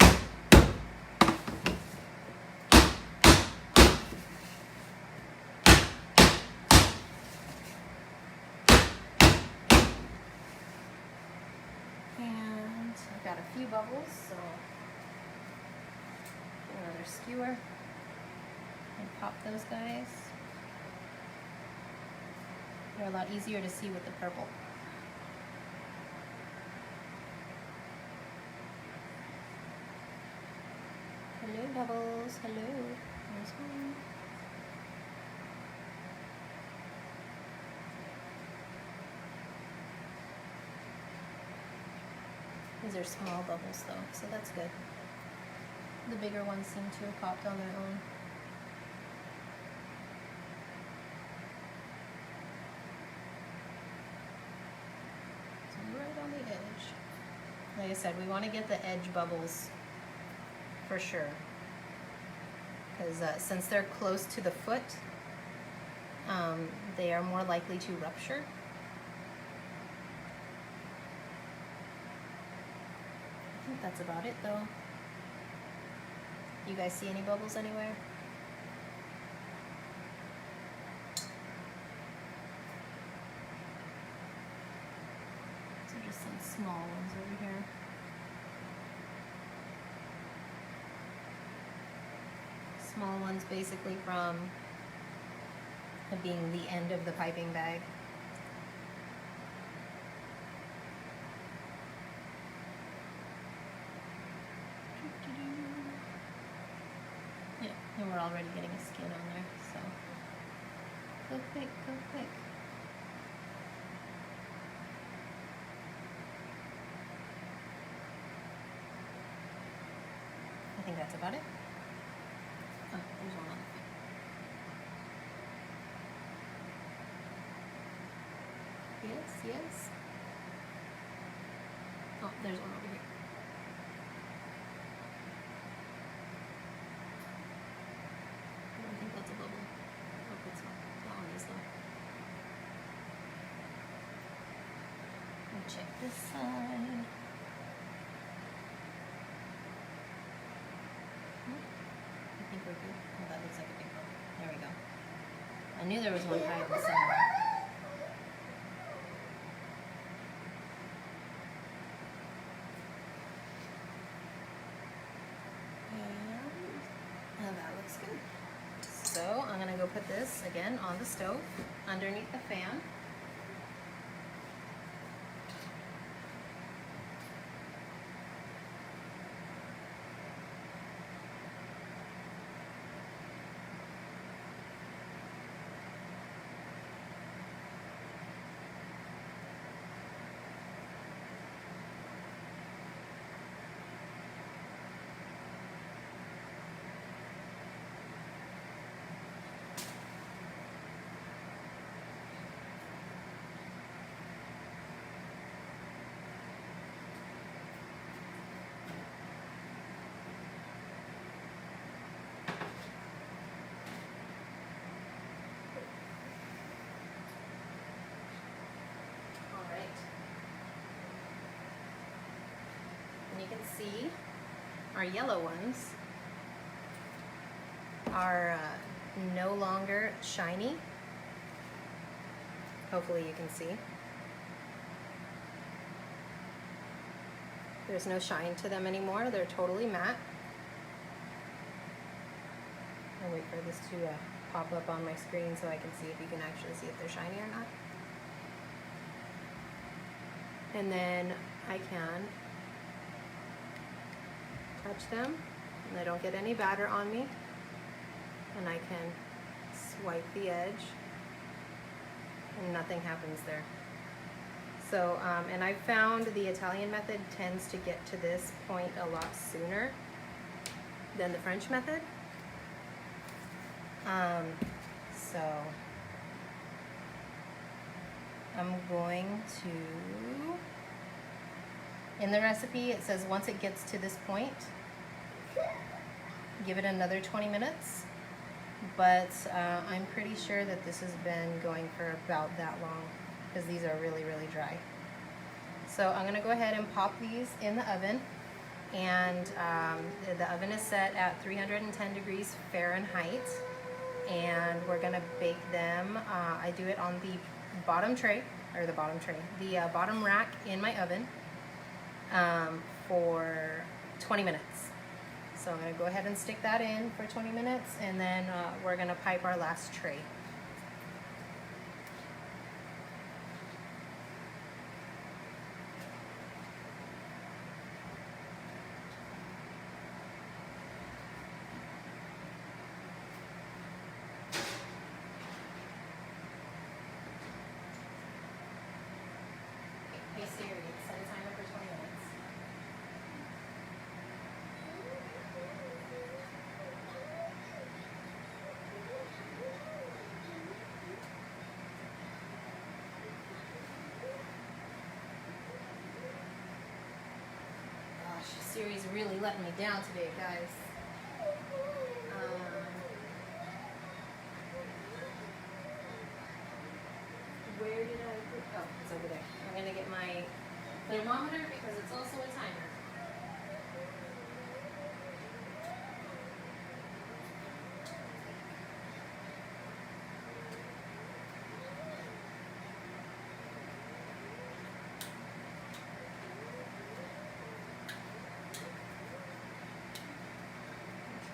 And I've got a few bubbles, so another skewer and pop those guys. They're a lot easier to see with the purple. Hello, bubbles. Hello. There's one. These are small bubbles though, so that's good. The bigger ones seem to have popped on their own. So right on the edge. Like I said, we want to get the edge bubbles for sure, because since they're close to the foot, they are more likely to rupture. I think that's about it though. You guys see any bubbles anywhere? These are just some small ones over here. Small ones basically from being the end of the piping bag. Yeah, and we're already getting a skin on there, so go quick, go quick. think that's about it. Oh, there's one other thing. Yes, yes. Oh, there's one over here. I don't think that's a bubble. Oh, it's not. That one is though. We'll check this side. I think we're good. Oh, that looks like a big bubble. There we go. I knew there was one hiding somewhere. And that looks good. So I'm gonna go put this again on the stove underneath the fan. And you can see our yellow ones are no longer shiny. Hopefully you can see. There's no shine to them anymore. They're totally matte. I'll wait for this to pop up on my screen so I can see if you can actually see if they're shiny or not. And then I can touch them and I don't get any batter on me, and I can swipe the edge and nothing happens there. So and I found the Italian method tends to get to this point a lot sooner than the French method. So I'm going to, in the recipe it says once it gets to this point, give it another 20 minutes, but I'm pretty sure that this has been going for about that long because these are really, really dry. So I'm gonna go ahead and pop these in the oven, and the oven is set at 310 degrees Fahrenheit, and we're gonna bake them. I do it on the bottom bottom rack in my oven for 20 minutes. So I'm gonna go ahead and stick that in for 20 minutes, and then we're gonna pipe our last tray. Hey Siri, set a timer for 20 minutes. Gosh, Siri's really letting me down today, guys. Where did I put? Oh, it's over there. I'm gonna get my thermometer because it's also a timer.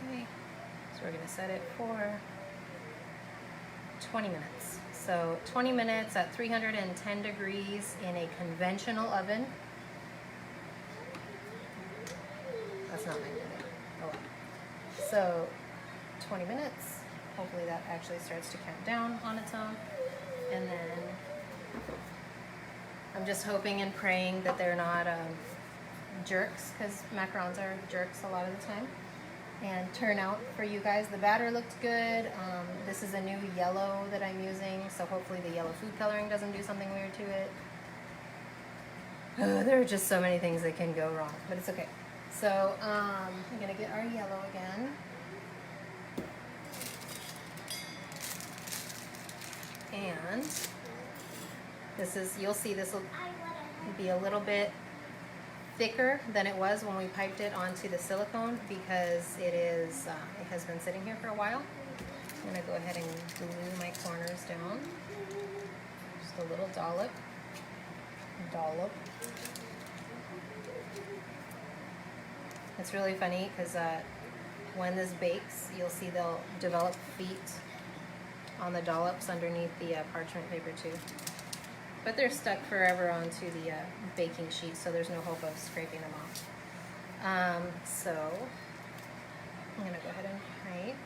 Okay, so we're gonna set it for 20 minutes. So 20 minutes at 310 degrees in a conventional oven. That's not magnetic. Oh well. So 20 minutes. Hopefully that actually starts to count down on its own. And then I'm just hoping and praying that they're not jerks, because macarons are jerks a lot of the time. and turn out for you guys. The batter looked good. This is a new yellow that I'm using, so hopefully the yellow food coloring doesn't do something weird to it. There are just so many things that can go wrong, but it's okay. So I'm gonna get our yellow again. And this is, you'll see this will be a little bit thicker than it was when we piped it onto the silicone because it has been sitting here for a while. I'm gonna go ahead and glue my corners down. Just a little dollop. It's really funny because when this bakes, you'll see they'll develop feet on the dollops underneath the parchment paper too. But they're stuck forever onto the baking sheet, so there's no hope of scraping them off. So I'm gonna go ahead and pipe.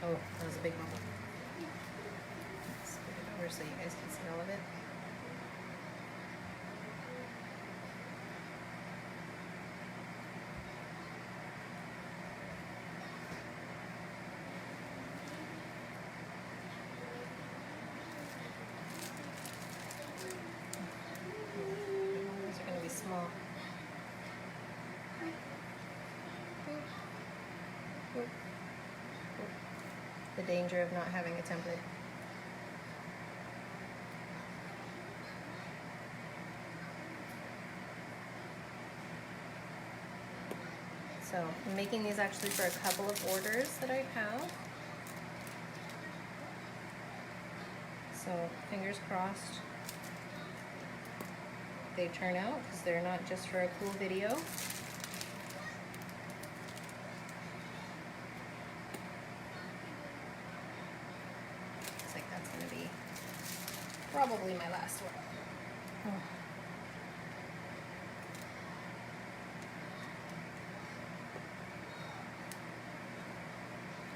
Oh, that was a big bubble. Let's put it over so you guys can see all of it. These are going to be small. The danger of not having a template. So I'm making these actually for a couple of orders that I have. So fingers crossed they turn out because they're not just for a cool video. Probably my last one.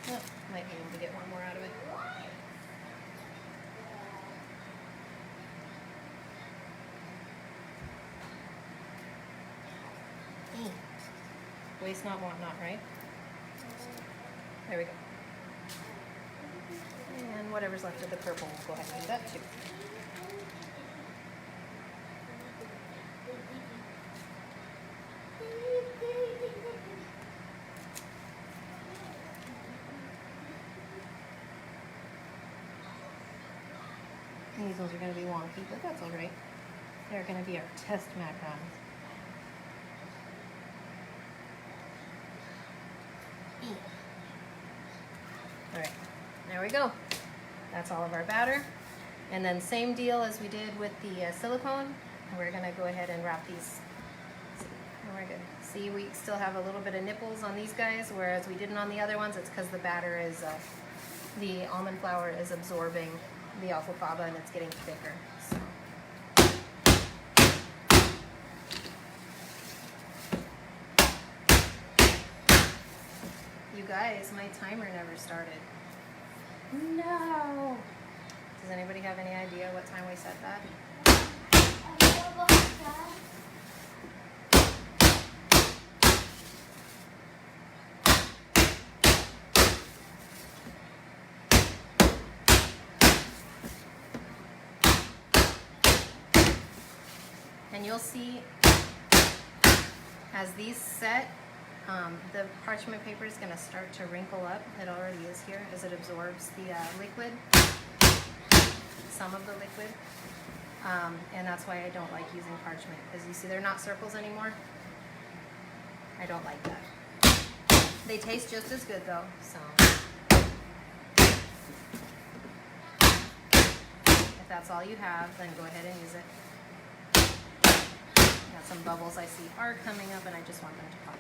Oh, might be able to get one more out of it. Waste not, want not, right? There we go. And whatever's left of the purple, we'll go ahead and do that too. These ones are going to be wonky, but that's all right. They're going to be our test macarons. All right, there we go. That's all of our batter. And then same deal as we did with the silicone. We're going to go ahead and wrap these. We're good. See, we still have a little bit of nipples on these guys, whereas we didn't on the other ones. It's because the batter is, the almond flour is absorbing the aquafaba and it's getting thicker. So. You guys, my timer never started. No! Does anybody have any idea what time we set that? And you'll see as these set, the parchment paper is going to start to wrinkle up. It already is here as it absorbs the liquid, some of the liquid. And that's why I don't like using parchment, because you see they're not circles anymore. I don't like that. They taste just as good though, so. If that's all you have, then go ahead and use it. Got some bubbles I see are coming up and I just want them to pop.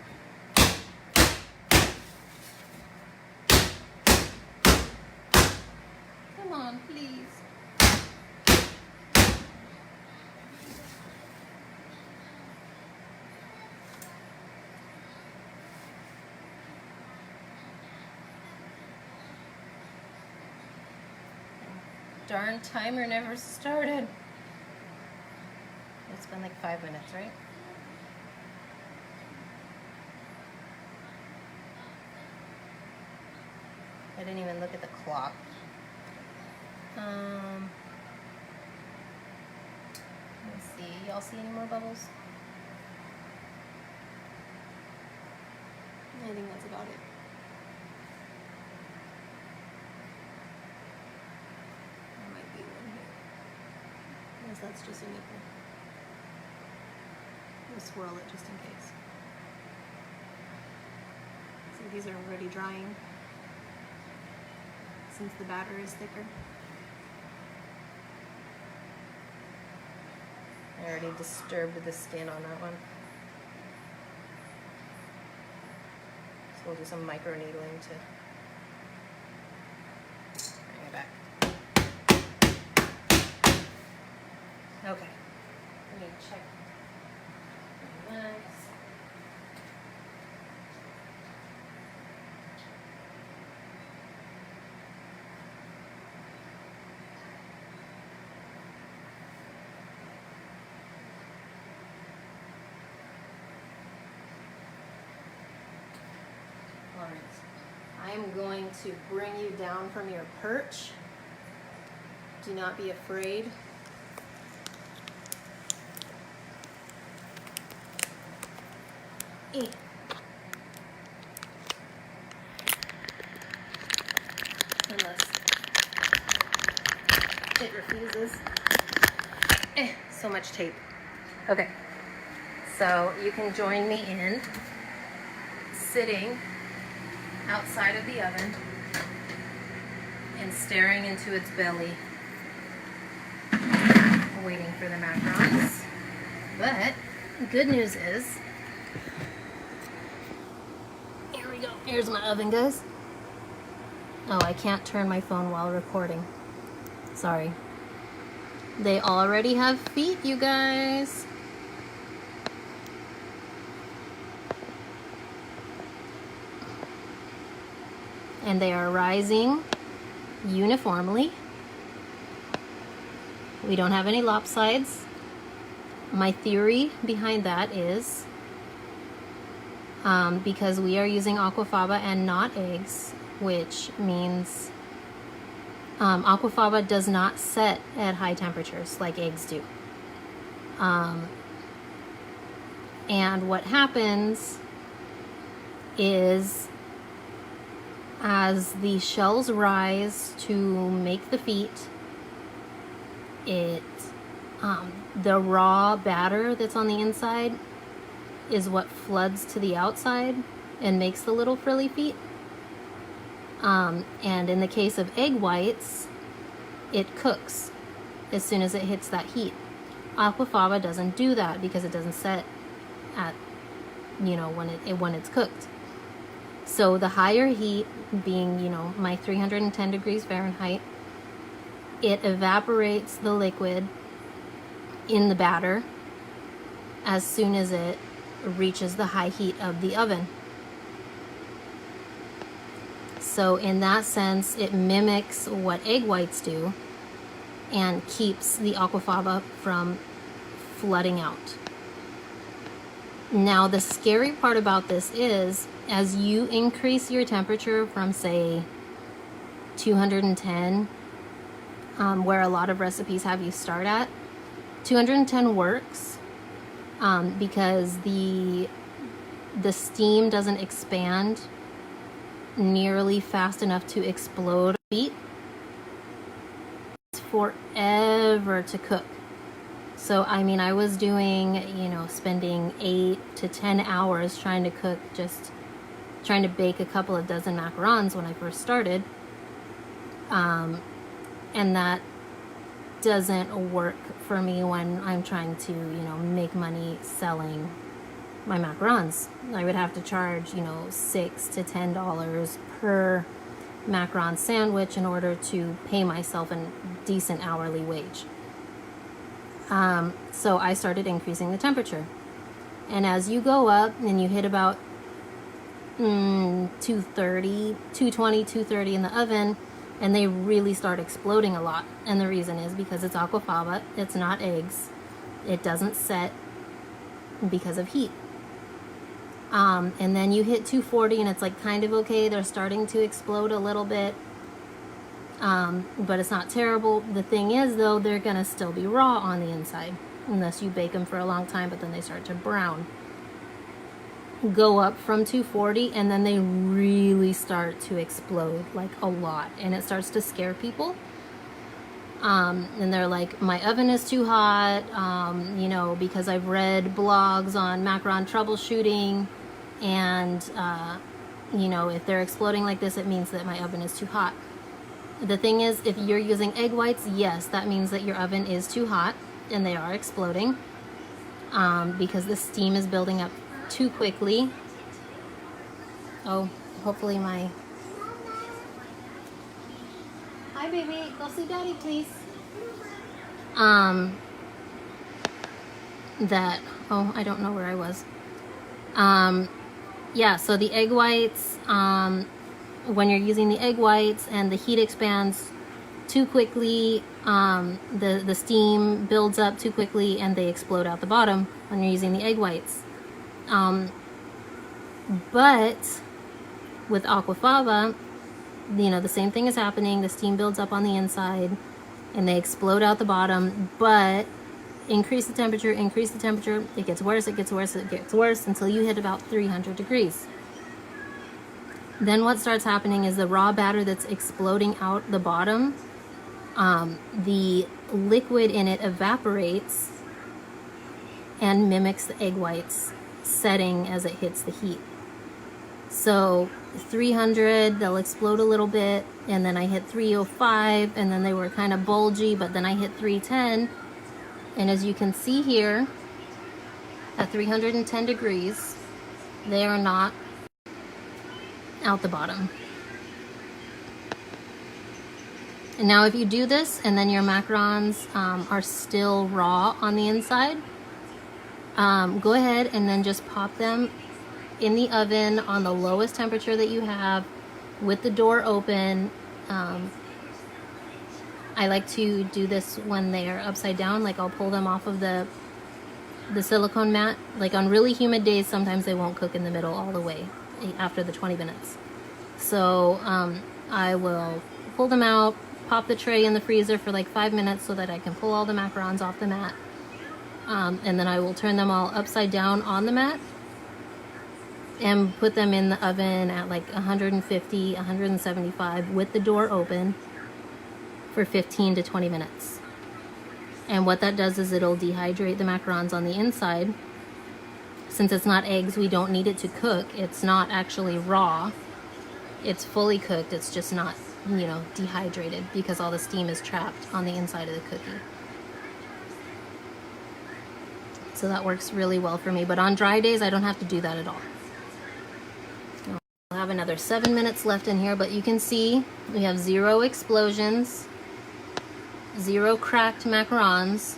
Come on, please. Darn timer never started. It's been like 5 minutes, right? I didn't even look at the clock. Let me see. Y'all see any more bubbles? I think that's about it. There might be one here. Unless that's just a nipple. We'll swirl it just in case. So these are already drying since the batter is thicker. I already disturbed the skin on that one. So we'll do some micro needling to bring it back. Okay, let me check my knives. I'm going to bring you down from your perch. Do not be afraid. Unless it refuses. So much tape. Okay, so you can join me in sitting outside of the oven and staring into its belly, waiting for the macarons. But the good news is, here we go. Here's my oven, guys. Oh, I can't turn my phone while recording. Sorry. They already have feet, you guys. And they are rising uniformly. We don't have any lopsides. My theory behind that is because we are using aquafaba and not eggs, which means aquafaba does not set at high temperatures like eggs do. And what happens is, as the shells rise to make the feet, the raw batter that's on the inside is what floods to the outside and makes the little frilly feet. And in the case of egg whites, it cooks as soon as it hits that heat. Aquafaba doesn't do that because it doesn't set at, when it's cooked. So the higher heat, being, my 310 degrees Fahrenheit, it evaporates the liquid in the batter as soon as it reaches the high heat of the oven. So in that sense, it mimics what egg whites do and keeps the aquafaba from flooding out. Now, the scary part about this is, as you increase your temperature from, say, 210, where a lot of recipes have you start at, 210 works because the steam doesn't expand nearly fast enough to explode feet. It's forever to cook. So, I mean, I was doing, spending 8 to 10 hours trying to cook, just trying to bake a couple of dozen macarons when I first started. And that doesn't work for me when I'm trying to, make money selling my macarons. I would have to charge, $6 to $10 per macaron sandwich in order to pay myself a decent hourly wage. So I started increasing the temperature. And as you go up and you hit about 220, 230 in the oven, and they really start exploding a lot. And the reason is because it's aquafaba, it's not eggs, it doesn't set because of heat. And then you hit 240 and it's like kind of okay, they're starting to explode a little bit, but it's not terrible. The thing is though, they're gonna still be raw on the inside unless you bake them for a long time, but then they start to brown. Go up from 240 and then they really start to explode like a lot, and it starts to scare people. And they're like, my oven is too hot, you know, because I've read blogs on macaron troubleshooting, and you know, if they're exploding like this, it means that my oven is too hot. The thing is, if you're using egg whites, yes, that means that your oven is too hot and they are exploding, because the steam is building up too quickly. Oh, hopefully my... Hi, baby. Go see daddy, please. That... Oh, I don't know where I was. Yeah, so the egg whites, when you're using the egg whites and the heat expands too quickly, the steam builds up too quickly and they explode out the bottom when you're using the egg whites. But with aquafaba, you know, the same thing is happening. The steam builds up on the inside and they explode out the bottom, but increase the temperature, it gets worse, it gets worse, it gets worse until you hit about 300 degrees. Then what starts happening is the raw batter that's exploding out the bottom, the liquid in it evaporates and mimics the egg whites setting as it hits the heat. So 300, they'll explode a little bit, and then I hit 305, and then they were kind of bulgy, but then I hit 310, and as you can see here, at 310 degrees, they are not out the bottom. And now if you do this, and then your macarons are still raw on the inside, go ahead and then just pop them in the oven on the lowest temperature that you have with the door open. I like to do this when they're upside down, like I'll pull them off of the silicone mat. Like on really humid days, sometimes they won't cook in the middle all the way after the 20 minutes. So I will pull them out, pop the tray in the freezer for like 5 minutes so that I can pull all the macarons off the mat. And then I will turn them all upside down on the mat and put them in the oven at like 150, 175 with the door open for 15 to 20 minutes. And what that does is it'll dehydrate the macarons on the inside. Since it's not eggs, we don't need it to cook. It's not actually raw. It's fully cooked. It's just not, you know, dehydrated because all the steam is trapped on the inside of the cookie. So that works really well for me. But on dry days, I don't have to do that at all. I'll have another 7 minutes left in here, but you can see we have 0 explosions, 0 cracked macarons.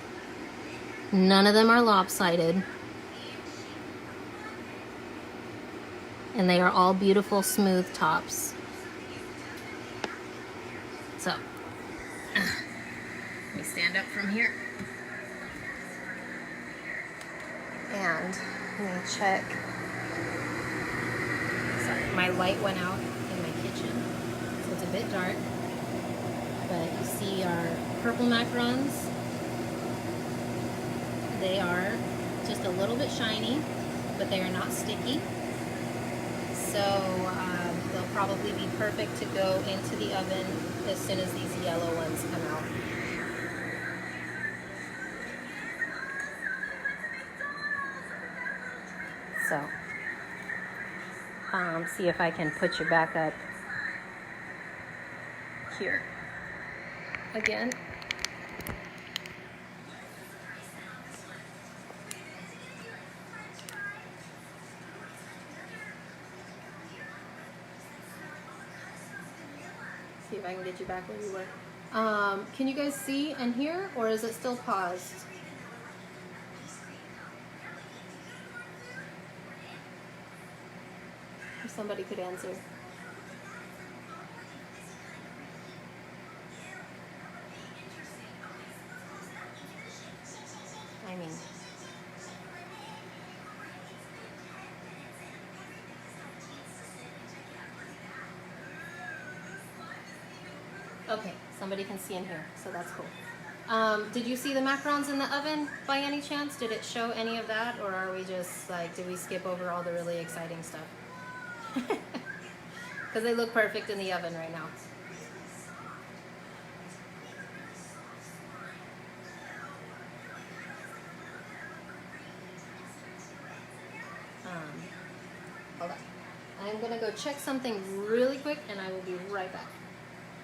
None of them are lopsided. And they are all beautiful, smooth tops. So, let me stand up from here. And let me check. Sorry, my light went out in my kitchen, so it's a bit dark. But you see our purple macarons. They are just a little bit shiny, but they are not sticky. So they'll probably be perfect to go into the oven as soon as these yellow ones come out. So, see if I can put you back up here again. See if I can get you back where you were. Can you guys see and hear, or is it still paused? If somebody could answer. Okay, somebody can see in here, so that's cool. Did you see the macarons in the oven by any chance? Did it show any of that, or are we just like, did we skip over all the really exciting stuff? Because they look perfect in the oven right now. Hold on. I'm gonna go check something really quick and I will be right back.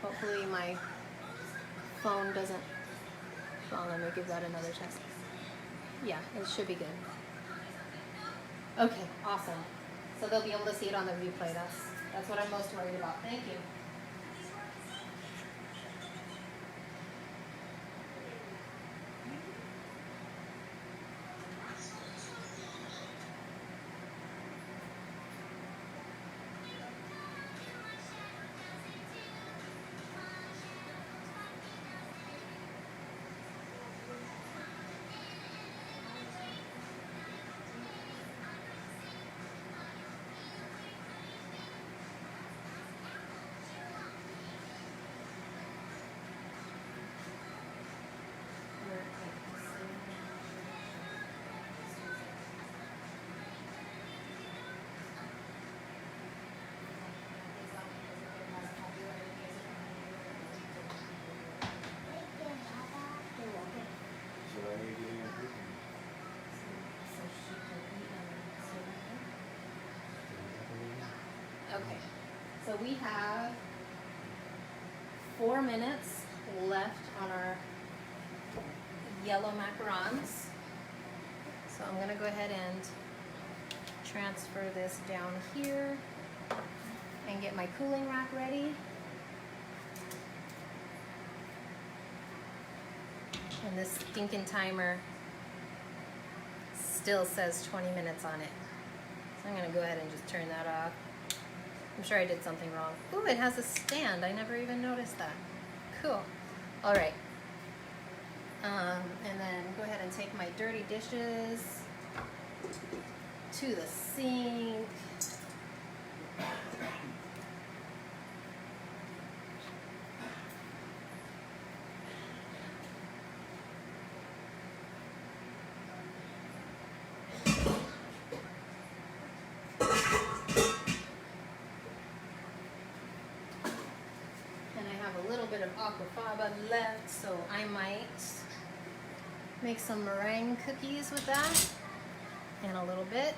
Hopefully my phone doesn't. Well, let me give that another check. Yeah, it should be good. Okay, awesome. So they'll be able to see it on the replay. That's what I'm most worried about. Thank you. Okay, so we have 4 minutes left on our yellow macarons. So I'm gonna go ahead and transfer this down here and get my cooling rack ready. And this stinking timer still says 20 minutes on it. So I'm gonna go ahead and just turn that off. I'm sure I did something wrong. Ooh, it has a stand. I never even noticed that. Cool. All right. And then go ahead and take my dirty dishes to the sink. Of Aquafaba left, so I might make some meringue cookies with that and a little bit.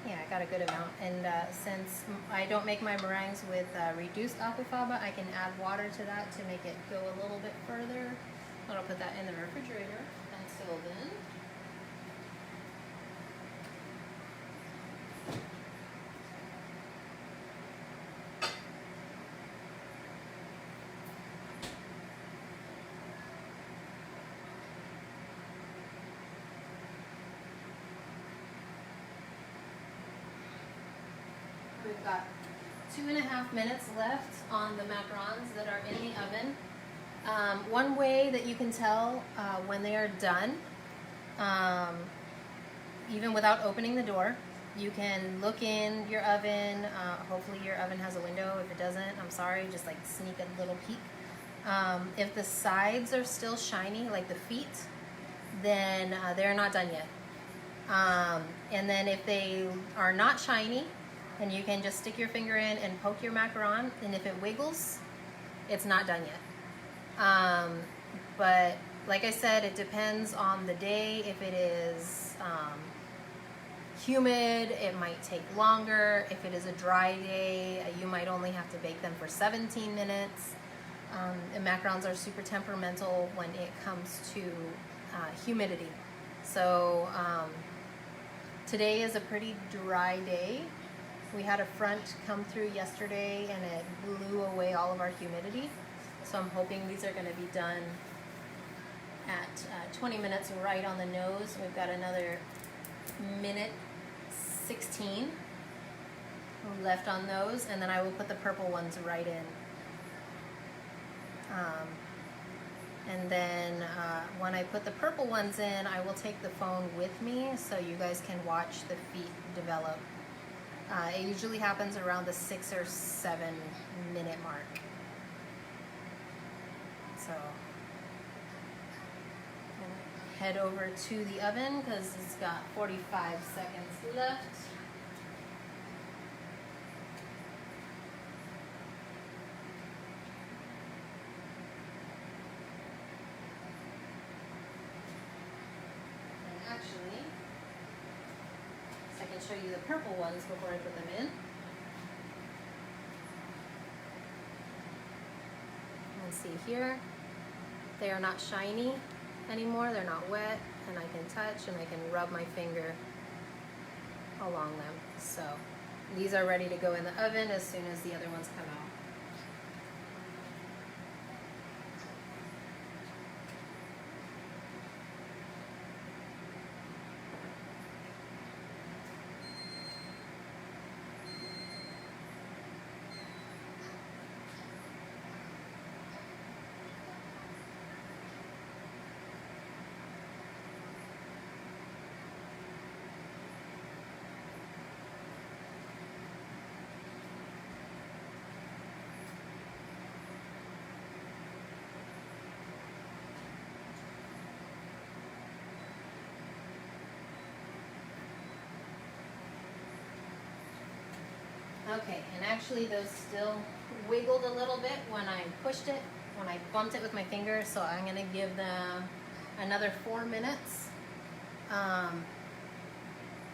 Yeah, I got a good amount, and since I don't make my meringues with reduced Aquafaba, I can add water to that to make it go a little bit further. I'll put that in the refrigerator until then. We've got 2.5 minutes left on the macarons that are in the oven. One way that you can tell when they are done, even without opening the door, you can look in your oven. Hopefully your oven has a window. If it doesn't, I'm sorry, just like sneak a little peek. If the sides are still shiny, like the feet, then they're not done yet. And then if they are not shiny, then you can just stick your finger in and poke your macaron, and if it wiggles, it's not done yet. But like I said, it depends on the day. If it is humid, it might take longer. If it is a dry day, you might only have to bake them for 17 minutes. And macarons are super temperamental when it comes to humidity. So today is a pretty dry day. We had a front come through yesterday and it blew away all of our humidity. So I'm hoping these are going to be done at 20 minutes right on the nose. We've got another minute 16 left on those, and then I will put the purple ones right in. And then when I put the purple ones in, I will take the phone with me so you guys can watch the feet develop. It usually happens around the 6 or 7 minute mark. So head over to the oven because it's got 45 seconds left. And actually, I can show you the purple ones before I put them in. And see here, they are not shiny anymore, they're not wet, and I can touch and I can rub my finger along them. So these are ready to go in the oven as soon as the other ones come out. Okay, and actually those still wiggled a little bit when I pushed it, when I bumped it with my finger, so I'm gonna give them another 4 minutes.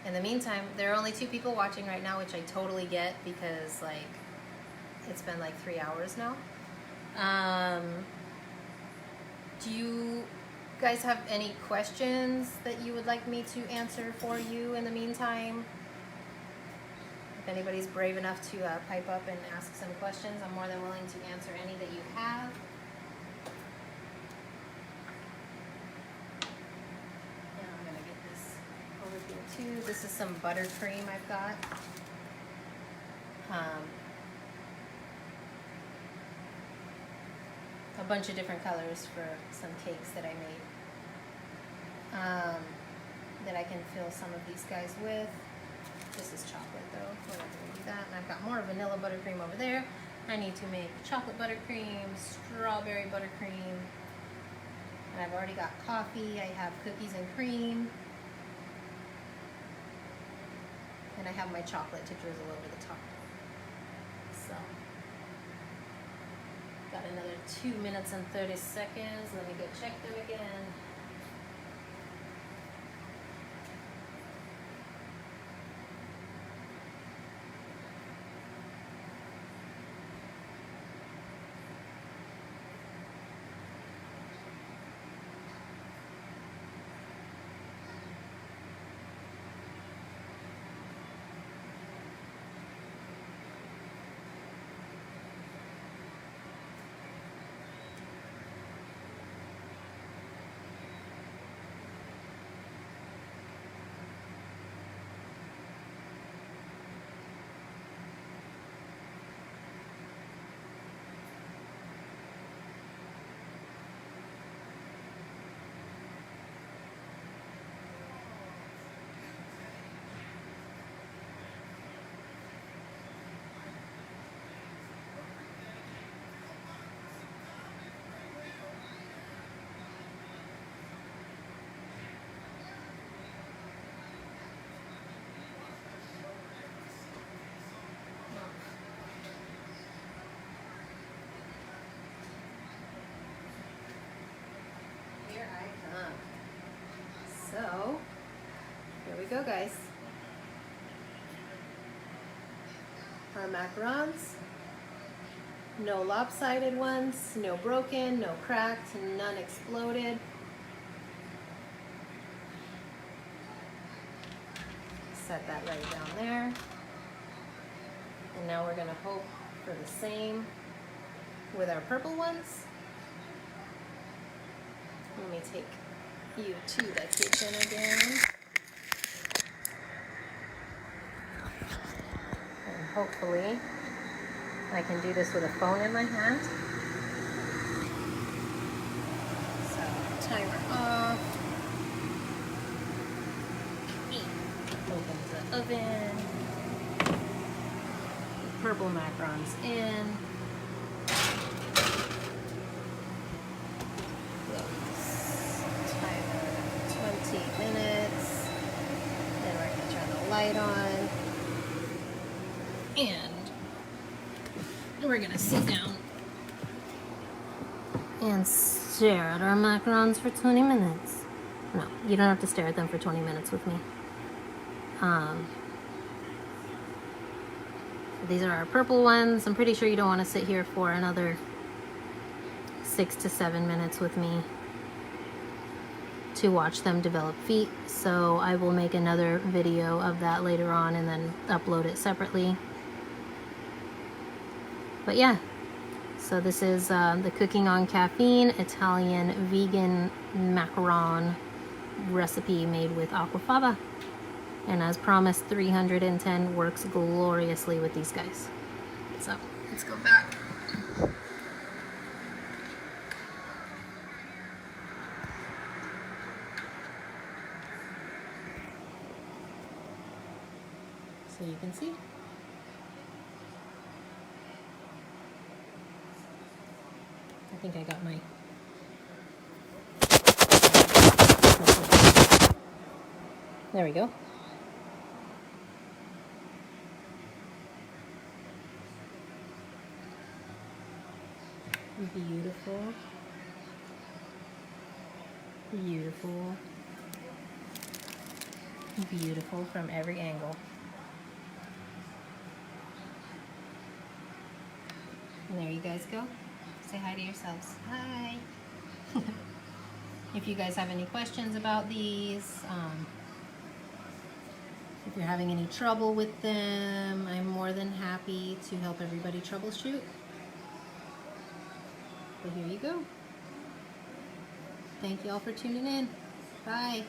In the meantime, there are only 2 people watching right now, which I totally get because like it's been like 3 hours now. Do you guys have any questions that you would like me to answer for you in the meantime? If anybody's brave enough to pipe up and ask some questions, I'm more than willing to answer any that you have. And I'm gonna get this over here too. This is some buttercream I've got. A bunch of different colors for some cakes that I made. That I can fill some of these guys with. This is chocolate though, we're not going to do that. And I've got more vanilla buttercream over there. I need to make chocolate buttercream, strawberry buttercream, and I've already got coffee. I have cookies and cream, and I have my chocolate to drizzle over the top. So, got another 2 minutes and 30 seconds. Let me go check them again. So, here we go, guys. Our macarons. No lopsided ones, no broken, no cracked, none exploded. Set that right down there. And now we're going to hope for the same with our purple ones. Let me take you to the kitchen again. And hopefully I can do this with a phone in my hand. So, timer off. Open the oven. The purple macarons in. light on. And we're gonna sit down and stare at our macarons for 20 minutes. No, you don't have to stare at them for 20 minutes with me. These are our purple ones. I'm pretty sure you don't want to sit here for another 6 to 7 minutes with me to watch them develop feet. So I will make another video of that later on and then upload it separately. But yeah, so this is the Cooking on Caffeine Italian vegan macaron recipe made with Aquafaba. And as promised, 310 works gloriously with these guys. So let's go back. So you can see. I think I got my... There we go. Beautiful. Beautiful. Beautiful from every angle. And there you guys go. Say hi to yourselves. Hi. If you guys have any questions about these, if you're having any trouble with them, I'm more than happy to help everybody troubleshoot. But here you go. Thank you all for tuning in. Bye.